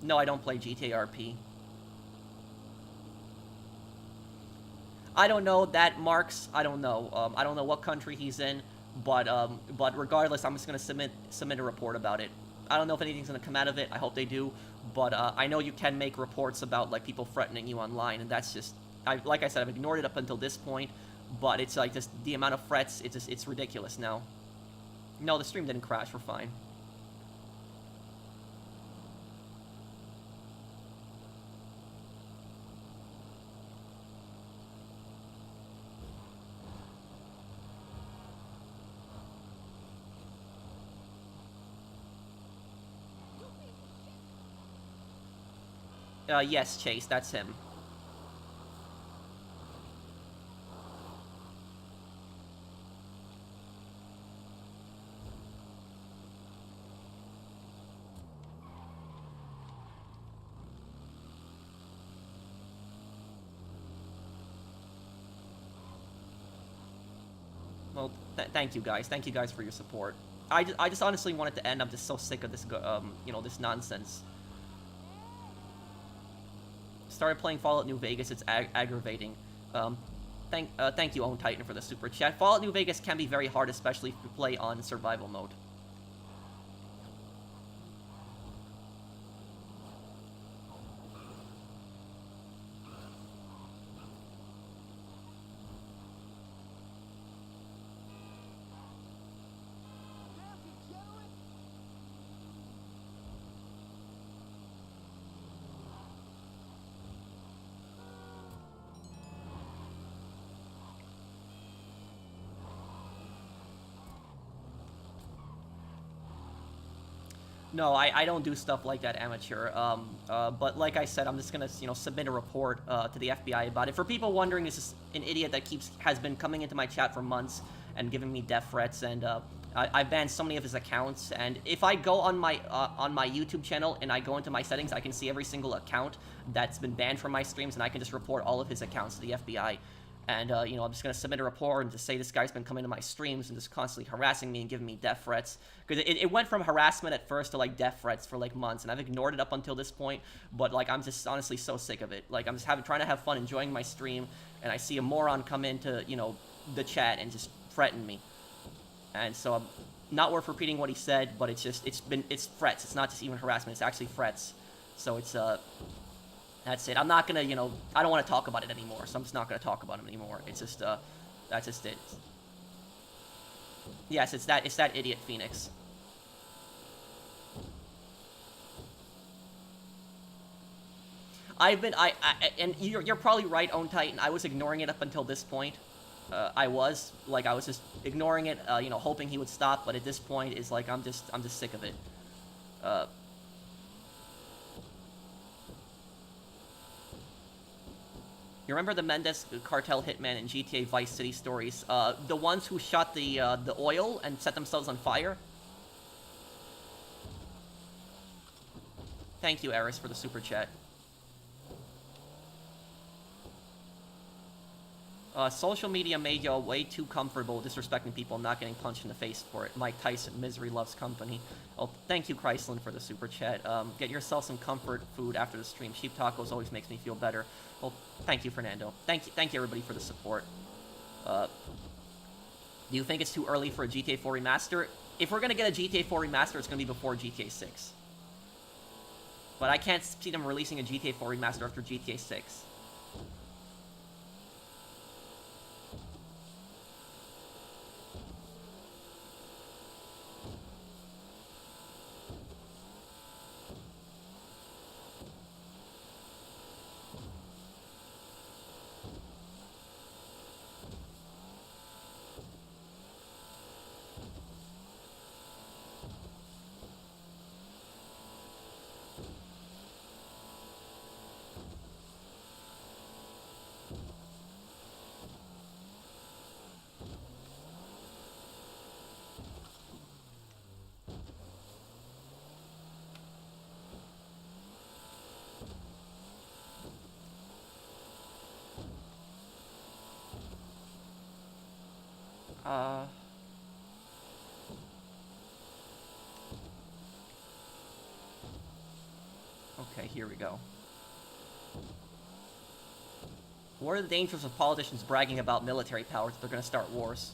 Speaker 1: No, I don't play GTA RP. I don't know, that Marks, I don't know what country he's in, But regardless, I'm just gonna submit a report about it. I don't know if anything's gonna come out of it. I hope they do. But I know you can make reports about like people threatening you online, and that's just like I said, I've ignored it up until this point. But it's like just the amount of threats. It's ridiculous now. No, the stream didn't crash. We're fine. Yes, Chase, that's him. Well, thank you guys. Thank you guys for your support. I just honestly want it to end. I'm just so sick of this, this nonsense. Started playing Fallout New Vegas. It's aggravating. Thank you, Own Titan, for the super chat. Fallout New Vegas can be very hard, especially if you play on survival mode. No, I don't do stuff like that, amateur. But like I said, I'm just gonna submit a report to the FBI about it. For people wondering, this is an idiot that has been coming into my chat for months and giving me death threats, and I've banned so many of his accounts. And if I go on my YouTube channel and I go into my settings, I can see every single account that's been banned from my streams, and I can just report all of his accounts to the FBI. And, I'm just going to submit a report and just say this guy's been coming to my streams and just constantly harassing me and giving me death threats. Because it went from harassment at first to, like, death threats for, like, months. And I've ignored it up until this point. But, like, I'm just honestly so sick of it. Like, I'm just trying to have fun, enjoying my stream. And I see a moron come into, the chat and just threaten me. And so, not worth repeating what he said, but it's threats. It's not just even harassment. It's actually threats. So it's, that's it. I'm not gonna, I don't want to talk about it anymore, so I'm just not gonna talk about him anymore. It's just, that's just it. Yes, it's that idiot Phoenix. And you're probably right, Own Titan. I was ignoring it up until this point. I was just ignoring it, hoping he would stop. But at this point, it's like I'm just sick of it. You remember the Mendes cartel hitman in GTA Vice City Stories? The ones who shot the oil and set themselves on fire? Thank you, Eris, for the super chat. Social media made you way too comfortable disrespecting people and not getting punched in the face for it. Mike Tyson, misery loves company. Oh, thank you, Chrysler, for the super chat. Get yourself some comfort food after the stream. Sheep tacos always makes me feel better. Well, thank you, Fernando. Thank you, everybody, for the support. Do you think it's too early for a GTA 4 remaster? If we're gonna get a GTA 4 remaster, it's gonna be before GTA 6. But I can't see them releasing a GTA 4 remaster after GTA 6. Okay, here we go. What are the dangers of politicians bragging about military powers if they're gonna start wars?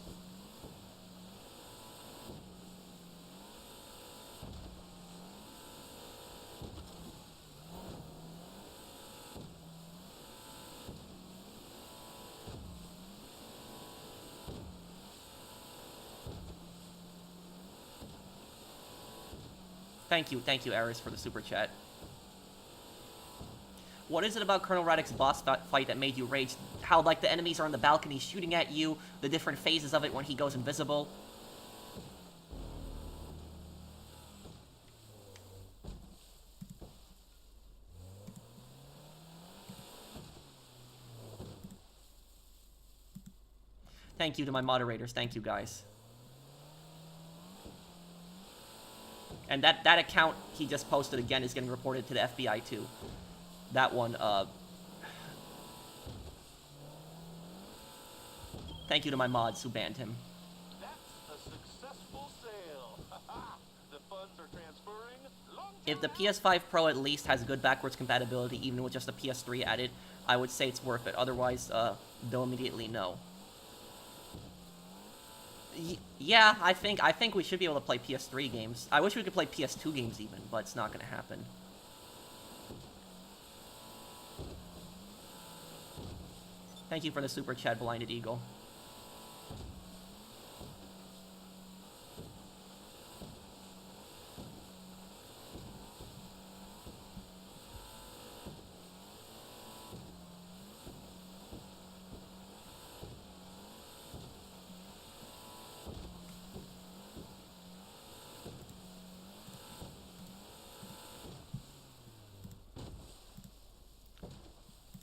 Speaker 1: Thank you, Eris, for the super chat. What is it about Colonel Radek's boss fight that made you rage? How, like, the enemies are on the balcony shooting at you, the different phases of it when he goes invisible. Thank you to my moderators. Thank you, guys. And that account he just posted again is getting reported to the FBI, too. That one, Thank you to my mods who banned him.
Speaker 2: That's a successful sale. The funds are transferring.
Speaker 1: If the PS5 Pro at least has good backwards compatibility, even with just the PS3 added, I would say it's worth it. Otherwise, they'll immediately know. Yeah, I think we should be able to play PS3 games. I wish we could play PS2 games even, but it's not gonna happen. Thank you for the super chat, Blinded Eagle.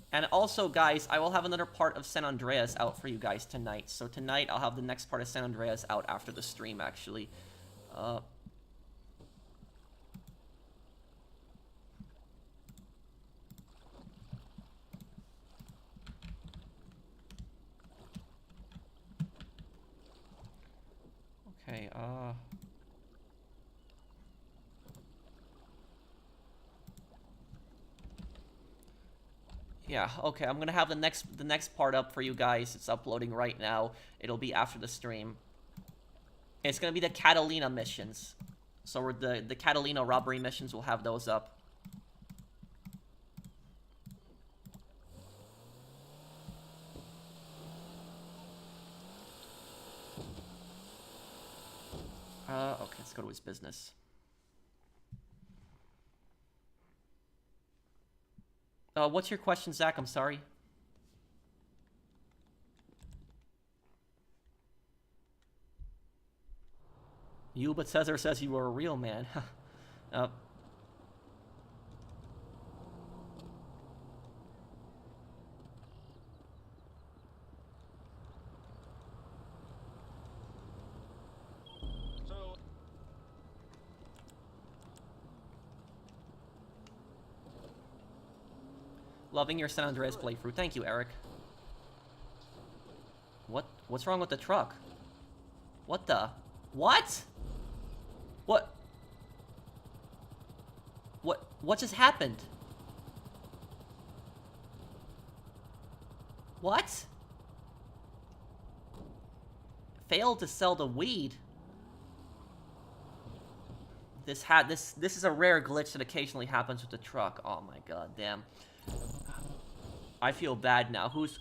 Speaker 1: And also, guys, I will have another part of San Andreas out for you guys tonight. So tonight, I'll have the next part of San Andreas out after the stream, actually. Okay, yeah, okay, I'm gonna have the next part up for you guys. It's uploading right now. It'll be after the stream. It's gonna be the Catalina missions. So we're the Catalina robbery missions, we'll have those up. Okay, let's go to his business. What's your question, Zach? I'm sorry. You, but Cesar says you were a real man. Loving your San Andreas playthrough. Thank you, Eric. What's wrong with the truck? What the? What? What just happened? What? Failed to sell the weed. This is a rare glitch that occasionally happens with the truck. Oh my god, damn. I feel bad now. Whose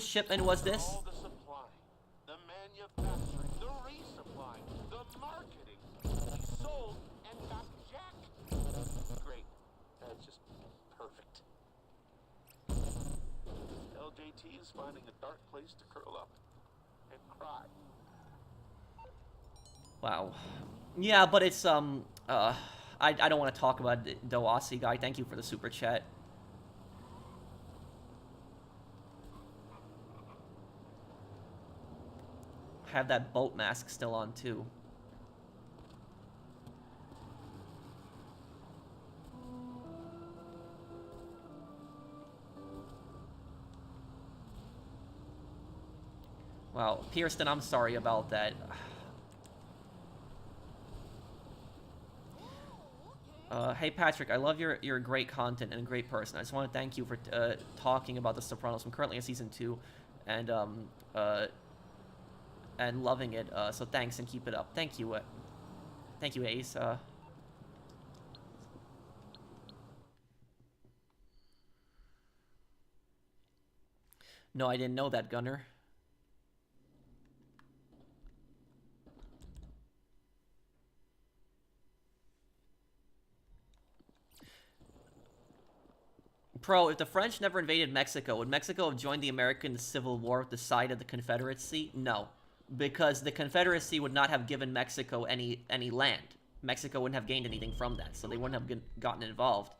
Speaker 1: shipment was this?
Speaker 2: All the supply, the manufacturing, the resupply, the marketing. He sold and got jacked. Great. That's just perfect. LJT is finding a dark place to curl up and cry.
Speaker 1: Wow. Yeah, but it's I don't want to talk about it, though, Aussie guy. Thank you for the super chat. Have that boat mask still on too. Wow, Pierston, I'm sorry about that. Hey Patrick, I love your great content and a great person. I just want to thank you for talking about The Sopranos. I'm currently in season 2, and loving it. So thanks and keep it up. Thank you, Ace. No, I didn't know that, Gunner. Pro, if the French never invaded Mexico, would Mexico have joined the American Civil War with the side of the Confederacy? No, because the Confederacy would not have given Mexico any land. Mexico wouldn't have gained anything from that, so they wouldn't have gotten involved.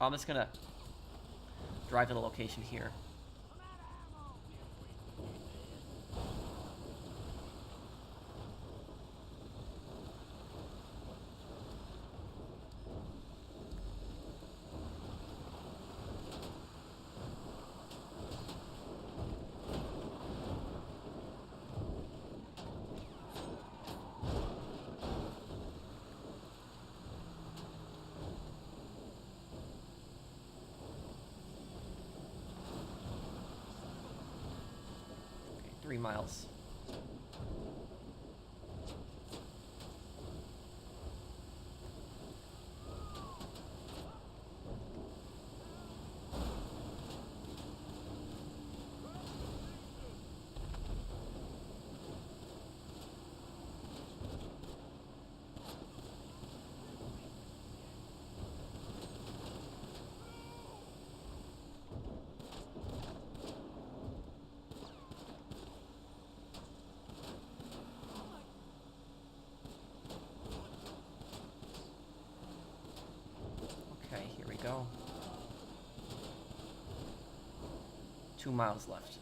Speaker 1: I'm just gonna drive to the location here. Okay, 3 miles. Okay, here we go. 2 miles left.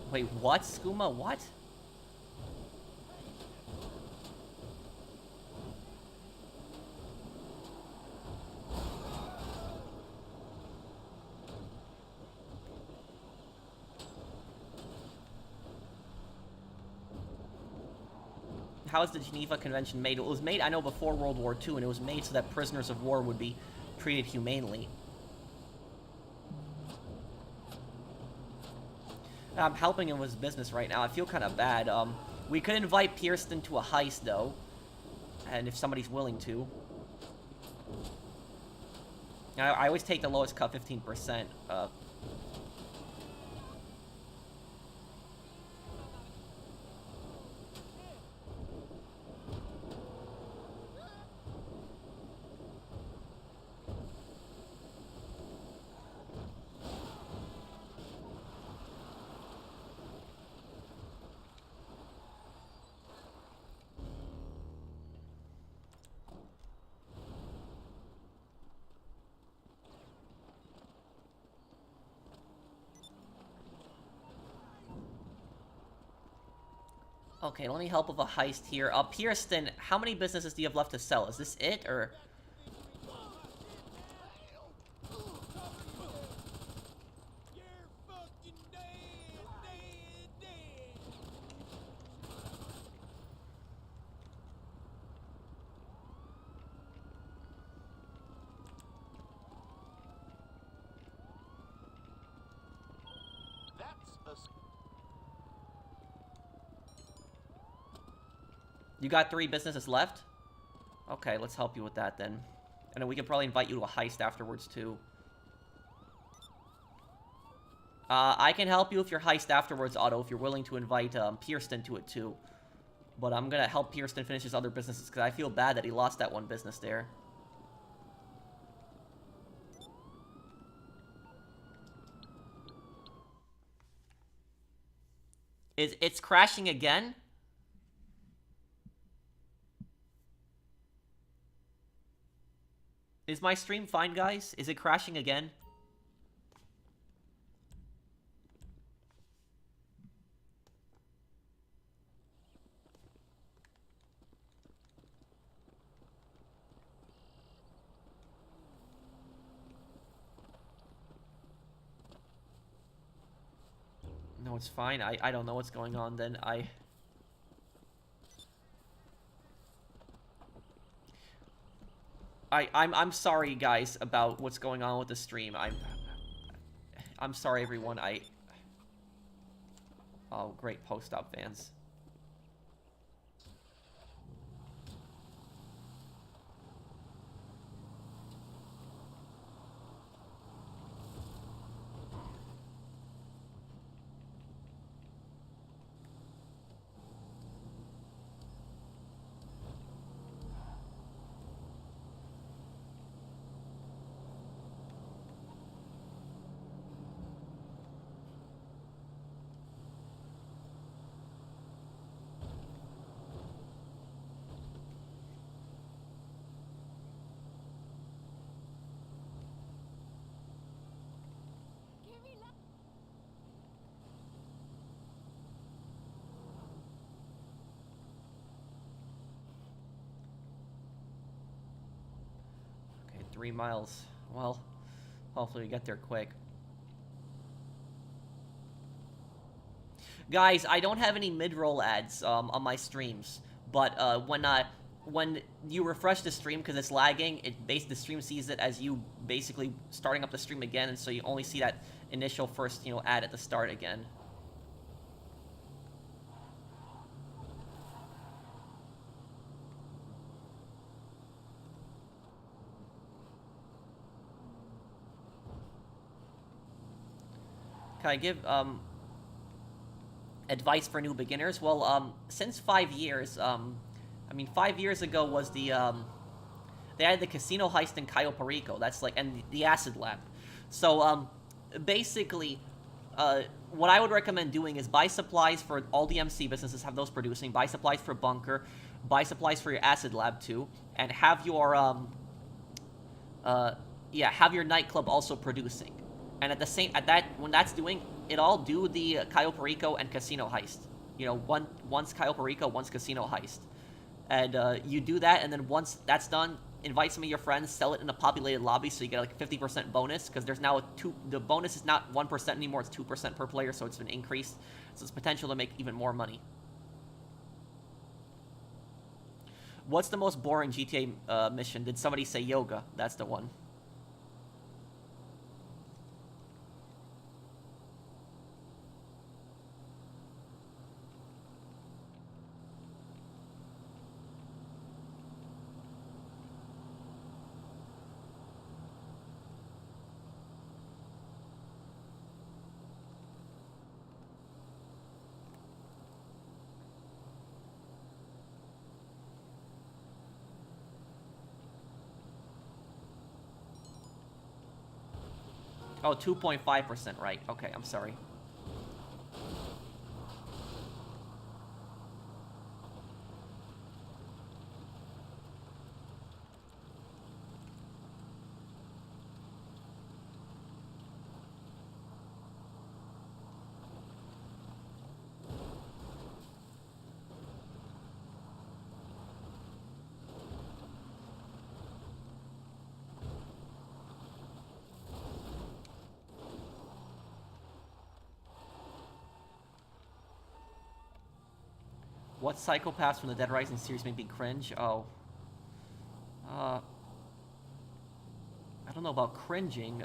Speaker 1: Wait, what? Skooma, what? How is the Geneva Convention made? It was made, I know, before World War II, and it was made so that prisoners of war would be treated humanely. I'm helping him with his business right now. I feel kind of bad. We could invite Pearson to a heist, though. And if somebody's willing to. I always take the lowest cut, 15%. Okay, let me help with a heist here. Pearson, how many businesses do you have left to sell? Is this it, or...? You got 3 businesses left? Okay, let's help you with that then. And then we can probably invite you to a heist afterwards, too. I can help you with your heist afterwards, Otto, if you're willing to invite Pearson to it, too. But I'm gonna help Pearson finish his other businesses, because I feel bad that he lost that one business there. It's crashing again? Is my stream fine, guys? Is it crashing again? No, it's fine. I don't know what's going on then. I'm sorry, guys, about what's going on with the stream. I'm sorry, everyone. Oh, great post-op fans. Okay, 3 miles. Well, hopefully we get there quick. Guys, I don't have any mid-roll ads on my streams, but when you refresh the stream because it's lagging, the stream sees it as you basically starting up the stream again, and so you only see that initial first ad at the start again. Can I give advice for new beginners? Well, since 5 years, I mean, 5 years ago was the they had the casino heist in Cayo Perico. That's like, and the acid lab. So basically, what I would recommend doing is buy supplies for all the MC businesses, have those producing. Buy supplies for bunker, buy supplies for your acid lab too, and have your have your nightclub also producing. And when that's doing it, all do the Cayo Perico and casino heist. Once Cayo Perico, once casino heist, and you do that, and then once that's done, invite some of your friends, sell it in a populated lobby, so you get like 50% bonus, because there's now the bonus is not 1% anymore, it's 2% per player, so it's been increased, so it's potential to make even more money. What's the most boring GTA mission? Did somebody say yoga? That's the one. Oh, 2.5%, right. Okay, I'm sorry. What psychopaths from the Dead Rising series made me cringe? Oh. I don't know about cringing.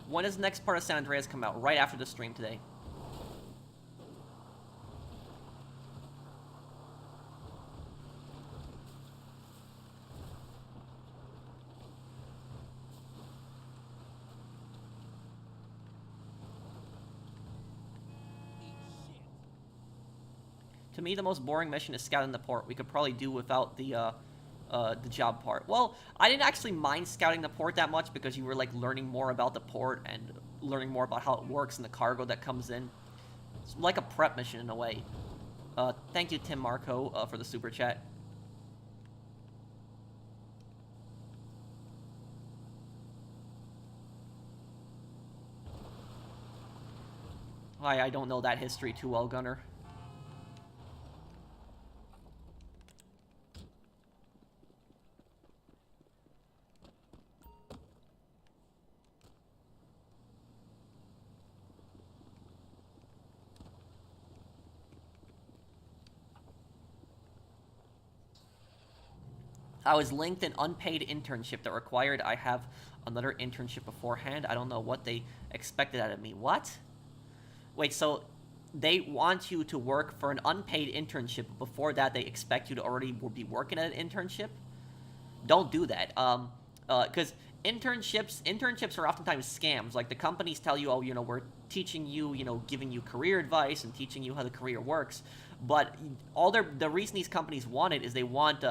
Speaker 1: When does the next part of San Andreas come out? Right after the stream today. To me, the most boring mission is scouting the port. We could probably do without the the job part. Well, I didn't actually mind scouting the port that much because you were like learning more about the port and learning more about how it works and the cargo that comes in. It's like a prep mission in a way. Thank you, Tim Marco, for the super chat. I don't know that history too well, Gunner. I was linked an unpaid internship that required I have another internship beforehand. I don't know what they expected out of me. What? Wait, so they want you to work for an unpaid internship. Before that, they expect you to already be working at an internship? Don't do that. Because internships are oftentimes scams. Like, the companies tell you, oh, you know, we're teaching you, you know, giving you career advice and teaching you how the career works. But the reason these companies want it is they want, you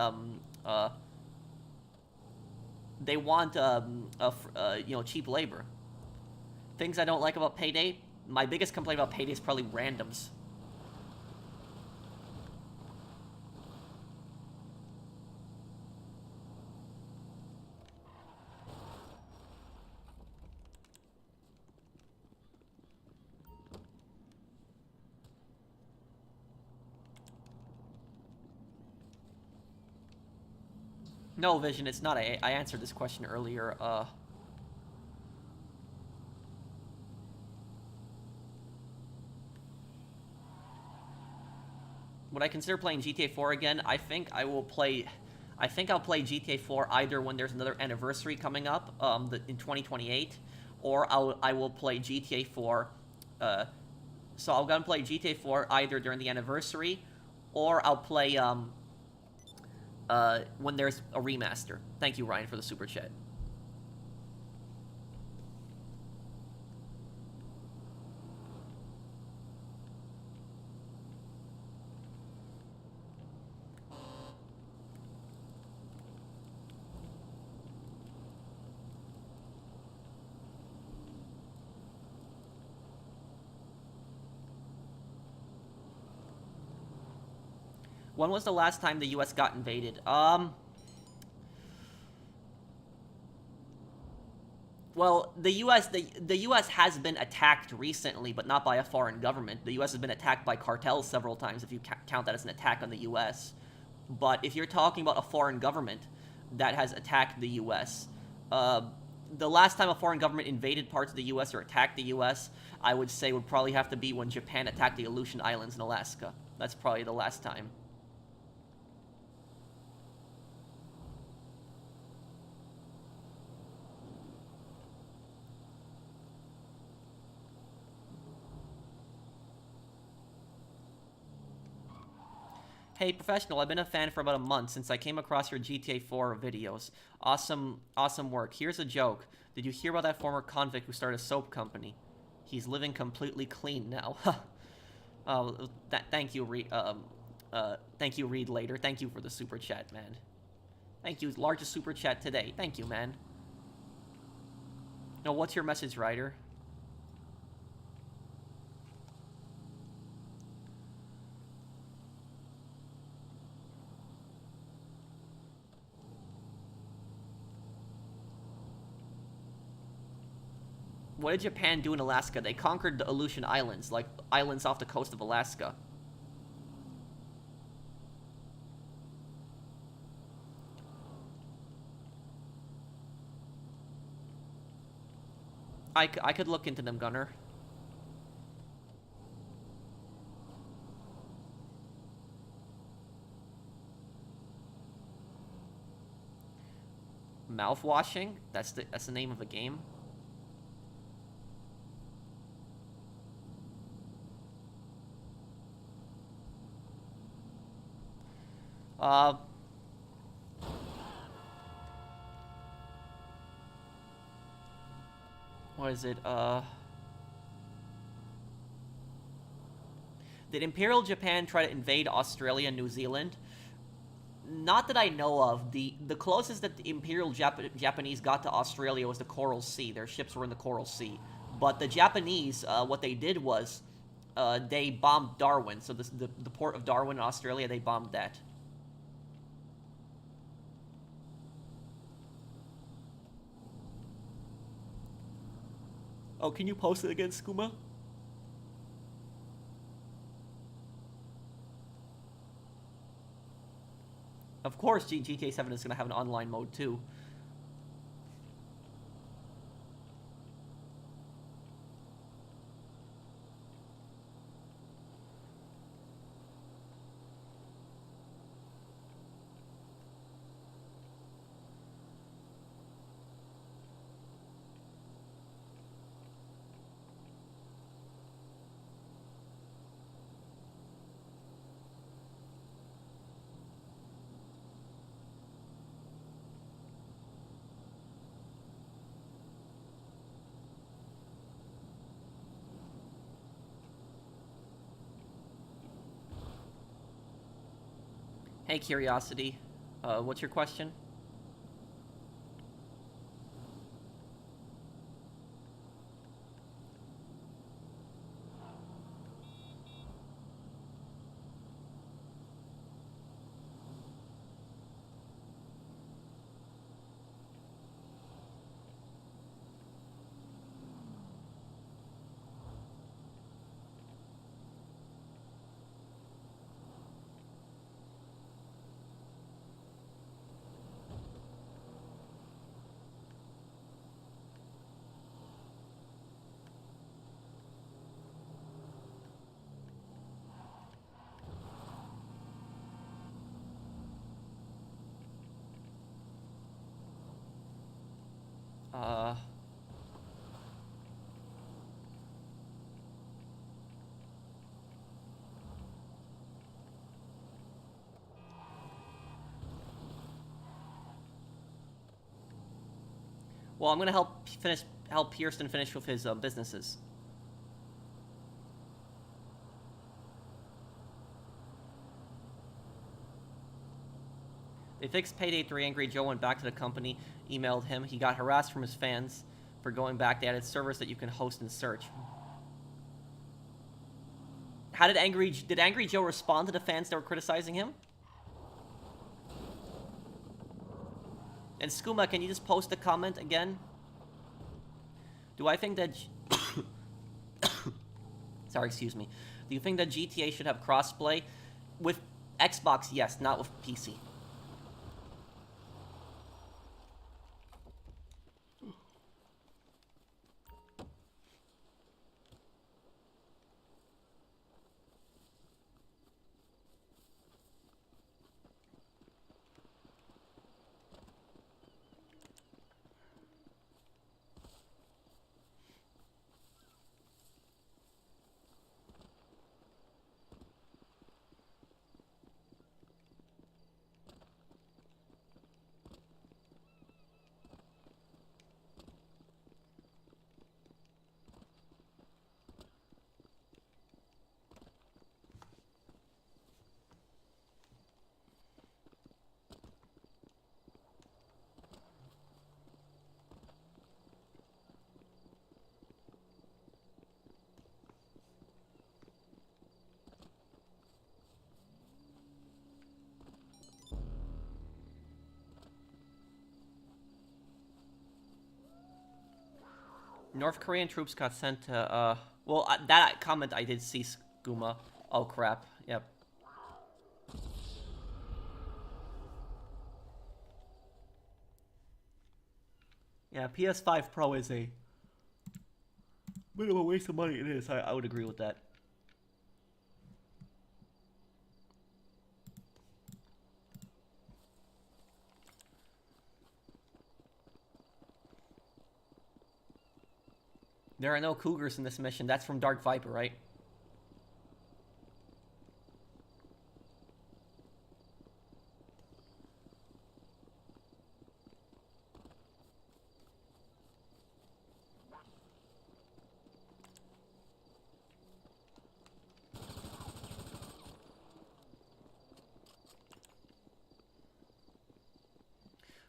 Speaker 1: know, cheap labor. Things I don't like about Payday. My biggest complaint about Payday is probably randoms. No, Vision, it's not. I answered this question earlier. Would I consider playing GTA 4 again? I think I'll play GTA 4 either when there's another anniversary coming up, in 2028, or I will play GTA 4. So I'm gonna play GTA 4 either during the anniversary, or I'll play when there's a remaster. Thank you, Ryan, for the super chat. When was the last time the U.S. got invaded? Well, the U.S. has been attacked recently, but not by a foreign government. The U.S. has been attacked by cartels several times, if you count that as an attack on the U.S. But if you're talking about a foreign government that has attacked the U.S., the last time a foreign government invaded parts of the U.S. or attacked the U.S., I would say would probably have to be when Japan attacked the Aleutian Islands in Alaska. That's probably the last time. Hey, Professional, I've been a fan for about a month since I came across your GTA 4 videos. Awesome work. Here's a joke. Did you hear about that former convict who started a soap company? He's living completely clean now. Thank you, thank you, Read Later. Thank you for the super chat, man. Thank you. Largest super chat today. Thank you, man. No, what's your message, Ryder? What did Japan do in Alaska? They conquered the Aleutian Islands, like islands off the coast of Alaska. I could look into them, Gunner. Mouthwashing? That's the name of a game? What is it? Did Imperial Japan try to invade Australia and New Zealand? Not that I know of. The closest that the Imperial Japanese got to Australia was the Coral Sea. Their ships were in the Coral Sea. But the Japanese, what they did was, they bombed Darwin. So the port of Darwin in Australia, they bombed that. Oh, can you post it again, Skooma? Of course, GTA 7 is going to have an online mode, too. Hey, Curiosity. What's your question? Uh... Well, I'm gonna help Pearson finish with his businesses. They fixed Payday 3. Angry Joe went back to the company, emailed him. He got harassed from his fans for going back. They added servers that you can host and search. How did Angry Joe respond to the fans that were criticizing him? And Skooma, can you just post a comment again? Do I think that... Sorry, excuse me. Do you think that GTA should have crossplay? With Xbox, yes, not with PC. North Korean troops got sent to, well, that comment I did see, Skooma. Oh, crap. Yep. Yeah, PS5 Pro is a bit of a waste of money. It is. I would agree with that. There are no cougars in this mission. That's from Dark Viper, right?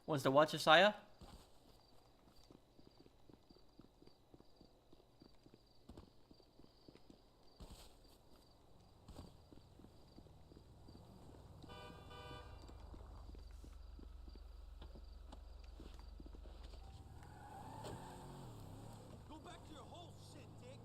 Speaker 1: Wants to watch Josiah?
Speaker 2: Go back to your hole, shit, Dick.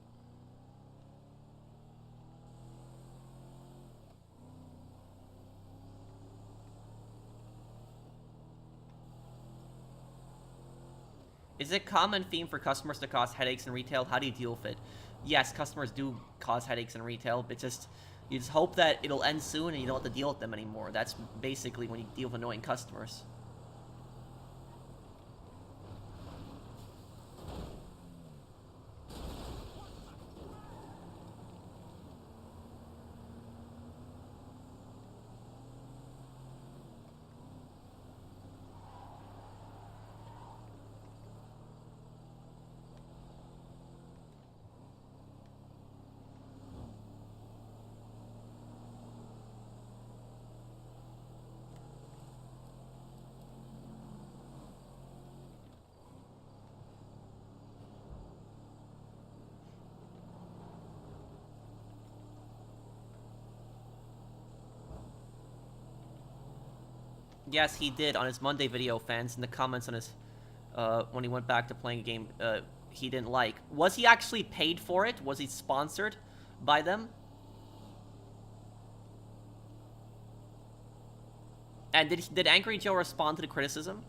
Speaker 1: Is it a common theme for customers to cause headaches in retail? How do you deal with it? Yes, customers do cause headaches in retail, but you just hope that it'll end soon and you don't have to deal with them anymore. That's basically when you deal with annoying customers. Yes, he did on his Monday video, fans, in the comments on his, when he went back to playing a game, he didn't like. Was he actually paid for it? Was he sponsored by them? And did Angry Joe respond to the criticism?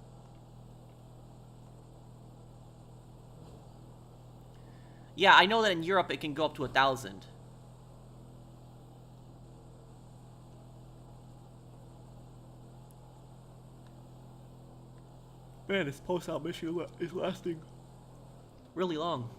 Speaker 1: Yeah, I know that in Europe it can go up to 1,000. Man, this post-op mission is lasting really long.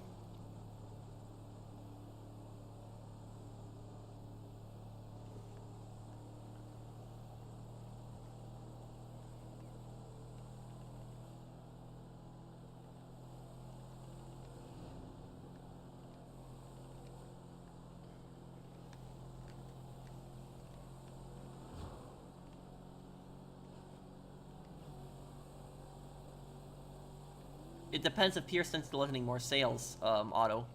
Speaker 1: It depends if Pearson's delivering more sales, Otto.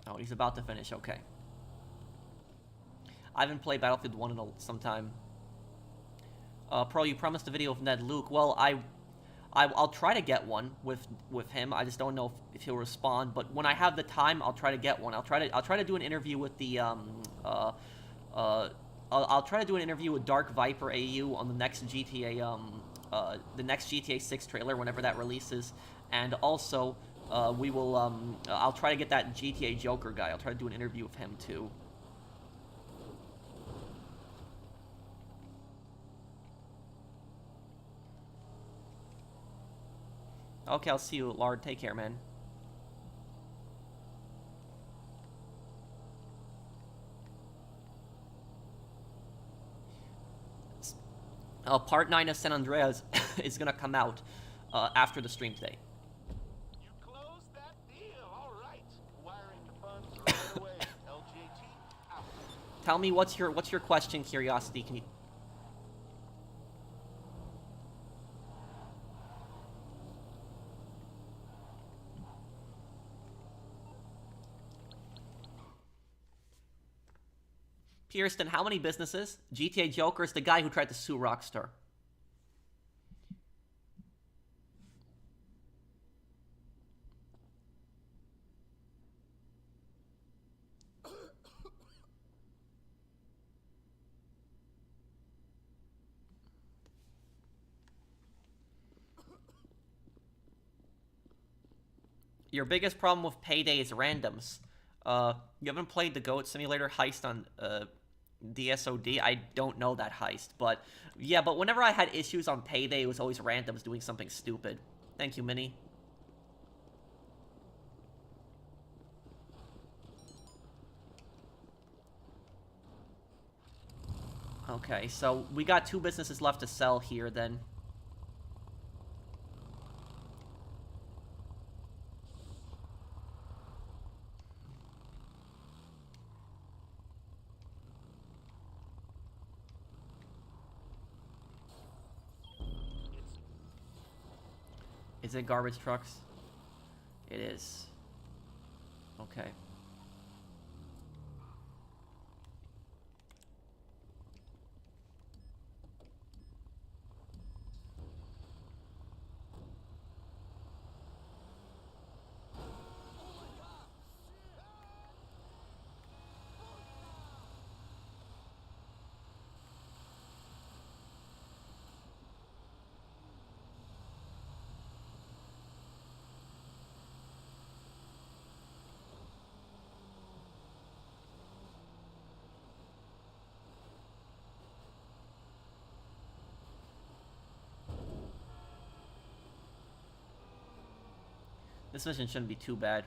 Speaker 1: Oh, he's about to finish, okay. I haven't played Battlefield 1 in some time. Pro, you promised a video of Ned Luke. Well, I'll try to get one with him. I just don't know if he'll respond. But when I have the time, I'll try to get one. I'll try to do an interview with the I'll try to do an interview with Dark Viper AU on the next GTA 6 trailer whenever that releases, and also we will I'll try to get that GTA Joker guy. I'll try to do an interview with him too. Okay, I'll see you, Lard. Take care, man. Part 9 of San Andreas is gonna come out after the stream today.
Speaker 2: You closed that deal, all right. Wiring the funds right away. LJT out.
Speaker 1: Tell me what's your question, Curiosity? Can you? Pearson, how many businesses? GTA Joker is the guy who tried to sue Rockstar. Your biggest problem with Payday is randoms. You haven't played the Goat Simulator heist on DSOD? I don't know that heist, but yeah, but whenever I had issues on Payday, it was always randoms doing something stupid. Thank you, Minnie. Okay, so we got 2 businesses left to sell here then. Is it garbage trucks? It is. Okay. This mission shouldn't be too bad.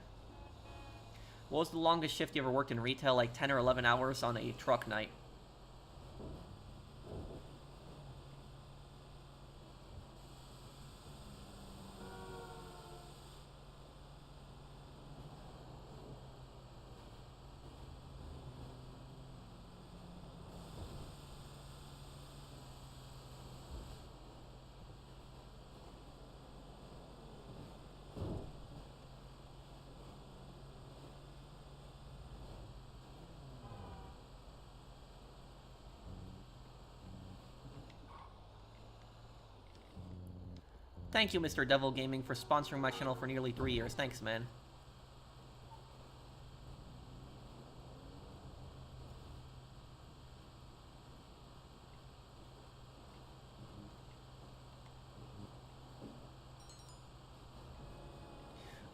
Speaker 1: What was the longest shift you ever worked in retail? Like 10 or 11 hours on a truck night. Thank you, Mr. Devil Gaming, for sponsoring my channel for nearly 3 years. Thanks, man.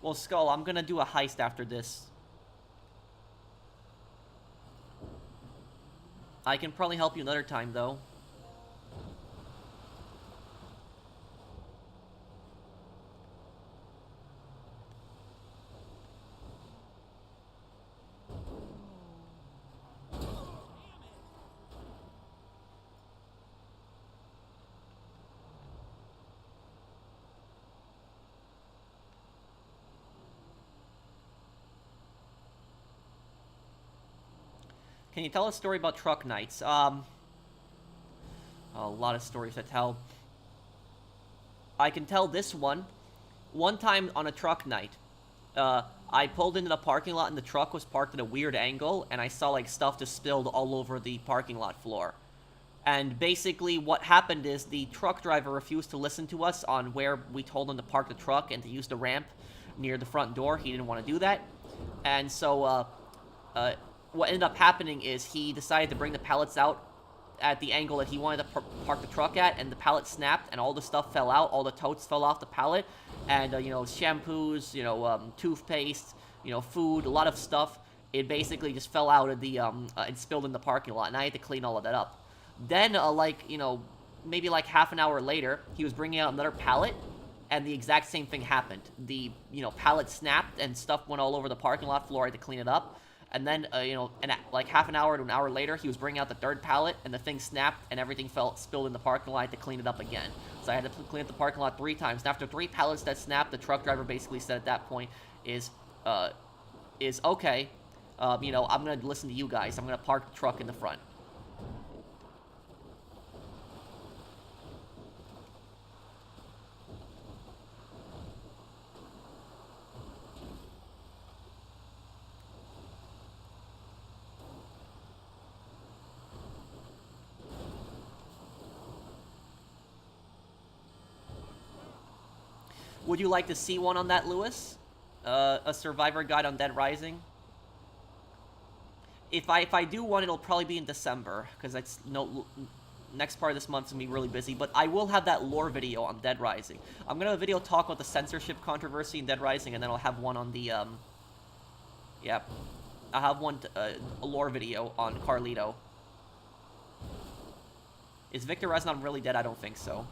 Speaker 1: Well, Skull, I'm gonna do a heist after this. I can probably help you another time, though. Can you tell a story about truck nights? A lot of stories to tell. I can tell this one. One time on a truck night, I pulled into the parking lot and the truck was parked at a weird angle, and I saw, like, stuff just spilled all over the parking lot floor. And basically what happened is the truck driver refused to listen to us on where we told him to park the truck and to use the ramp near the front door. He didn't want to do that. And so, what ended up happening is he decided to bring the pallets out at the angle that he wanted to park the truck at, and the pallet snapped, and all the stuff fell out, all the totes fell off the pallet, and, you know, shampoos, you know, toothpaste, you know, food, a lot of stuff, it basically just fell out of the, and spilled in the parking lot, and I had to clean all of that up. Then, like, you know, maybe like half an hour later, he was bringing out another pallet, and the exact same thing happened. The, you know, pallet snapped, and stuff went all over the parking lot floor, I had to clean it up. And then, you know, and like half an hour to an hour later, he was bringing out the third pallet, and the thing snapped, and everything spilled in the parking lot. I had to clean it up again. So I had to clean up the parking lot 3 times. And after 3 pallets that snapped, the truck driver basically said at that point is okay, you know, I'm gonna listen to you guys. I'm gonna park the truck in the front. Would you like to see one on that, Lewis? A survivor guide on Dead Rising? If I do one, it'll probably be in December, because that's next part of this month's gonna be really busy. But I will have that lore video on Dead Rising. I'm gonna have a video talk about the censorship controversy in Dead Rising, and then I'll have one on the yeah, I'll have one a lore video on Carlito. Is Victor Reznor really dead? I don't think so.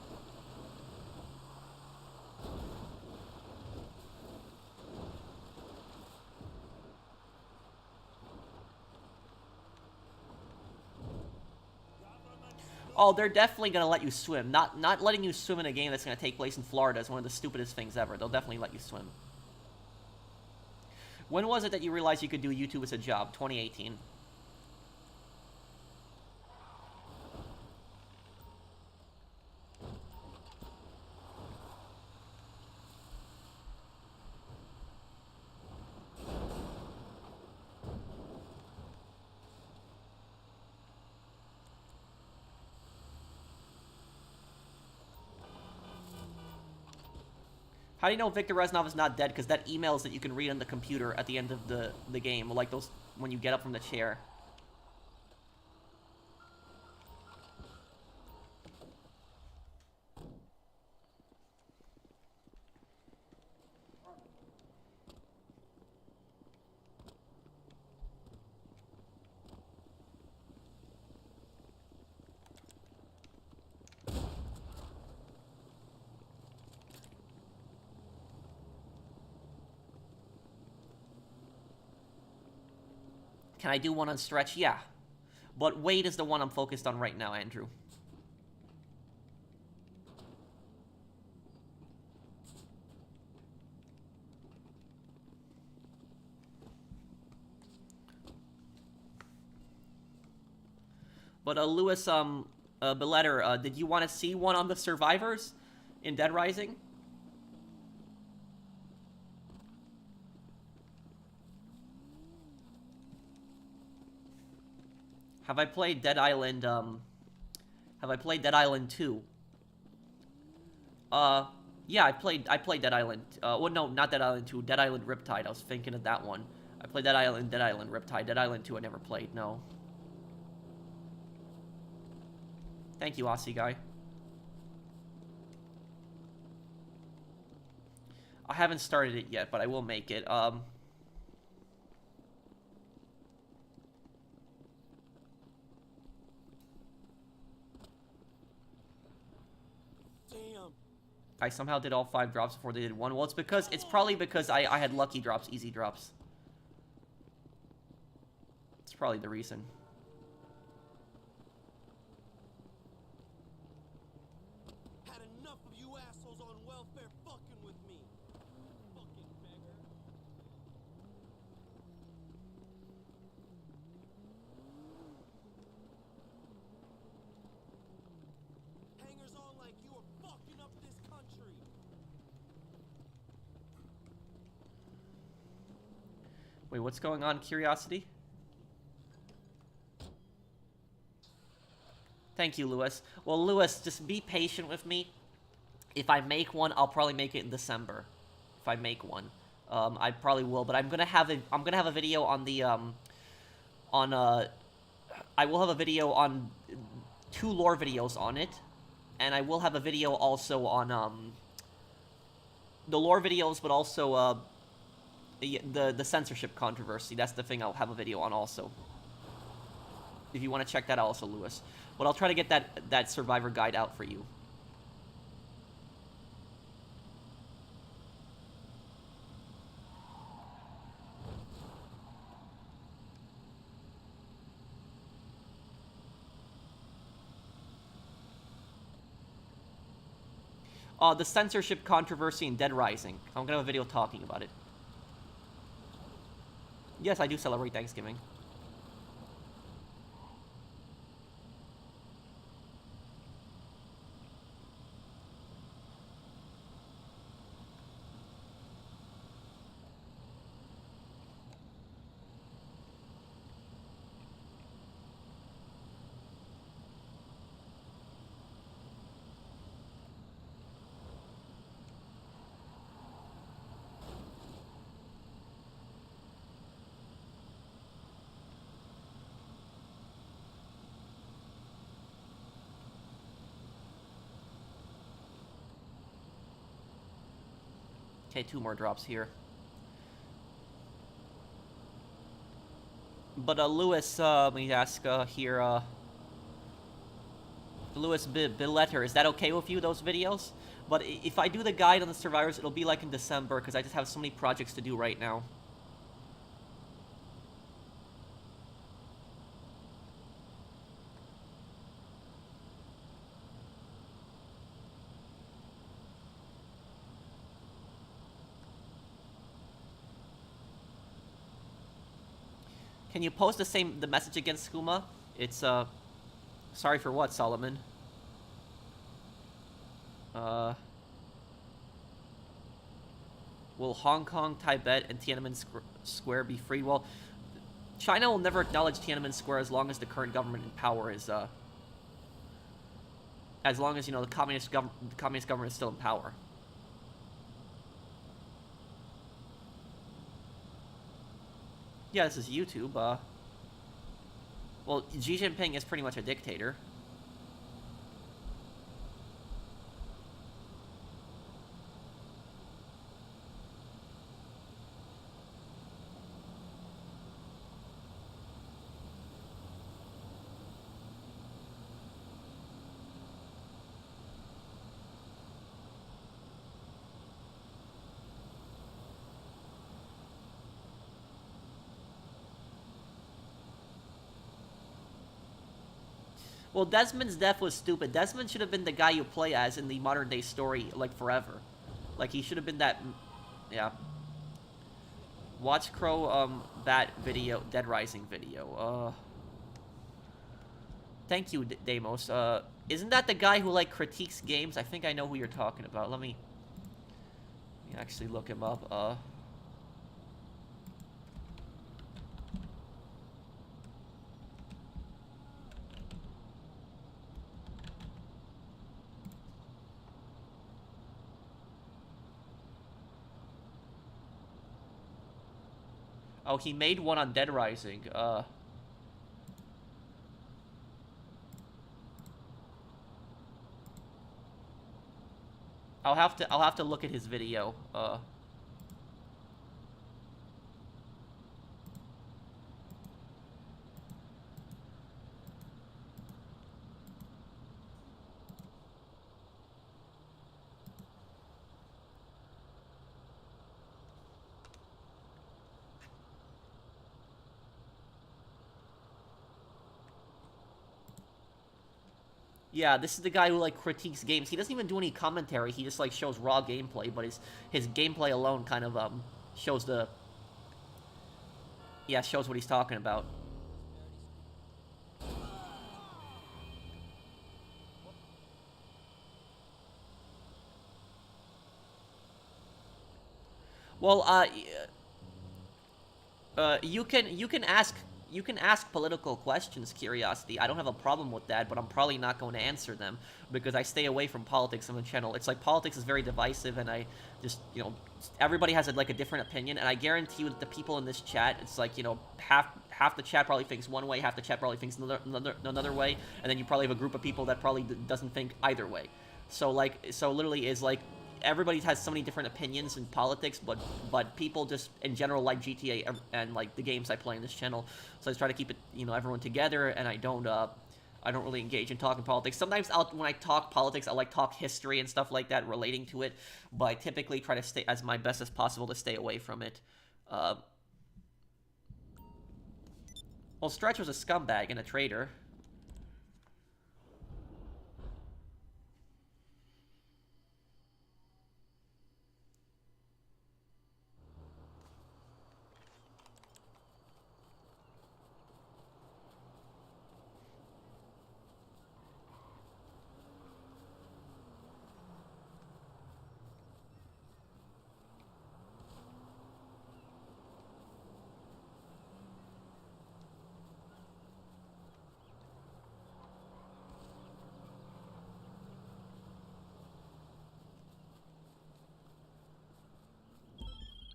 Speaker 1: Oh, they're definitely gonna let you swim. Not letting you swim in a game that's gonna take place in Florida is one of the stupidest things ever. They'll definitely let you swim. When was it that you realized you could do YouTube as a job? 2018. How do you know Victor Reznov is not dead? Because that emails that you can read on the computer at the end of the game, like those when you get up from the chair. Can I do one on stretch? Yeah. But weight is the one I'm focused on right now, Andrew. But, Lewis, Billetter, did you want to see one on the survivors in Dead Rising? Have I played Dead Island, have I played Dead Island 2? Yeah, I played Dead Island, well, no, not Dead Island 2, Dead Island Riptide, I was thinking of that one. I played Dead Island Riptide, Dead Island 2 I never played, no. Thank you, Aussie guy. I haven't started it yet, but I will make it,
Speaker 2: Damn.
Speaker 1: I somehow did all 5 drops before they did 1. Well, it's probably because I had lucky drops, easy drops. It's probably the reason.
Speaker 2: Had enough of you assholes on welfare fucking with me. Fucking beggar. Hangers on like you are fucking up this country.
Speaker 1: Wait, what's going on, Curiosity? Thank you, Lewis. Well, Lewis, just be patient with me. If I make one, I'll probably make it in December. If I make one, I probably will. But I'm gonna have a video on the I will have a video on 2 lore videos on it, and I will have a video also on the lore videos, but also the censorship controversy. That's the thing I'll have a video on also. If you want to check that out also, Lewis. But I'll try to get that survivor guide out for you. The censorship controversy in Dead Rising. I'm gonna have a video talking about it. Yes, I do celebrate Thanksgiving. Okay, 2 more drops here. But, Lewis, let me ask, here, Lewis Billetter, is that okay with you, those videos? But if I do the guide on the survivors, it'll be like in December, because I just have so many projects to do right now. Can you post the message against Skooma? It's, sorry for what, Solomon? Will Hong Kong, Tibet, and Tiananmen Square be freed? Well, China will never acknowledge Tiananmen Square as long as the current government in power is, as long as, you know, the communist government is still in power. Yeah, this is YouTube. Well, Xi Jinping is pretty much a dictator. Well, Desmond's death was stupid. Desmond should have been the guy you play as in the modern day story, like, forever. Like, he should have been that... Yeah. Watch Crow, that video, Dead Rising video. Thank you, Deimos. Isn't that the guy who, like, critiques games? I think I know who you're talking about. Let me actually look him up. Oh, he made one on Dead Rising. I'll have to look at his video. Yeah, this is the guy who, like, critiques games. He doesn't even do any commentary. He just, like, shows raw gameplay, but his gameplay alone kind of, shows the... Yeah, shows what he's talking about. Well, you can ask political questions, Curiosity. I don't have a problem with that, but I'm probably not going to answer them because I stay away from politics on the channel. It's like politics is very divisive, and I just, you know, everybody has like a different opinion, and I guarantee you that the people in this chat, it's like, you know, half the chat probably thinks one way, half the chat probably thinks another way, and then you probably have a group of people that probably doesn't think either way. So literally is like, everybody has so many different opinions in politics, but people just in general like GTA and like the games I play in this channel. So I try to keep it, you know, everyone together, and I don't really engage in talking politics. Sometimes when I talk politics, I like talk history and stuff like that relating to it, but I typically try to stay as my best as possible to stay away from it. Well, Stretch was a scumbag and a traitor.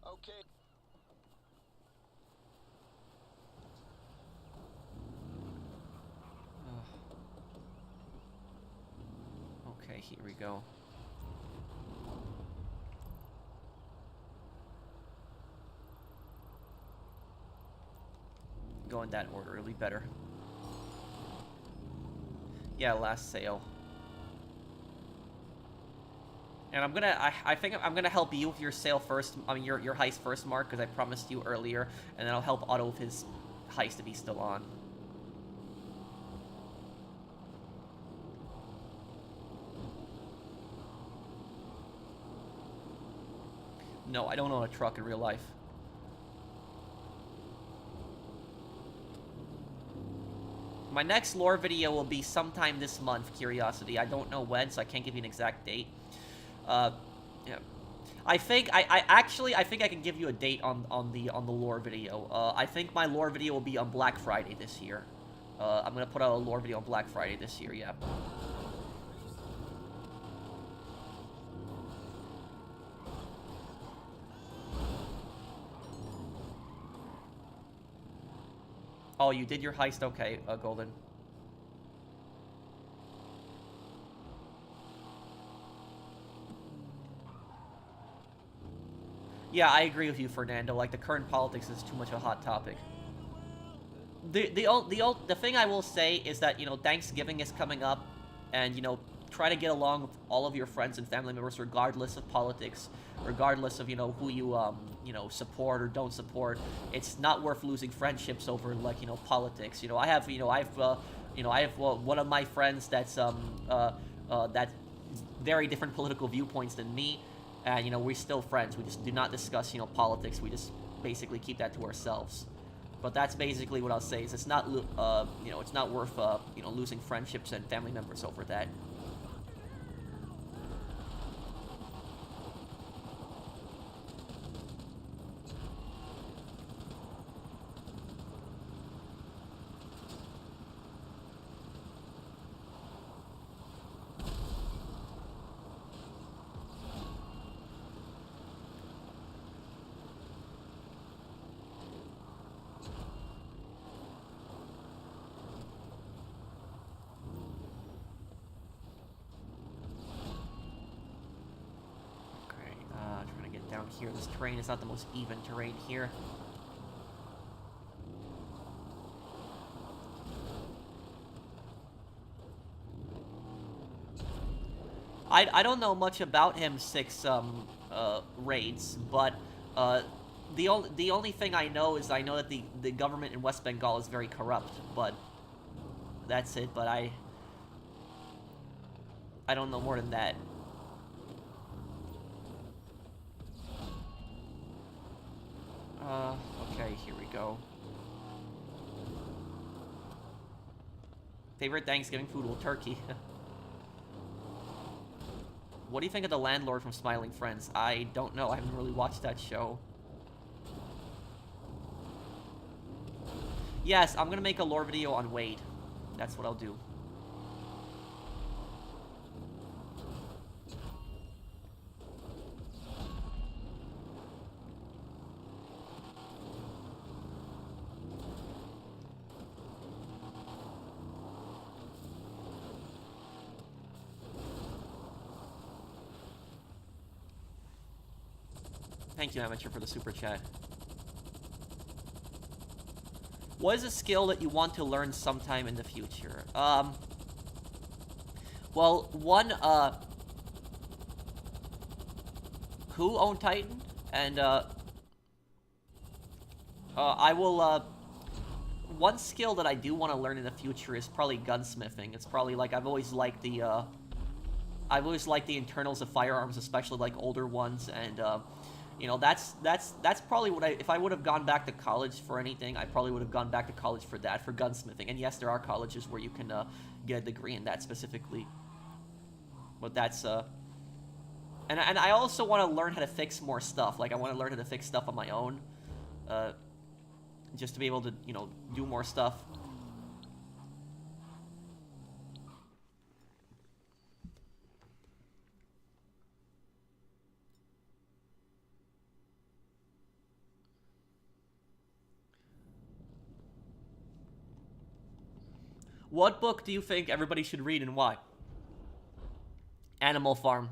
Speaker 2: Okay.
Speaker 1: Okay, here we go. Go in that order, it'll be better. Yeah, last sale. And I think I'm gonna help you with your sale first, I mean your heist first, Mark, because I promised you earlier, and then I'll help Otto with his heist if he's still on. No, I don't own a truck in real life. My next lore video will be sometime this month, Curiosity. I don't know when, so I can't give you an exact date. Yeah. I think I think I can give you a date on the lore video. I think my lore video will be on Black Friday this year. I'm gonna put out a lore video on Black Friday this year. Yeah. Oh, you did your heist? Okay, Golden. Yeah, I agree with you, Fernando. Like, the current politics is too much of a hot topic. The thing I will say is that, you know, Thanksgiving is coming up, and, you know, try to get along with all of your friends and family members regardless of politics, regardless of, you know, who you you know, support or don't support. It's not worth losing friendships over, like, you know, politics. You know, I have one of my friends that's that very different political viewpoints than me, and, you know, we're still friends. We just do not discuss, you know, politics. We just basically keep that to ourselves. But that's basically what I'll say. Is it's not, you know, it's not worth, you know, losing friendships and family members over that. Trying to get down here. This terrain is not the most even terrain here. I don't know much about M6 raids, but the only thing I know is I know that the government in West Bengal is very corrupt, but that's it. But I don't know more than that. Okay, here we go. Favorite Thanksgiving food? Well, turkey. What do you think of the landlord from Smiling Friends? I don't know. I haven't really watched that show. Yes, I'm gonna make a lore video on Wade. That's what I'll do. Thank you, Amateur, for the super chat. What is a skill that you want to learn sometime in the future? Well, one, who owned Titan? And, I will, one skill that I do want to learn in the future is probably gunsmithing. It's probably, like, I've always liked the internals of firearms, especially, like, older ones, and, you know, that's probably what if I would have gone back to college for anything, I probably would have gone back to college for that, for gunsmithing. And yes, there are colleges where you can, get a degree in that specifically. But that's, and I also want to learn how to fix more stuff. Like, I want to learn how to fix stuff on my own, just to be able to, you know, do more stuff. What book do you think everybody should read and why? Animal Farm.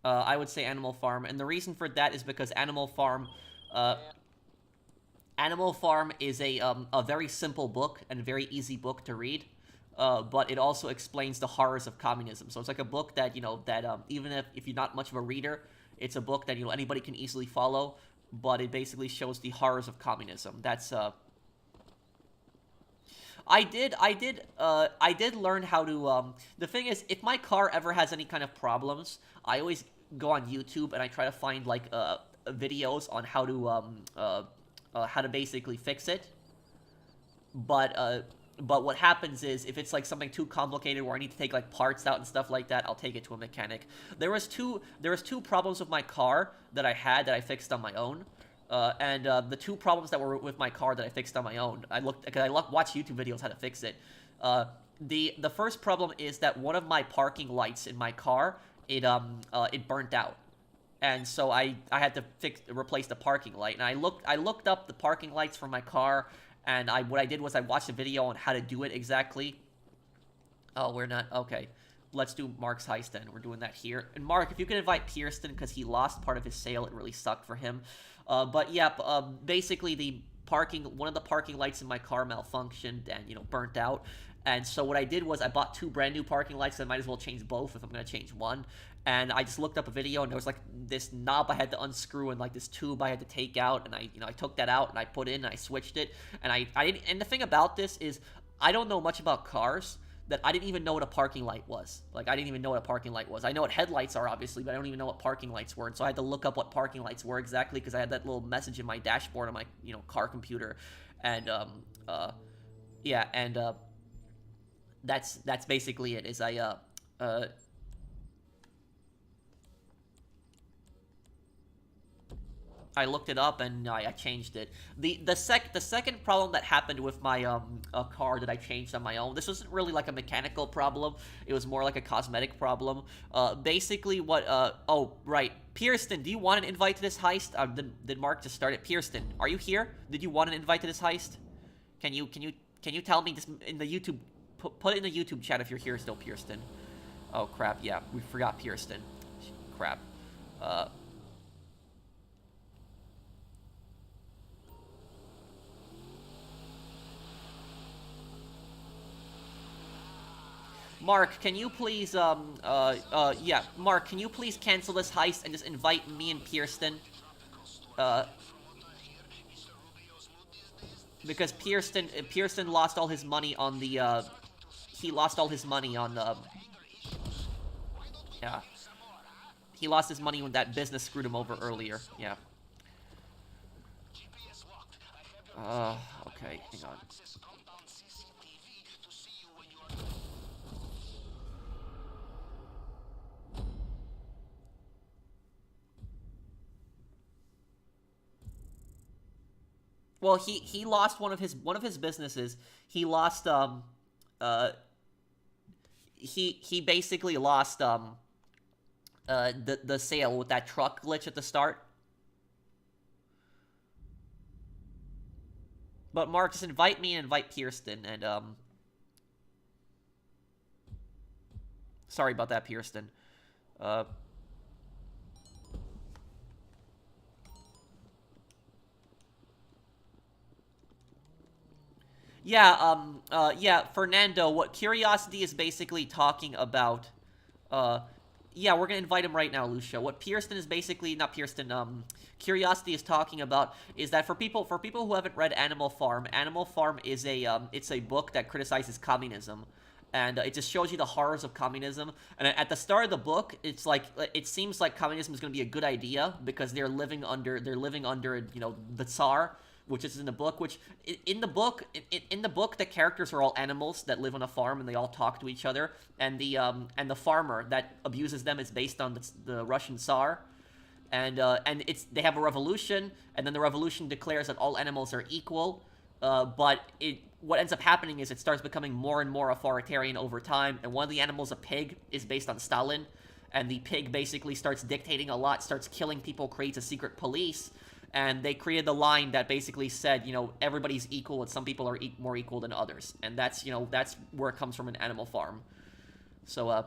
Speaker 1: I would say Animal Farm, and the reason for that is because Animal Farm is a very simple book and very easy book to read, but it also explains the horrors of communism. So it's like a book that, you know, that even if you're not much of a reader, it's a book that, you know, anybody can easily follow, but it basically shows the horrors of communism. That's I did learn how to, the thing is, if my car ever has any kind of problems, I always go on YouTube and I try to find, like, videos on how to basically fix it. But what happens is, if it's, like, something too complicated where I need to take, like, parts out and stuff like that, I'll take it to a mechanic. There was two problems with my car that I had that I fixed on my own. And the two problems that were with my car that I fixed on my own, because I watched YouTube videos how to fix it. The first problem is that one of my parking lights in my car, it burnt out, and so I had to replace the parking light. And I looked up the parking lights for my car, And what I did was I watched a video on how to do it exactly. Oh, we're not... Okay. Let's do Mark's heist then. We're doing that here. And Mark, if you can invite Pearson, because he lost part of his sale, it really sucked for him. But yeah, basically one of the parking lights in my car malfunctioned and, burnt out. And so what I did was I bought 2 brand new parking lights, so I might as well change both if I'm going to change one. And I just looked up a video, and there was like this knob I had to unscrew and like this tube I had to take out, and I took that out and I put in and I switched it. And I didn't, and the thing about this is I don't know much about cars, that I didn't even know what a parking light was. Like, I didn't even know what a parking light was. I know what headlights are, obviously, but I don't even know what parking lights were. And so I had to look up what parking lights were exactly, because I had that little message in my dashboard on my, car computer. And, yeah, and, that's basically it, is I looked it up and I changed it. The second problem that happened with my car that I changed on my own, this wasn't really like a mechanical problem. It was more like a cosmetic problem. Basically what oh right, Pearson, do you want an invite to this heist? Did Mark just start it? Pearson, are you here? Did you want an invite to this heist? Can you tell me just in the YouTube, put it in the YouTube chat if you're here still, Pearson. Oh crap, yeah, we forgot Pearson. Crap. Mark, can you please, yeah, Mark, can you please cancel this heist and just invite me and Pearson? Because Pearson lost all his money on the, he lost all his money on the, yeah. He lost his money when that business screwed him over earlier, yeah. Okay, hang on. Well, he lost one of his businesses. He lost he basically lost the sale with that truck glitch at the start. But Mark, just invite me and invite Pearson, and sorry about that, Pearson. Yeah, yeah, Fernando, what Curiosity is basically talking about, yeah, we're gonna invite him right now, Lucia. What Pearson is basically, not Pearson, Curiosity is talking about is that for people who haven't read Animal Farm is it's a book that criticizes communism. And it just shows you the horrors of communism. And at the start of the book, it's like, it seems like communism is going to be a good idea because they're living under, the Tsar, which is in the book. Which in the book, the characters are all animals that live on a farm and they all talk to each other. And the farmer that abuses them is based on the Russian Tsar. And they have a revolution, and then the revolution declares that all animals are equal. But what ends up happening is it starts becoming more and more authoritarian over time, and one of the animals, a pig, is based on Stalin, and the pig basically starts dictating a lot, starts killing people, creates a secret police, and they created the line that basically said, everybody's equal, and some people are more equal than others, and that's where it comes from in Animal Farm. So,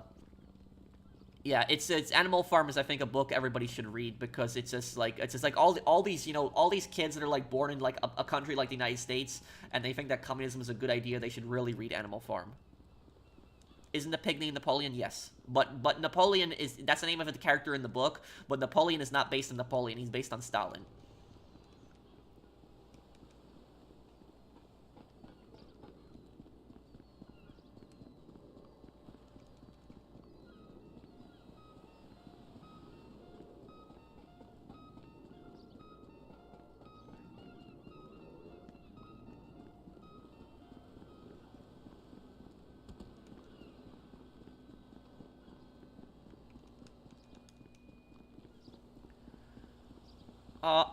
Speaker 1: yeah, it's Animal Farm is, I think, a book everybody should read because it's just like all these kids that are like born in like a country like the United States and they think that communism is a good idea. They should really read Animal Farm. Isn't the pig named Napoleon? Yes, but Napoleon that's the name of the character in the book. But Napoleon is not based on Napoleon. He's based on Stalin.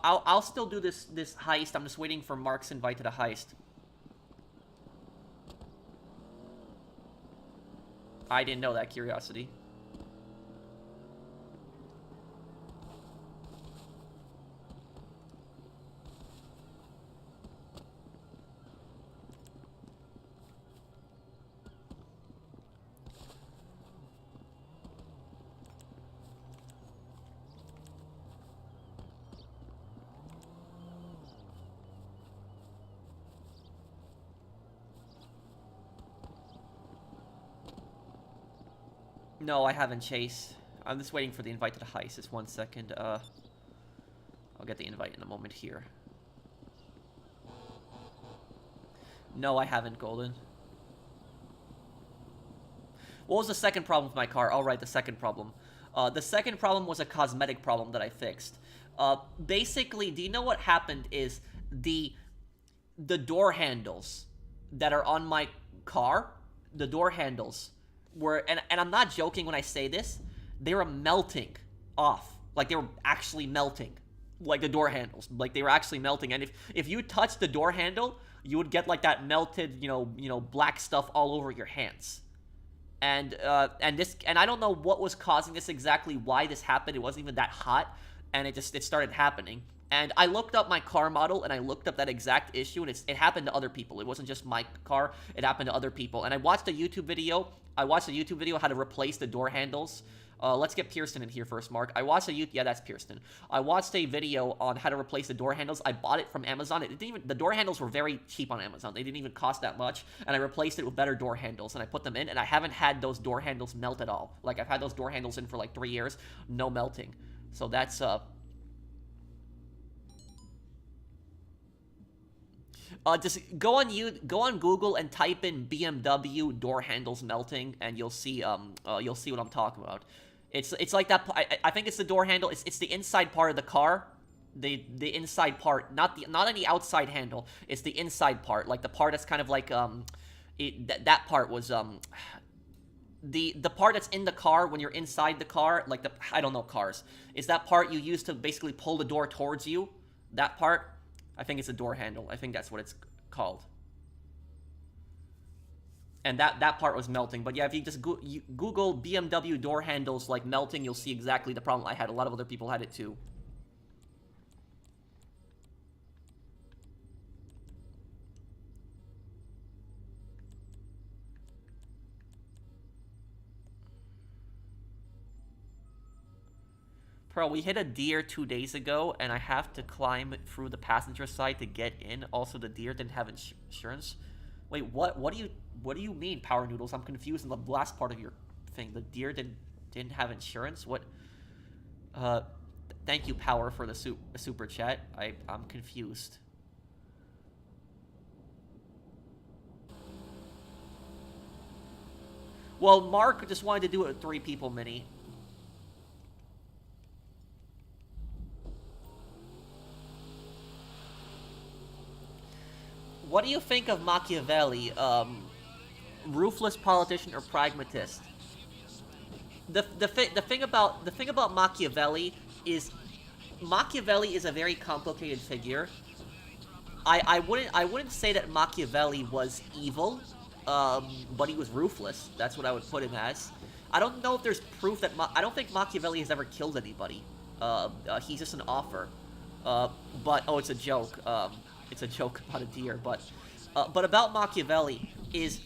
Speaker 1: I'll still do this heist. I'm just waiting for Mark's invite to the heist. I didn't know that, Curiosity. No, I haven't, Chase. I'm just waiting for the invite to the heist. Just 1 second. I'll get the invite in a moment here. No, I haven't, Golden. What was the second problem with my car? All right, the second problem. The second problem was a cosmetic problem that I fixed. Basically, do you know what happened is the door handles that are on my car, the door handles were, and I'm not joking when I say this, they were melting off. Like, they were actually melting. Like, the door handles. Like, they were actually melting. And if you touch the door handle, you would get, like, that melted, you know, black stuff all over your hands. And I don't know what was causing this exactly, why this happened. It wasn't even that hot, and it started happening. And I looked up my car model, and I looked up that exact issue, and it happened to other people. It wasn't just my car, it happened to other people. And I watched a YouTube video how to replace the door handles. Let's get Pearson in here first, Mark. Yeah, that's Pearson. I watched a video on how to replace the door handles. I bought it from Amazon. The door handles were very cheap on Amazon. They didn't even cost that much, and I replaced it with better door handles, and I put them in, and I haven't had those door handles melt at all. Like, I've had those door handles in for like 3 years, no melting. So that's, just go on Google and type in BMW door handles melting, and you'll see what I'm talking about. It's like that. I think it's the door handle. It's the inside part of the car, the inside part, not any outside handle. It's the inside part, like the part that's kind of like that part was the part that's in the car when you're inside the car, like I don't know cars. Is that part you use to basically pull the door towards you? That part. I think it's a door handle. I think that's what it's called. And that part was melting. But yeah, if you just Google BMW door handles like melting, you'll see exactly the problem I had. A lot of other people had it too. Pearl, we hit a deer 2 days ago, and I have to climb through the passenger side to get in. Also, the deer didn't have insurance. Wait, what? What do you mean, Power Noodles? I'm confused in the last part of your thing. The deer didn't have insurance. What? Thank you, Power, for the super chat. I'm confused. Well, Mark just wanted to do it with 3 people mini. What do you think of Machiavelli? Ruthless politician or pragmatist? The thing about Machiavelli is a very complicated figure. I wouldn't say that Machiavelli was evil, but he was ruthless. That's what I would put him as. I don't know if there's proof that I don't think Machiavelli has ever killed anybody. He's just an offer. But oh, it's a joke. It's a joke about a deer, but about Machiavelli is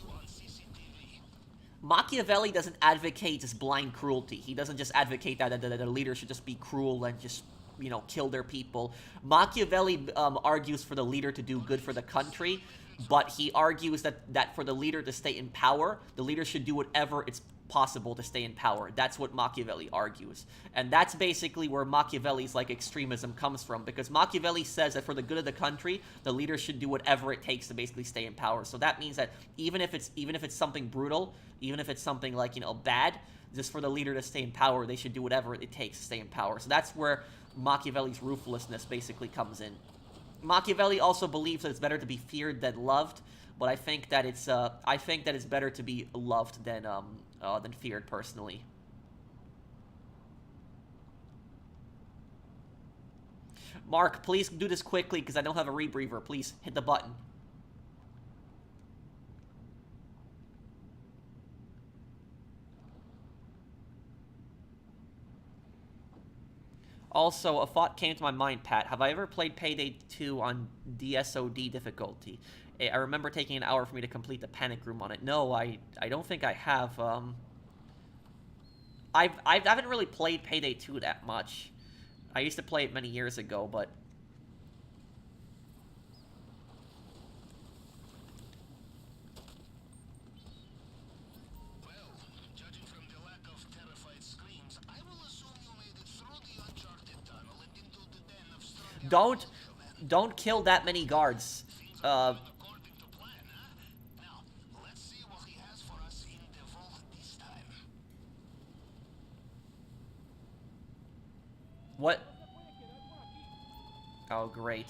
Speaker 1: Machiavelli doesn't advocate just blind cruelty. He doesn't just advocate that the leader should just be cruel and just, you know, kill their people. Machiavelli argues for the leader to do good for the country, but he argues that for the leader to stay in power, the leader should do whatever it's possible to stay in power. That's what Machiavelli argues. And that's basically where Machiavelli's like extremism comes from, because Machiavelli says that for the good of the country, the leader should do whatever it takes to basically stay in power. So that means that even if it's something brutal, even if it's something like, you know, bad, just for the leader to stay in power, they should do whatever it takes to stay in power. So that's where Machiavelli's ruthlessness basically comes in. Machiavelli also believes that it's better to be feared than loved, but I think that it's better to be loved than feared, personally. Mark, please do this quickly because I don't have a rebreather. Please hit the button. Also, a thought came to my mind, Pat. Have I ever played Payday 2 on DSOD difficulty? I remember taking an hour for me to complete the panic room on it. No, I don't think I have. I haven't really played Payday 2 that much. I used to play it many years ago, but...
Speaker 3: Well, judging from the lack of
Speaker 1: don't kill that many guards.
Speaker 2: According to plan, huh? Now, let's see what he has for us in the vault this time.
Speaker 1: What? Oh, great.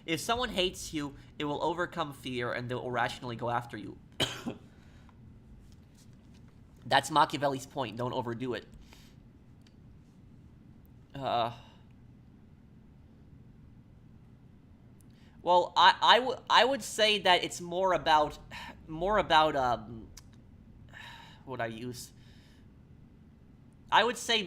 Speaker 1: If someone hates you, it will overcome fear and they'll irrationally go after you. That's Machiavelli's point. Don't overdo it. Well, I would say that it's more about what I use. I would say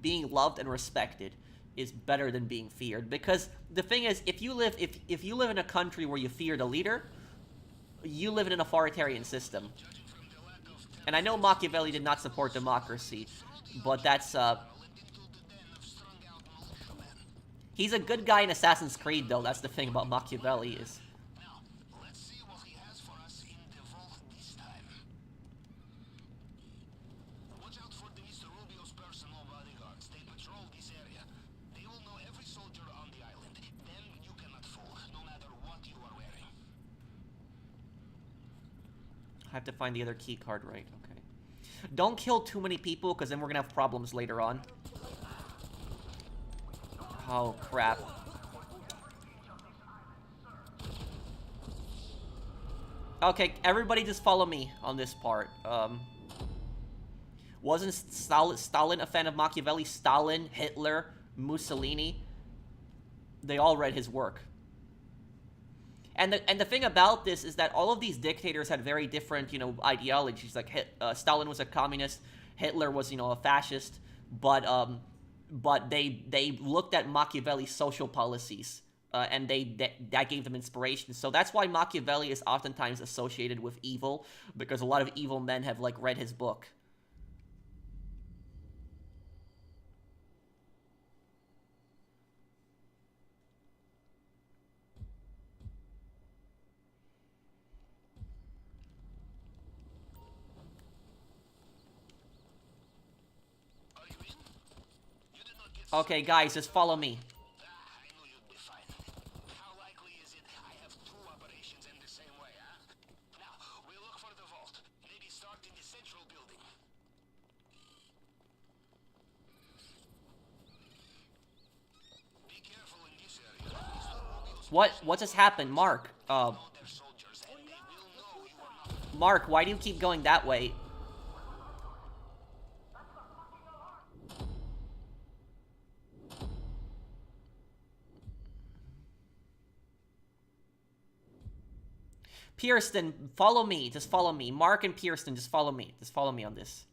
Speaker 1: being loved and respected is better than being feared, because the thing is, if you live in a country where you fear the leader, you live in an authoritarian system. And I know Machiavelli did not support democracy, but that's he's a good guy in Assassin's Creed, though. That's the thing about Machiavelli is.
Speaker 2: Now, let's see what he has for us in the vault this time. Watch out for the Mr. Rubio's personal bodyguards. They patrol this area. They will know every soldier on the island. Then you cannot fool, no matter what you are wearing.
Speaker 1: I have to find the other key card, right? Okay. Don't kill too many people, because then we're gonna have problems later on. Oh, crap. Okay, everybody just follow me on this part. Wasn't Stalin a fan of Machiavelli? Stalin, Hitler, Mussolini, they all read his work. And the thing about this is that all of these dictators had very different, ideologies. Like Stalin was a communist, Hitler was, a fascist, but they looked at Machiavelli's social policies, and that gave them inspiration. So that's why Machiavelli is oftentimes associated with evil, because a lot of evil men have read his book. Okay, guys, just follow me.
Speaker 2: I knew you'd be fine. How likely is it I have two operations in the same way, huh? Now, we'll look for the vault. Maybe start in the central building. Be careful in this area.
Speaker 1: What just happened, Mark? Mark, why do you keep going that way? Pierston, follow me. Just follow me. Mark and Pierston, just follow me. Just follow me on this.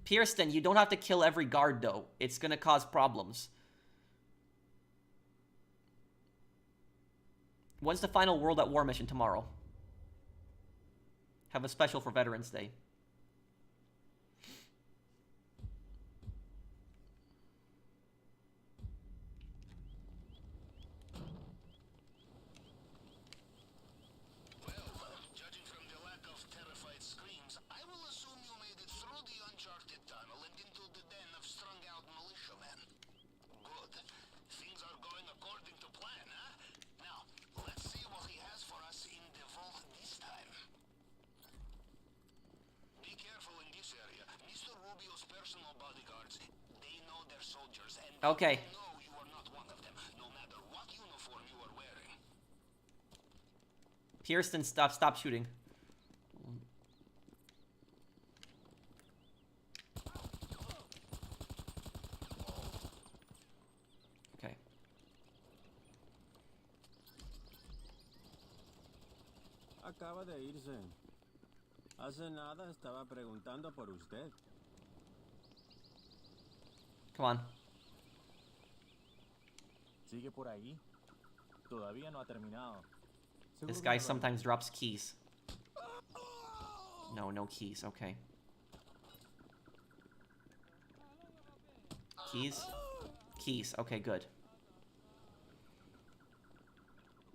Speaker 1: Pierston, you don't have to kill every guard, though. It's gonna cause problems. When's the final World at War mission tomorrow? Have a special for Veterans Day. Okay. Pierston, stop shooting. Okay.
Speaker 3: Acaba de irse. Hace nada estaba preguntando por usted.
Speaker 1: Come on.
Speaker 4: ¿Sigue por ahí? Todavía no ha terminado.
Speaker 1: This guy sometimes drops keys. No keys. Okay. Keys? Keys. Okay, good.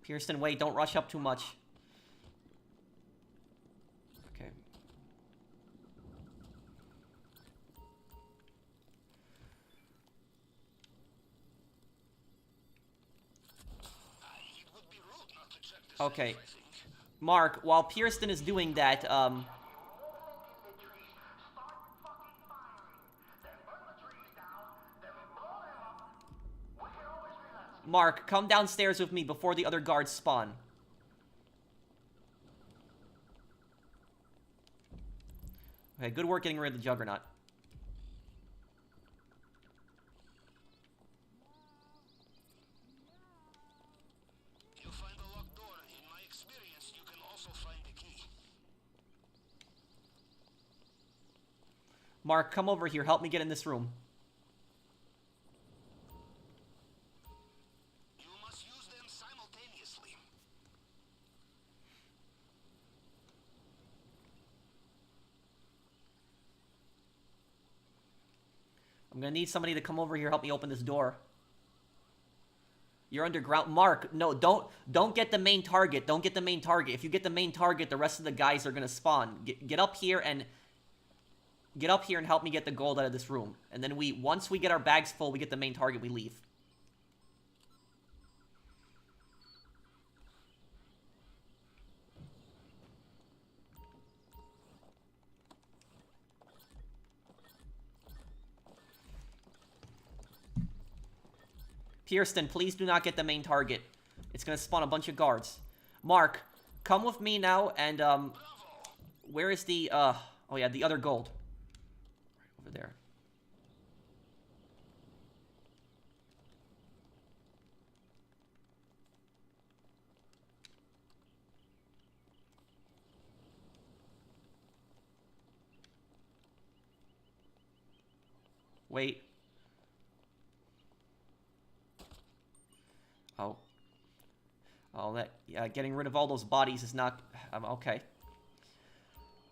Speaker 1: Pearson, wait, don't rush up too much. Okay. Okay. Mark, while Pearson is doing that, Mark, come downstairs with me before the other guards spawn. Okay, good work getting rid of the Juggernaut.
Speaker 2: You find a locked door. In my experience, you can also find the key.
Speaker 1: Mark, come over here. Help me get in this room.
Speaker 2: You must use them simultaneously.
Speaker 1: I'm gonna need somebody to come over here, help me open this door. You're underground. Mark, no, don't get the main target. Don't get the main target. If you get the main target, the rest of the guys are gonna spawn. Get up here and help me get the gold out of this room. And then once we get our bags full, we get the main target, we leave. Kirsten, please do not get the main target. It's gonna spawn a bunch of guards. Mark, come with me now, and, where is the, oh yeah, the other gold. Right over there. Wait. Oh. Oh, yeah, getting rid of all those bodies is not, okay.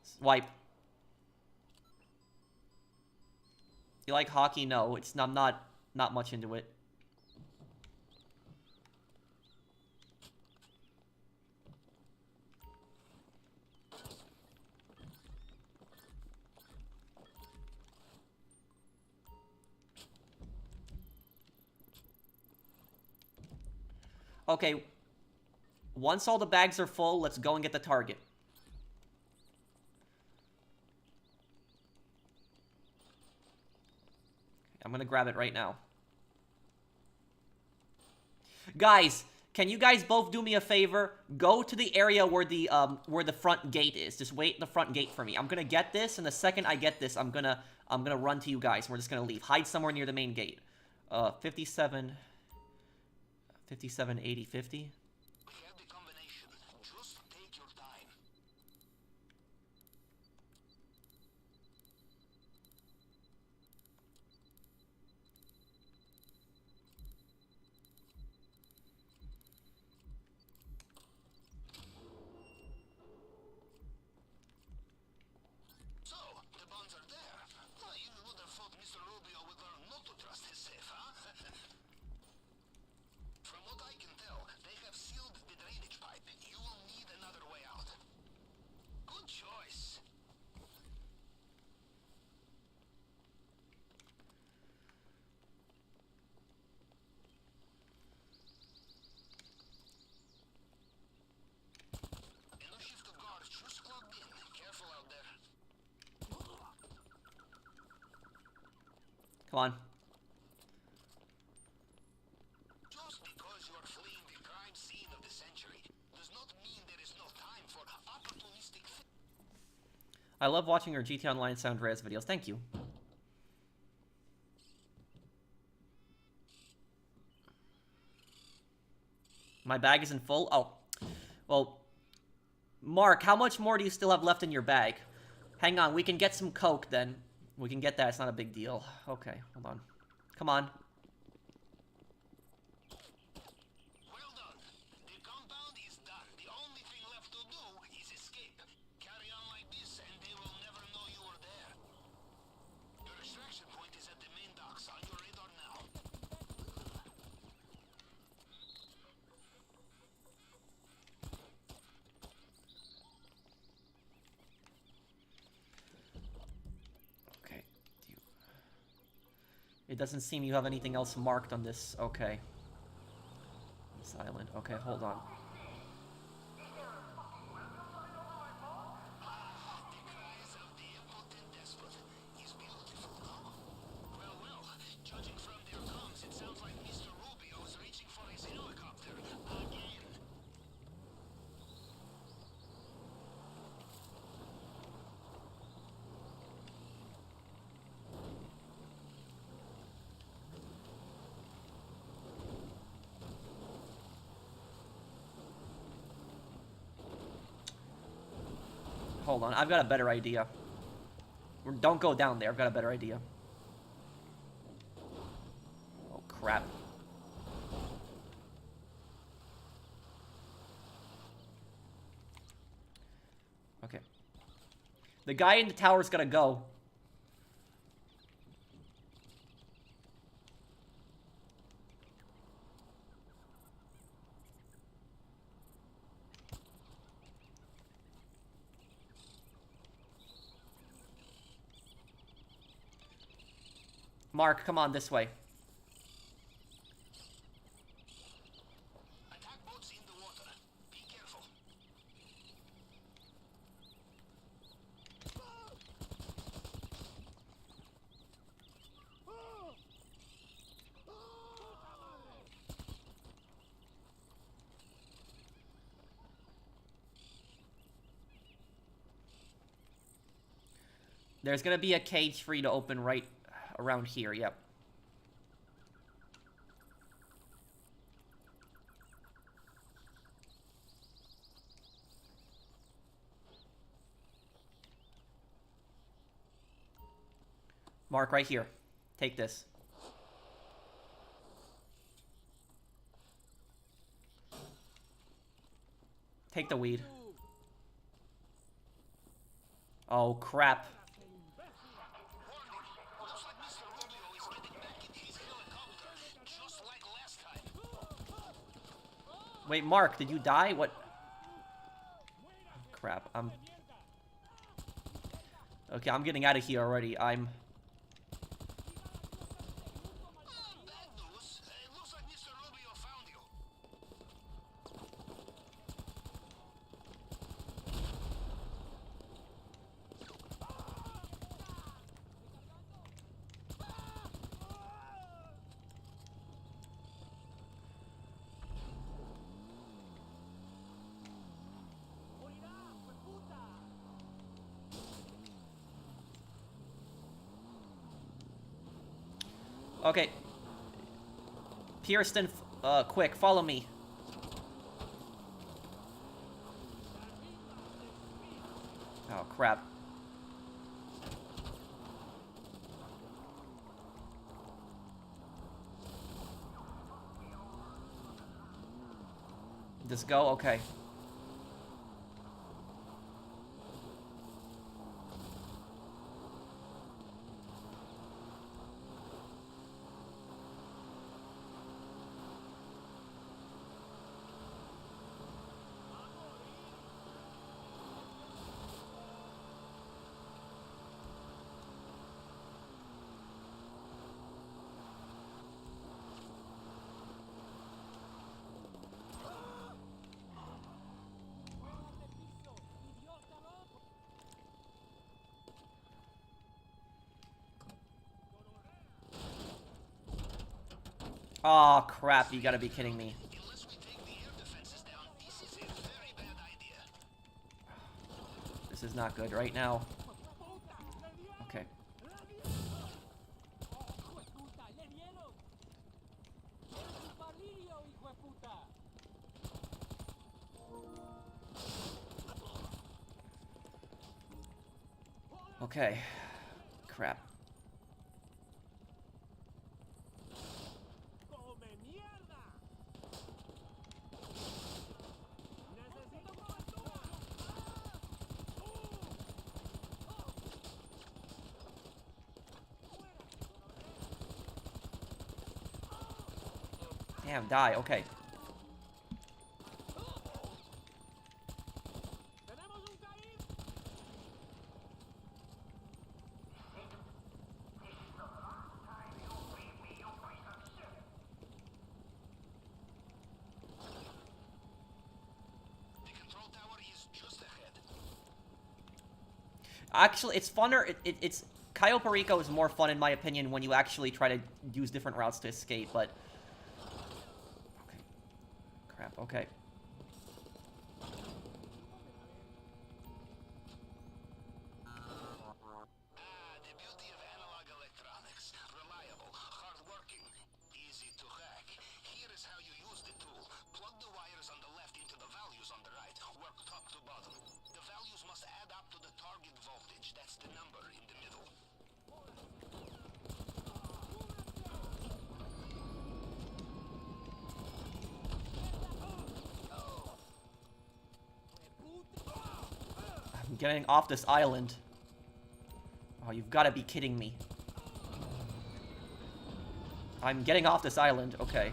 Speaker 1: Swipe. You like hockey? No, I'm not much into it. Okay, once all the bags are full, let's go and get the target. I'm gonna grab it right now. Guys, can you guys both do me a favor? Go to the area where the front gate is. Just wait in the front gate for me. I'm gonna get this, and the second I get this, I'm gonna run to you guys. We're just gonna leave. Hide somewhere near the main gate. 57, 80, 50.
Speaker 2: We have the combination. Just take your time. So, the bonds are there. Well, you would have thought Mr. Rubio would learn not to trust his safe, huh? From what I can tell, they have sealed the drainage pipe. You will need another way out. Good choice. And no shift of guards just plugged in. Careful out there.
Speaker 1: Come on.
Speaker 2: Just because you are fleeing the crime scene of the century does not mean there is no time for opportunistic.
Speaker 1: I love watching your GT Online San Andreas videos. Thank you. My bag isn't full? Oh. Well, Mark, how much more do you still have left in your bag? Hang on, we can get some Coke then. We can get that, it's not a big deal. Okay, hold on. Come on.
Speaker 2: Well done. The compound is done. The only thing left to do is escape. Carry on like this and they will never know you were there. Your extraction point is at the main docks on your radar now.
Speaker 1: It doesn't seem you have anything else marked on this. Okay. This island. Okay, hold on.
Speaker 2: Judging from their comms, it sounds like Mr. Rubio is reaching for his helicopter again.
Speaker 1: Hold on, I've got a better idea. Don't go down there, I've got a better idea. Oh, crap. Okay. The guy in the tower's gotta go. Mark, come on, this way.
Speaker 2: Attack boats in the water. Be careful.
Speaker 1: There's gonna be a cage for you to open right around here, yep. Mark, right here. Take this. Take the weed. Oh, crap.
Speaker 2: Looks like Mr. Rubio is getting back in his helicopter, just like last time.
Speaker 1: Wait, Mark, did you die? What? Crap, Okay, I'm getting out of here already.
Speaker 2: Bad news. It looks like Mr. Rubio found you.
Speaker 1: Okay. Pierston, quick, follow me. Oh, crap. Just go? Okay. Oh, crap, you gotta be kidding me.
Speaker 2: Unless we take the air defenses down, this is a very bad idea.
Speaker 1: This is not good right now. Okay. Okay. Crap. Damn, die. Okay. Actually, it's funner. It's Cayo Perico is more fun in my opinion when you actually try to use different routes to escape. But okay, crap. Okay.
Speaker 2: The beauty of analog electronics. Reliable, hard-working, easy to hack. Here is how you use the tool. Plug the wires on the left into the values on the right. Work top to bottom. The values must add up to the target voltage. That's the number in the middle.
Speaker 1: I'm getting off this island. Oh, you've got to be kidding me. I'm getting off this island. Okay.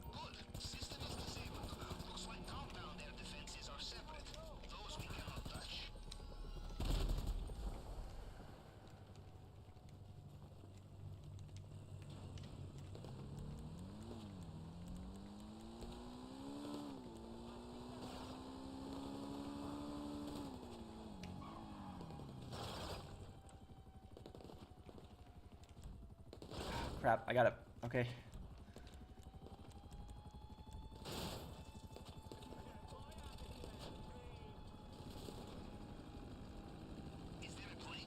Speaker 2: Good. System is disabled. Looks like compound air defenses are separate. Those we cannot touch.
Speaker 1: Crap. I got it. Okay.
Speaker 2: Is there a plane?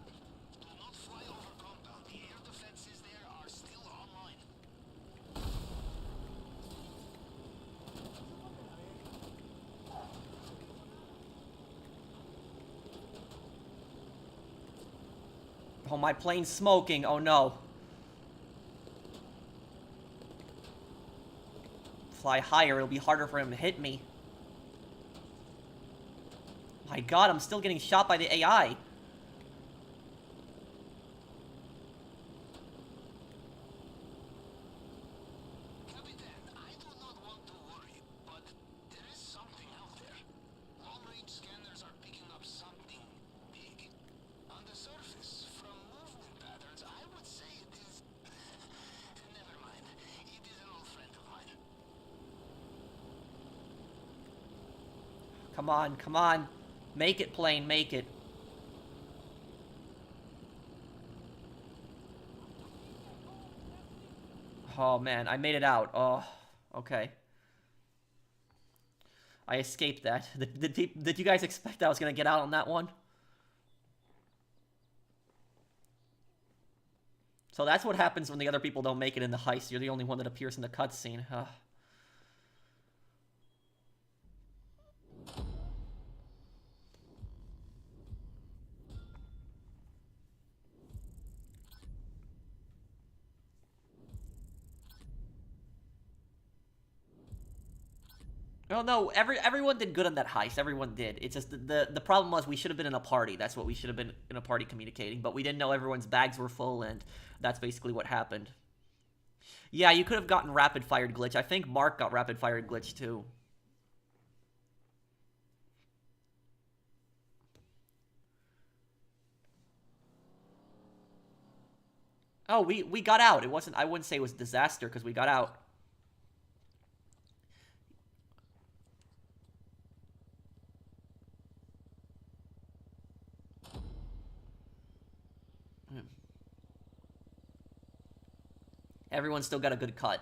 Speaker 2: Do not fly over compound. The air defenses there are still online.
Speaker 1: Oh, my plane's smoking. Oh, no. Fly higher. It'll be harder for him to hit me. My god, I'm still getting shot by the AI.
Speaker 2: Capitan, I do not want to worry, but there is something out there. Long-range scanners are picking up something big. On the surface, from movement patterns, I would say it is... Never mind. It is an old friend of mine.
Speaker 1: Come on, come on. Make it, plane, make it. Oh, man, I made it out. Oh, okay. I escaped that. Did you guys expect I was gonna get out on that one? So that's what happens when the other people don't make it in the heist. You're the only one that appears in the cutscene. Oh no, everyone did good on that heist. Everyone did. It's just the problem was we should have been in a party. That's what we should have been in a party communicating. But we didn't know everyone's bags were full, and that's basically what happened. Yeah, you could have gotten rapid-fired glitch. I think Mark got rapid-fired glitch too. Oh, we got out. It wasn't. I wouldn't say it was a disaster because we got out. Everyone still got a good cut.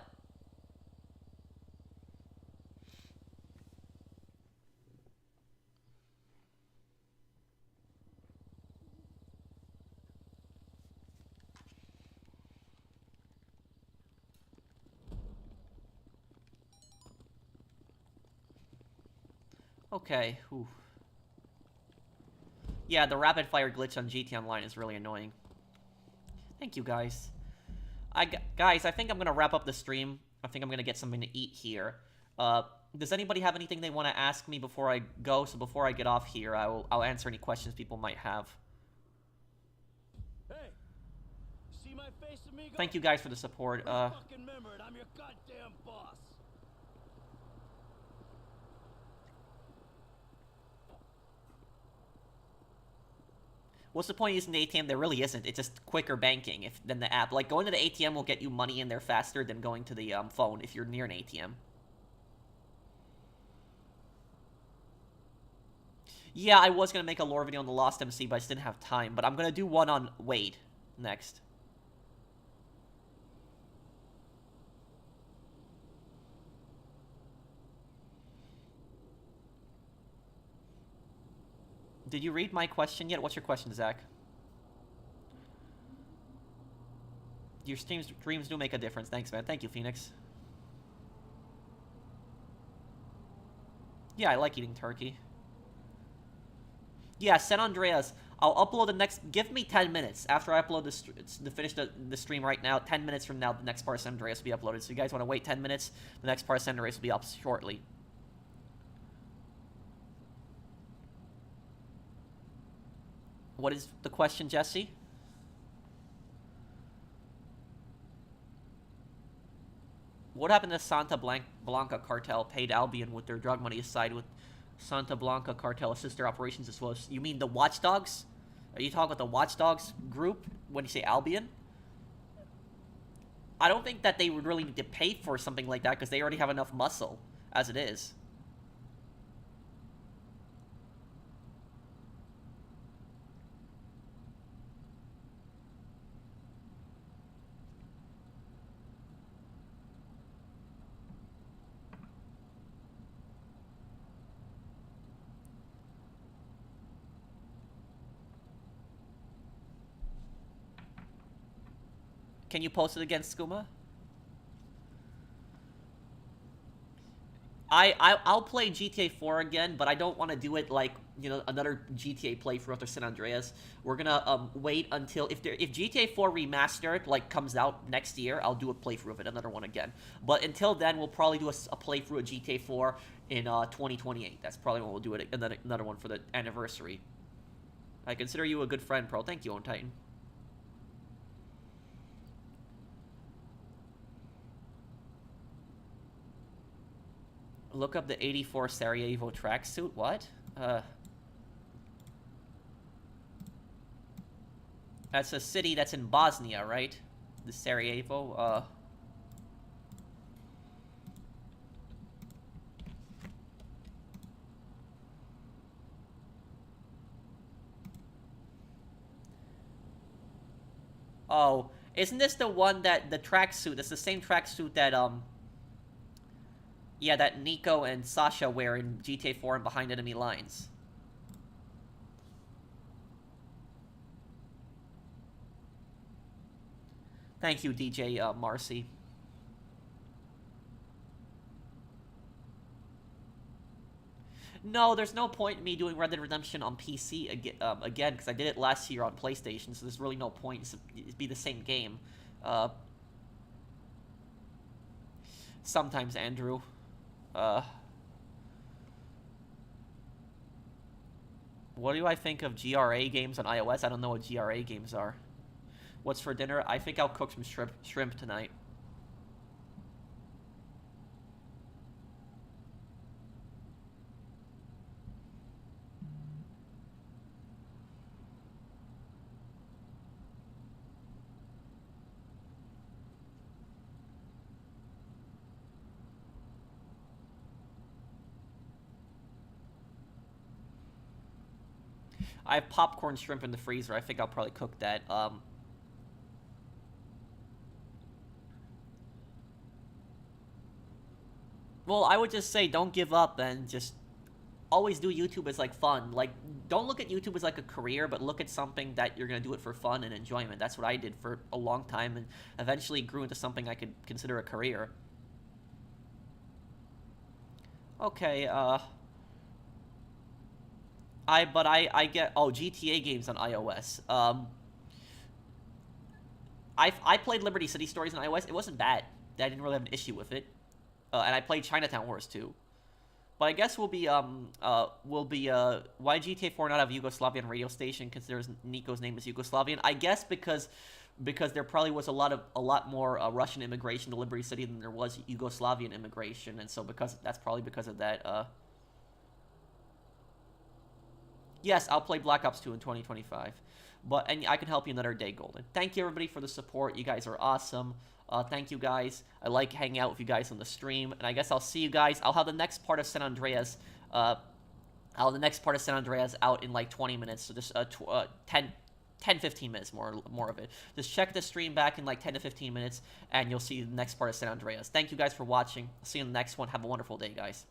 Speaker 1: Okay. Whew. Yeah, the rapid fire glitch on GT Online is really annoying. Thank you, guys. Guys, I think I'm gonna wrap up the stream. I think I'm gonna get something to eat here. Does anybody have anything they want to ask me before I go? So before I get off here, I'll answer any questions people might have.
Speaker 3: Hey, amigo?
Speaker 1: Thank you guys for the support.
Speaker 3: Fucking remember it. I'm your goddamn boss.
Speaker 1: What's the point of using the ATM? There really isn't. It's just quicker banking than the app. Like, going to the ATM will get you money in there faster than going to the phone if you're near an ATM. Yeah, I was going to make a lore video on the Lost MC, but I just didn't have time. But I'm going to do one on Wade next. Did you read my question yet? What's your question, Zach? Your dreams do make a difference. Thanks, man. Thank you, Phoenix. Yeah, I like eating turkey. Yeah, San Andreas. I'll upload the next... Give me 10 minutes after I upload to finish the stream right now. 10 minutes from now, the next part of San Andreas will be uploaded. So you guys want to wait 10 minutes? The next part of San Andreas will be up shortly. What is the question, Jesse? What happened to Santa Blanca cartel paid Albion with their drug money aside with Santa Blanca cartel assist their operations as well as... You mean the Watchdogs? Are you talking about the Watchdogs group when you say Albion? I don't think that they would really need to pay for something like that because they already have enough muscle as it is. Can you post it against Skooma? I'll play GTA 4 again, but I don't want to do it like, you know, another GTA playthrough after San Andreas. We're gonna wait until if GTA 4 remastered like comes out next year, I'll do a playthrough of it, another one again. But until then, we'll probably do a playthrough of GTA 4 in 2028. That's probably when we'll do it. Another one for the anniversary. I consider you a good friend, Pro. Thank you, On Titan. Look up the 84 Sarajevo tracksuit. What? That's a city that's in Bosnia, right? The Sarajevo, Oh, isn't this the one that, the tracksuit, it's the same tracksuit that, yeah, that Nico and Sasha wear in GTA 4 and Behind Enemy Lines. Thank you, DJ Marcy. No, there's no point in me doing Red Dead Redemption on PC again, because I did it last year on PlayStation, so there's really no point. It'd be the same game. Sometimes, Andrew. What do I think of GRA games on iOS? I don't know what GRA games are. What's for dinner? I think I'll cook some shrimp tonight. I have popcorn shrimp in the freezer. I think I'll probably cook that. Well, I would just say don't give up and just always do YouTube as, like, fun. Like, don't look at YouTube as, like, a career, but look at something that you're going to do it for fun and enjoyment. That's what I did for a long time and eventually grew into something I could consider a career. Okay, I get... Oh, GTA games on iOS. I played Liberty City Stories on iOS. It wasn't bad. I didn't really have an issue with it. And I played Chinatown Wars too. But I guess why GTA 4 not have Yugoslavian radio station considers Nico's name is Yugoslavian? I guess because because there probably was a lot more Russian immigration to Liberty City than there was Yugoslavian immigration, and so that's probably because of that. Yes, I'll play Black Ops 2 in 2025, and I can help you another day, Golden. Thank you everybody for the support. You guys are awesome. Thank you guys. I like hanging out with you guys on the stream, and I guess I'll see you guys. I'll have the next part of San Andreas. I'll have the next part of San Andreas out in like 20 minutes. So just 10-15 minutes more of it. Just check the stream back in like 10 to 15 minutes, and you'll see the next part of San Andreas. Thank you guys for watching. I'll see you in the next one. Have a wonderful day, guys.